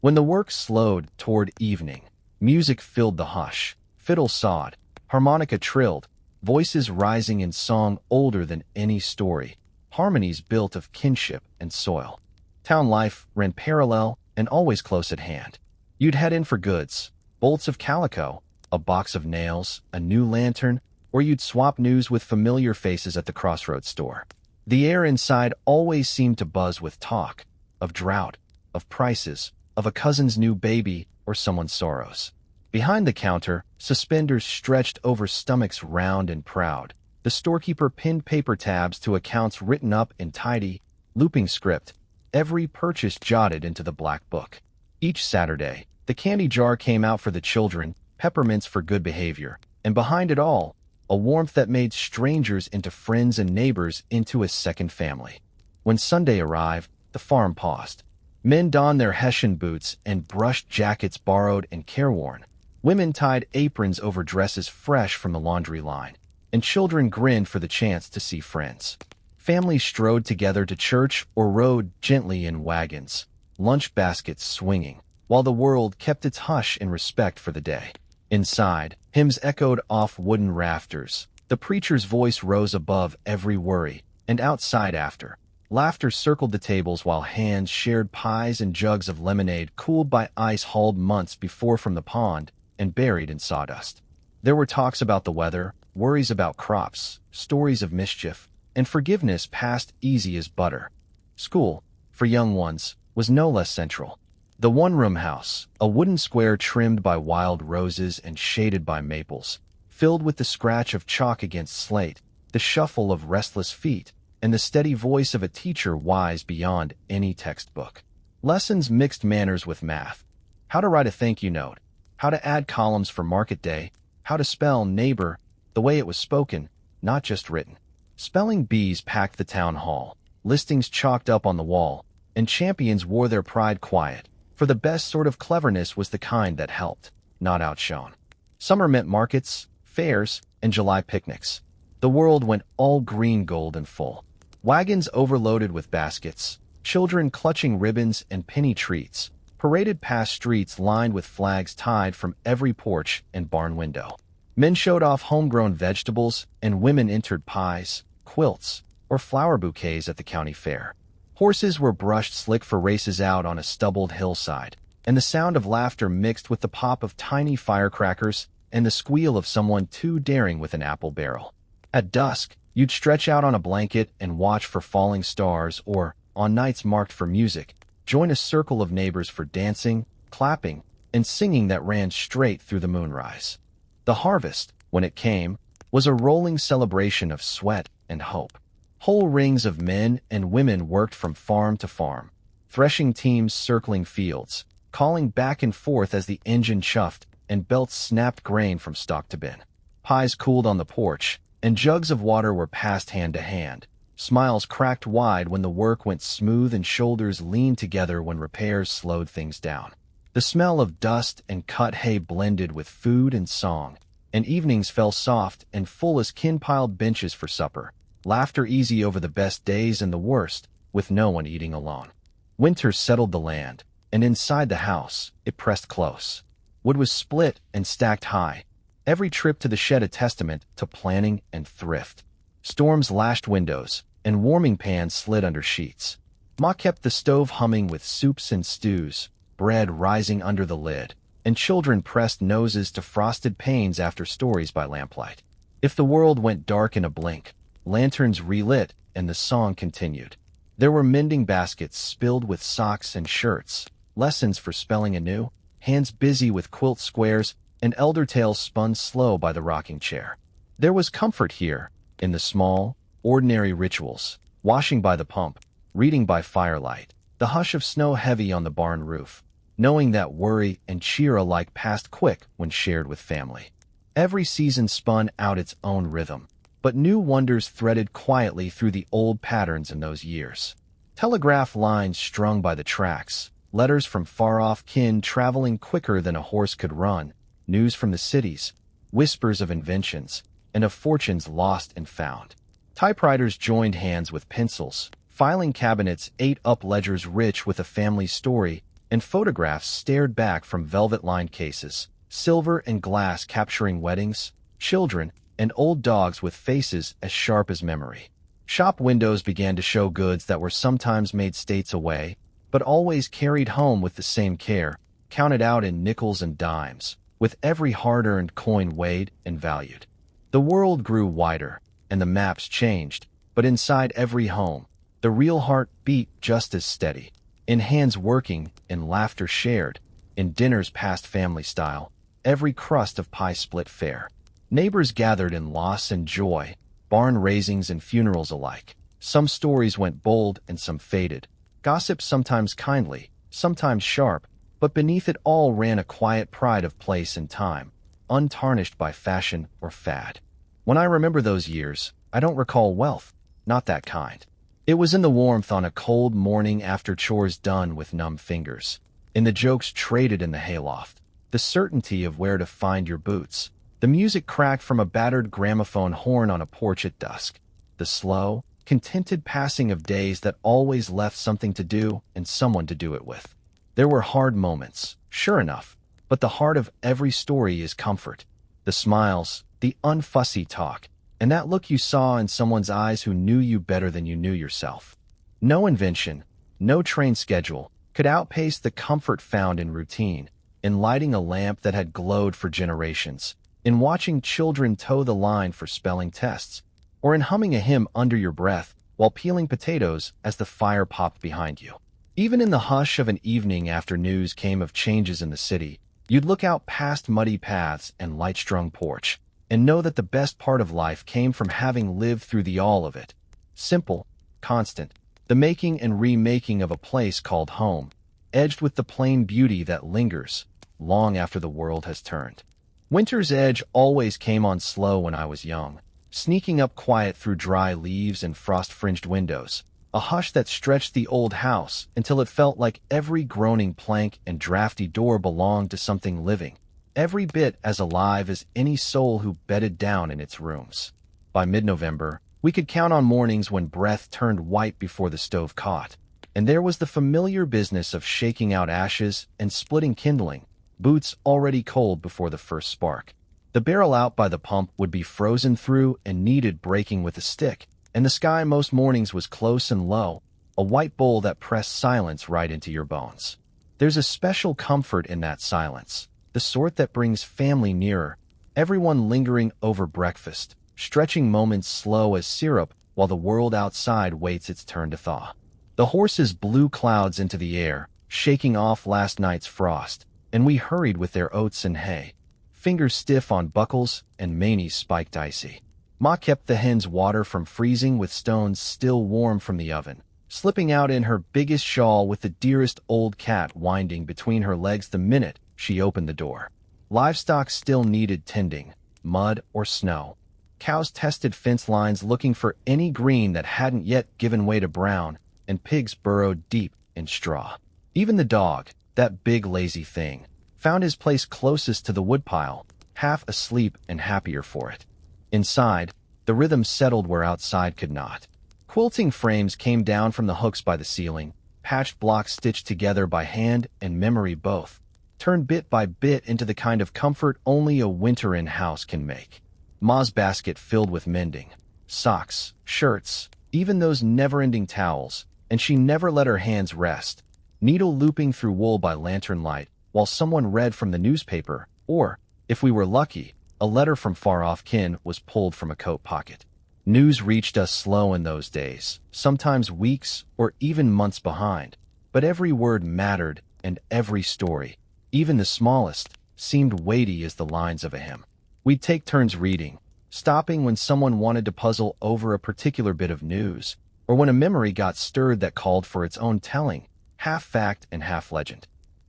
When the work slowed toward evening, music filled the hush, fiddle sawed, harmonica trilled, voices rising in song older than any story, harmonies built of kinship and soil. Town life ran parallel and always close at hand. You'd head in for goods, bolts of calico, a box of nails, a new lantern, or you'd swap news with familiar faces at the Crossroads store. The air inside always seemed to buzz with talk, of drought, of prices, of a cousin's new baby, or someone's sorrows. Behind the counter, suspenders stretched over stomachs round and proud. The storekeeper pinned paper tabs to accounts written up in tidy, looping script, every purchase jotted into the black book. Each Saturday, the candy jar came out for the children, peppermints for good behavior, and behind it all, a warmth that made strangers into friends and neighbors into a second family. When Sunday arrived, the farm paused. Men donned their Hessian boots and brushed jackets borrowed and careworn. Women tied aprons over dresses fresh from the laundry line, and children grinned for the chance to see friends. Families strode together to church or rode gently in wagons, lunch baskets swinging, while the world kept its hush in respect for the day. Inside, hymns echoed off wooden rafters, The preacher's voice rose above every worry, and outside after. Laughter circled the tables while hands shared pies and jugs of lemonade cooled by ice hauled months before from the pond and buried in sawdust. There were talks about the weather, worries about crops, stories of mischief, and forgiveness passed easy as butter. School, for young ones, was no less central. The one-room house, a wooden square trimmed by wild roses and shaded by maples, filled with the scratch of chalk against slate, the shuffle of restless feet, and the steady voice of a teacher wise beyond any textbook. Lessons mixed manners with math. How to write a thank you note, how to add columns for market day, how to spell neighbor the way it was spoken, not just written. Spelling bees packed the town hall, listings chalked up on the wall, and champions wore their pride quiet, for the best sort of cleverness was the kind that helped, not outshone. Summer meant markets, fairs, and July picnics. The world went all green, gold, and full. Wagons overloaded with baskets, children clutching ribbons and penny treats, paraded past streets lined with flags tied from every porch and barn window. Men showed off homegrown vegetables, and women entered pies, quilts, or flower bouquets at the county fair. Horses were brushed slick for races out on a stubbled hillside, and the sound of laughter mixed with the pop of tiny firecrackers and the squeal of someone too daring with an apple barrel. At dusk, you'd stretch out on a blanket and watch for falling stars or, on nights marked for music, join a circle of neighbors for dancing, clapping, and singing that ran straight through the moonrise. The harvest, when it came, was a rolling celebration of sweat and hope. Whole rings of men and women worked from farm to farm, threshing teams circling fields, calling back and forth as the engine chuffed and belts snapped grain from stalk to bin. Pies cooled on the porch, and jugs of water were passed hand to hand. Smiles cracked wide when the work went smooth and shoulders leaned together when repairs slowed things down. The smell of dust and cut hay blended with food and song, and evenings fell soft and full as kin-piled benches for supper. Laughter easy over the best days and the worst, with no one eating alone. Winter settled the land, and inside the house, it pressed close. Wood was split and stacked high, every trip to the shed a testament to planning and thrift. Storms lashed windows, and warming pans slid under sheets. Ma kept the stove humming with soups and stews, bread rising under the lid, and children pressed noses to frosted panes after stories by lamplight. If the world went dark in a blink, lanterns relit, and the song continued. There were mending baskets spilled with socks and shirts, lessons for spelling anew, hands busy with quilt squares, and elder tales spun slow by the rocking chair. There was comfort here, in the small, ordinary rituals, washing by the pump, reading by firelight, the hush of snow heavy on the barn roof, knowing that worry and cheer alike passed quick when shared with family. Every season spun out its own rhythm, but new wonders threaded quietly through the old patterns in those years. Telegraph lines strung by the tracks, letters from far-off kin traveling quicker than a horse could run, news from the cities, whispers of inventions, and of fortunes lost and found. Typewriters joined hands with pencils, filing cabinets ate up ledgers rich with a family story, and photographs stared back from velvet-lined cases, silver and glass capturing weddings, children, and old dogs with faces as sharp as memory. Shop windows began to show goods that were sometimes made states away, but always carried home with the same care, counted out in nickels and dimes, with every hard-earned coin weighed and valued. The world grew wider, and the maps changed, but inside every home, the real heart beat just as steady, in hands working, in laughter shared, in dinners passed family style, every crust of pie split fair. Neighbors gathered in loss and joy, barn raisings and funerals alike. Some stories went bold and some faded, gossip sometimes kindly, sometimes sharp, but beneath it all ran a quiet pride of place and time, untarnished by fashion or fad. When I remember those years, I don't recall wealth, not that kind. It was in the warmth on a cold morning after chores done with numb fingers, in the jokes traded in the hayloft, the certainty of where to find your boots, the music cracked from a battered gramophone horn on a porch at dusk, the slow, contented passing of days that always left something to do and someone to do it with. There were hard moments, sure enough, but the heart of every story is comfort. The smiles, the unfussy talk, and that look you saw in someone's eyes who knew you better than you knew yourself. No invention, no trained schedule, could outpace the comfort found in routine, in lighting a lamp that had glowed for generations, in watching children toe the line for spelling tests, or in humming a hymn under your breath while peeling potatoes as the fire popped behind you. Even in the hush of an evening after news came of changes in the city, you'd look out past muddy paths and light-strung porch, and know that the best part of life came from having lived through the all of it. Simple, constant, the making and remaking of a place called home, edged with the plain beauty that lingers long after the world has turned. Winter's edge always came on slow when I was young, sneaking up quiet through dry leaves and frost-fringed windows, a hush that stretched the old house until it felt like every groaning plank and drafty door belonged to something living, every bit as alive as any soul who bedded down in its rooms. By mid-November, we could count on mornings when breath turned white before the stove caught, and there was the familiar business of shaking out ashes and splitting kindling, boots already cold before the first spark. The barrel out by the pump would be frozen through and needed breaking with a stick, and the sky most mornings was close and low, a white bowl that pressed silence right into your bones. There's a special comfort in that silence, the sort that brings family nearer, everyone lingering over breakfast, stretching moments slow as syrup while the world outside waits its turn to thaw. The horses blew clouds into the air, shaking off last night's frost, and we hurried with their oats and hay, fingers stiff on buckles and manes spiked icy. Ma kept the hens' water from freezing with stones still warm from the oven, slipping out in her biggest shawl with the dearest old cat winding between her legs the minute she opened the door. Livestock still needed tending, mud or snow. Cows tested fence lines looking for any green that hadn't yet given way to brown, and pigs burrowed deep in straw. Even the dog, that big lazy thing, found his place closest to the woodpile, half asleep and happier for it. Inside, the rhythm settled where outside could not. Quilting frames came down from the hooks by the ceiling, patched blocks stitched together by hand and memory both, turned bit by bit into the kind of comfort only a winter-in house can make. Ma's basket filled with mending, socks, shirts, even those never-ending towels, and she never let her hands rest, needle looping through wool by lantern light while someone read from the newspaper, or, if we were lucky, a letter from far-off kin was pulled from a coat pocket. News reached us slow in those days, sometimes weeks or even months behind, but every word mattered and every story, even the smallest, seemed weighty as the lines of a hymn. We'd take turns reading, stopping when someone wanted to puzzle over a particular bit of news, or when a memory got stirred that called for its own telling, half fact and half legend.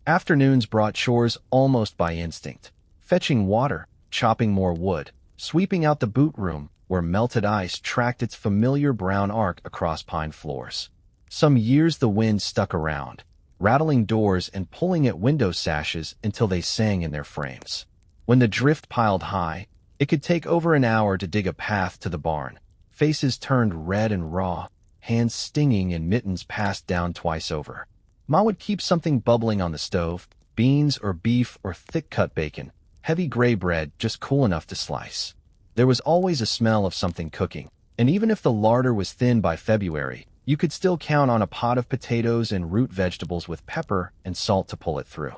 Afternoons brought chores almost by instinct, fetching water, chopping more wood, sweeping out the boot room where melted ice tracked its familiar brown arc across pine floors. Some years the wind stuck around, rattling doors and pulling at window sashes until they sang in their frames. When the drift piled high, it could take over an hour to dig a path to the barn, faces turned red and raw, hands stinging and mittens passed down twice over. Ma would keep something bubbling on the stove, beans or beef or thick-cut bacon, heavy gray bread just cool enough to slice. There was always a smell of something cooking, and even if the larder was thin by February, you could still count on a pot of potatoes and root vegetables with pepper and salt to pull it through.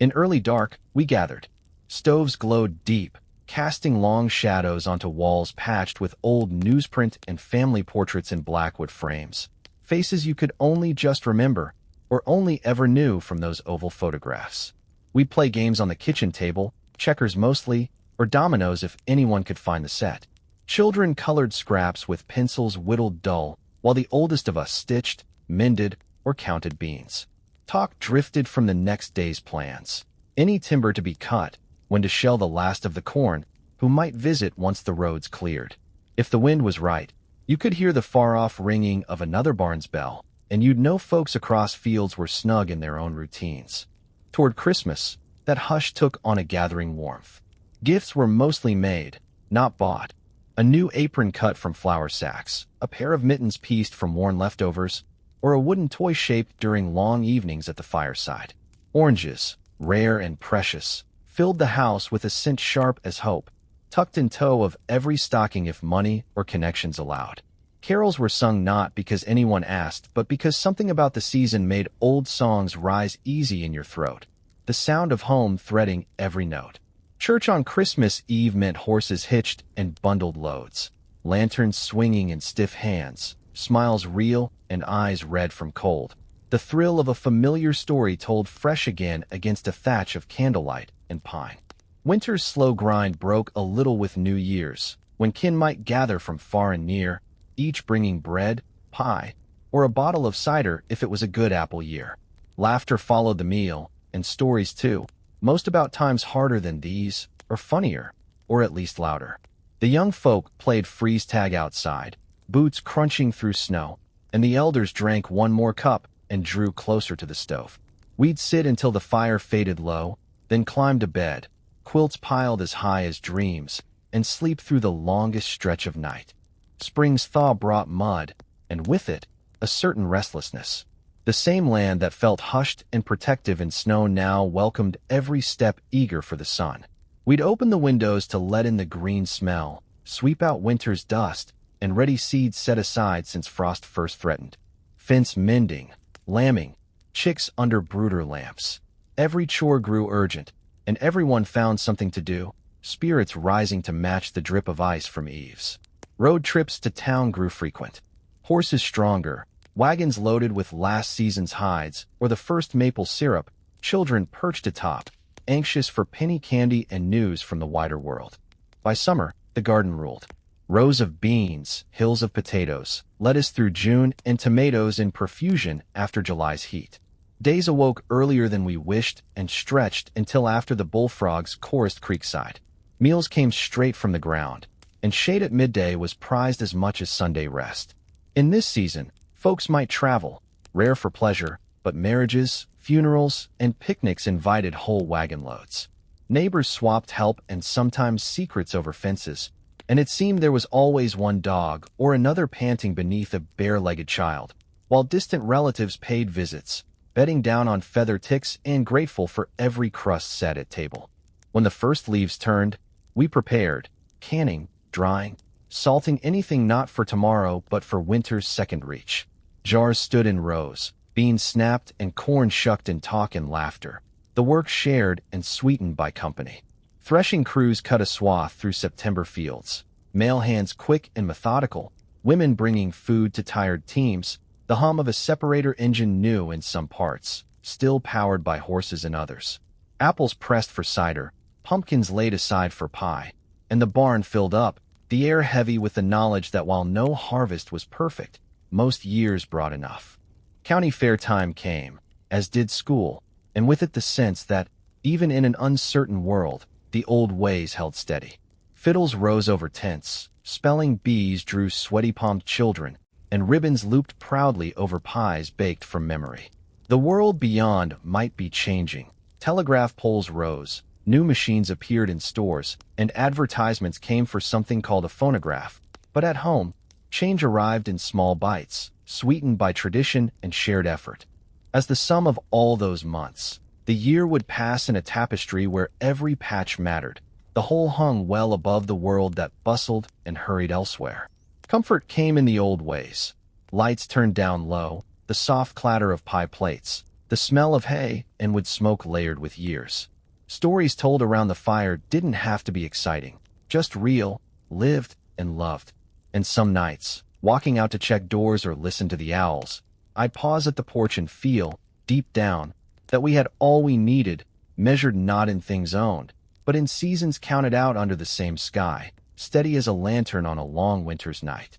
In early dark, we gathered. Stoves glowed deep, casting long shadows onto walls patched with old newsprint and family portraits in blackwood frames, faces you could only just remember, or only ever knew from those oval photographs. We'd play games on the kitchen table, checkers mostly, or dominoes if anyone could find the set. Children colored scraps with pencils whittled dull, while the oldest of us stitched, mended, or counted beans. Talk drifted from the next day's plans. Any timber to be cut, when to shell the last of the corn, who might visit once the roads cleared. If the wind was right, you could hear the far-off ringing of another barn's bell, and you'd know folks across fields were snug in their own routines. Toward Christmas, that hush took on a gathering warmth. Gifts were mostly made, not bought. A new apron cut from flour sacks, a pair of mittens pieced from worn leftovers, or a wooden toy shaped during long evenings at the fireside. Oranges, rare and precious, filled the house with a scent sharp as hope, tucked in tow of every stocking if money or connections allowed. Carols were sung not because anyone asked, but because something about the season made old songs rise easy in your throat, the sound of home threading every note. Church on Christmas Eve meant horses hitched and bundled loads, lanterns swinging in stiff hands, smiles real and eyes red from cold, the thrill of a familiar story told fresh again against a thatch of candlelight and pine. Winter's slow grind broke a little with New Year's, when kin might gather from far and near, each bringing bread, pie, or a bottle of cider if it was a good apple year. Laughter followed the meal, and stories too, most about times harder than these, or funnier, or at least louder. The young folk played freeze tag outside, boots crunching through snow, and the elders drank one more cup and drew closer to the stove. We'd sit until the fire faded low, then climb to bed, quilts piled as high as dreams, and sleep through the longest stretch of night. Spring's thaw brought mud, and with it, a certain restlessness. The same land that felt hushed and protective in snow now welcomed every step eager for the sun. We'd open the windows to let in the green smell, sweep out winter's dust, and ready seeds set aside since frost first threatened. Fence mending, lambing, chicks under brooder lamps. Every chore grew urgent, and everyone found something to do, spirits rising to match the drip of ice from eaves. Road trips to town grew frequent. Horses stronger, wagons loaded with last season's hides or the first maple syrup, children perched atop, anxious for penny candy and news from the wider world. By summer, the garden ruled. Rows of beans, hills of potatoes, lettuce through June, and tomatoes in profusion after July's heat. Days awoke earlier than we wished and stretched until after the bullfrogs chorused creekside. Meals came straight from the ground, and shade at midday was prized as much as Sunday rest. In this season, folks might travel, rare for pleasure, but marriages, funerals, and picnics invited whole wagon loads. Neighbors swapped help and sometimes secrets over fences, and it seemed there was always one dog or another panting beneath a bare-legged child, while distant relatives paid visits, bedding down on feather ticks and grateful for every crust set at table. When the first leaves turned, we prepared, canning, drying, salting anything not for tomorrow but for winter's second reach. Jars stood in rows, beans snapped and corn shucked in talk and laughter, the work shared and sweetened by company. Threshing crews cut a swath through September fields, male hands quick and methodical, women bringing food to tired teams, the hum of a separator engine new in some parts, still powered by horses in others. Apples pressed for cider, pumpkins laid aside for pie, and the barn filled up, the air heavy with the knowledge that while no harvest was perfect, most years brought enough. County fair time came, as did school, and with it the sense that, even in an uncertain world, the old ways held steady. Fiddles rose over tents, spelling bees drew sweaty-palmed children, and ribbons looped proudly over pies baked from memory. The world beyond might be changing. Telegraph poles rose, new machines appeared in stores, and advertisements came for something called a phonograph. But at home, change arrived in small bites, sweetened by tradition and shared effort. As the sum of all those months, the year would pass in a tapestry where every patch mattered, the whole hung well above the world that bustled and hurried elsewhere. Comfort came in the old ways. Lights turned down low, the soft clatter of pie plates, the smell of hay and wood smoke layered with years. Stories told around the fire didn't have to be exciting, just real, lived, and loved. And some nights, walking out to check doors or listen to the owls, I'd pause at the porch and feel, deep down, that we had all we needed, measured not in things owned, but in seasons counted out under the same sky, steady as a lantern on a long winter's night.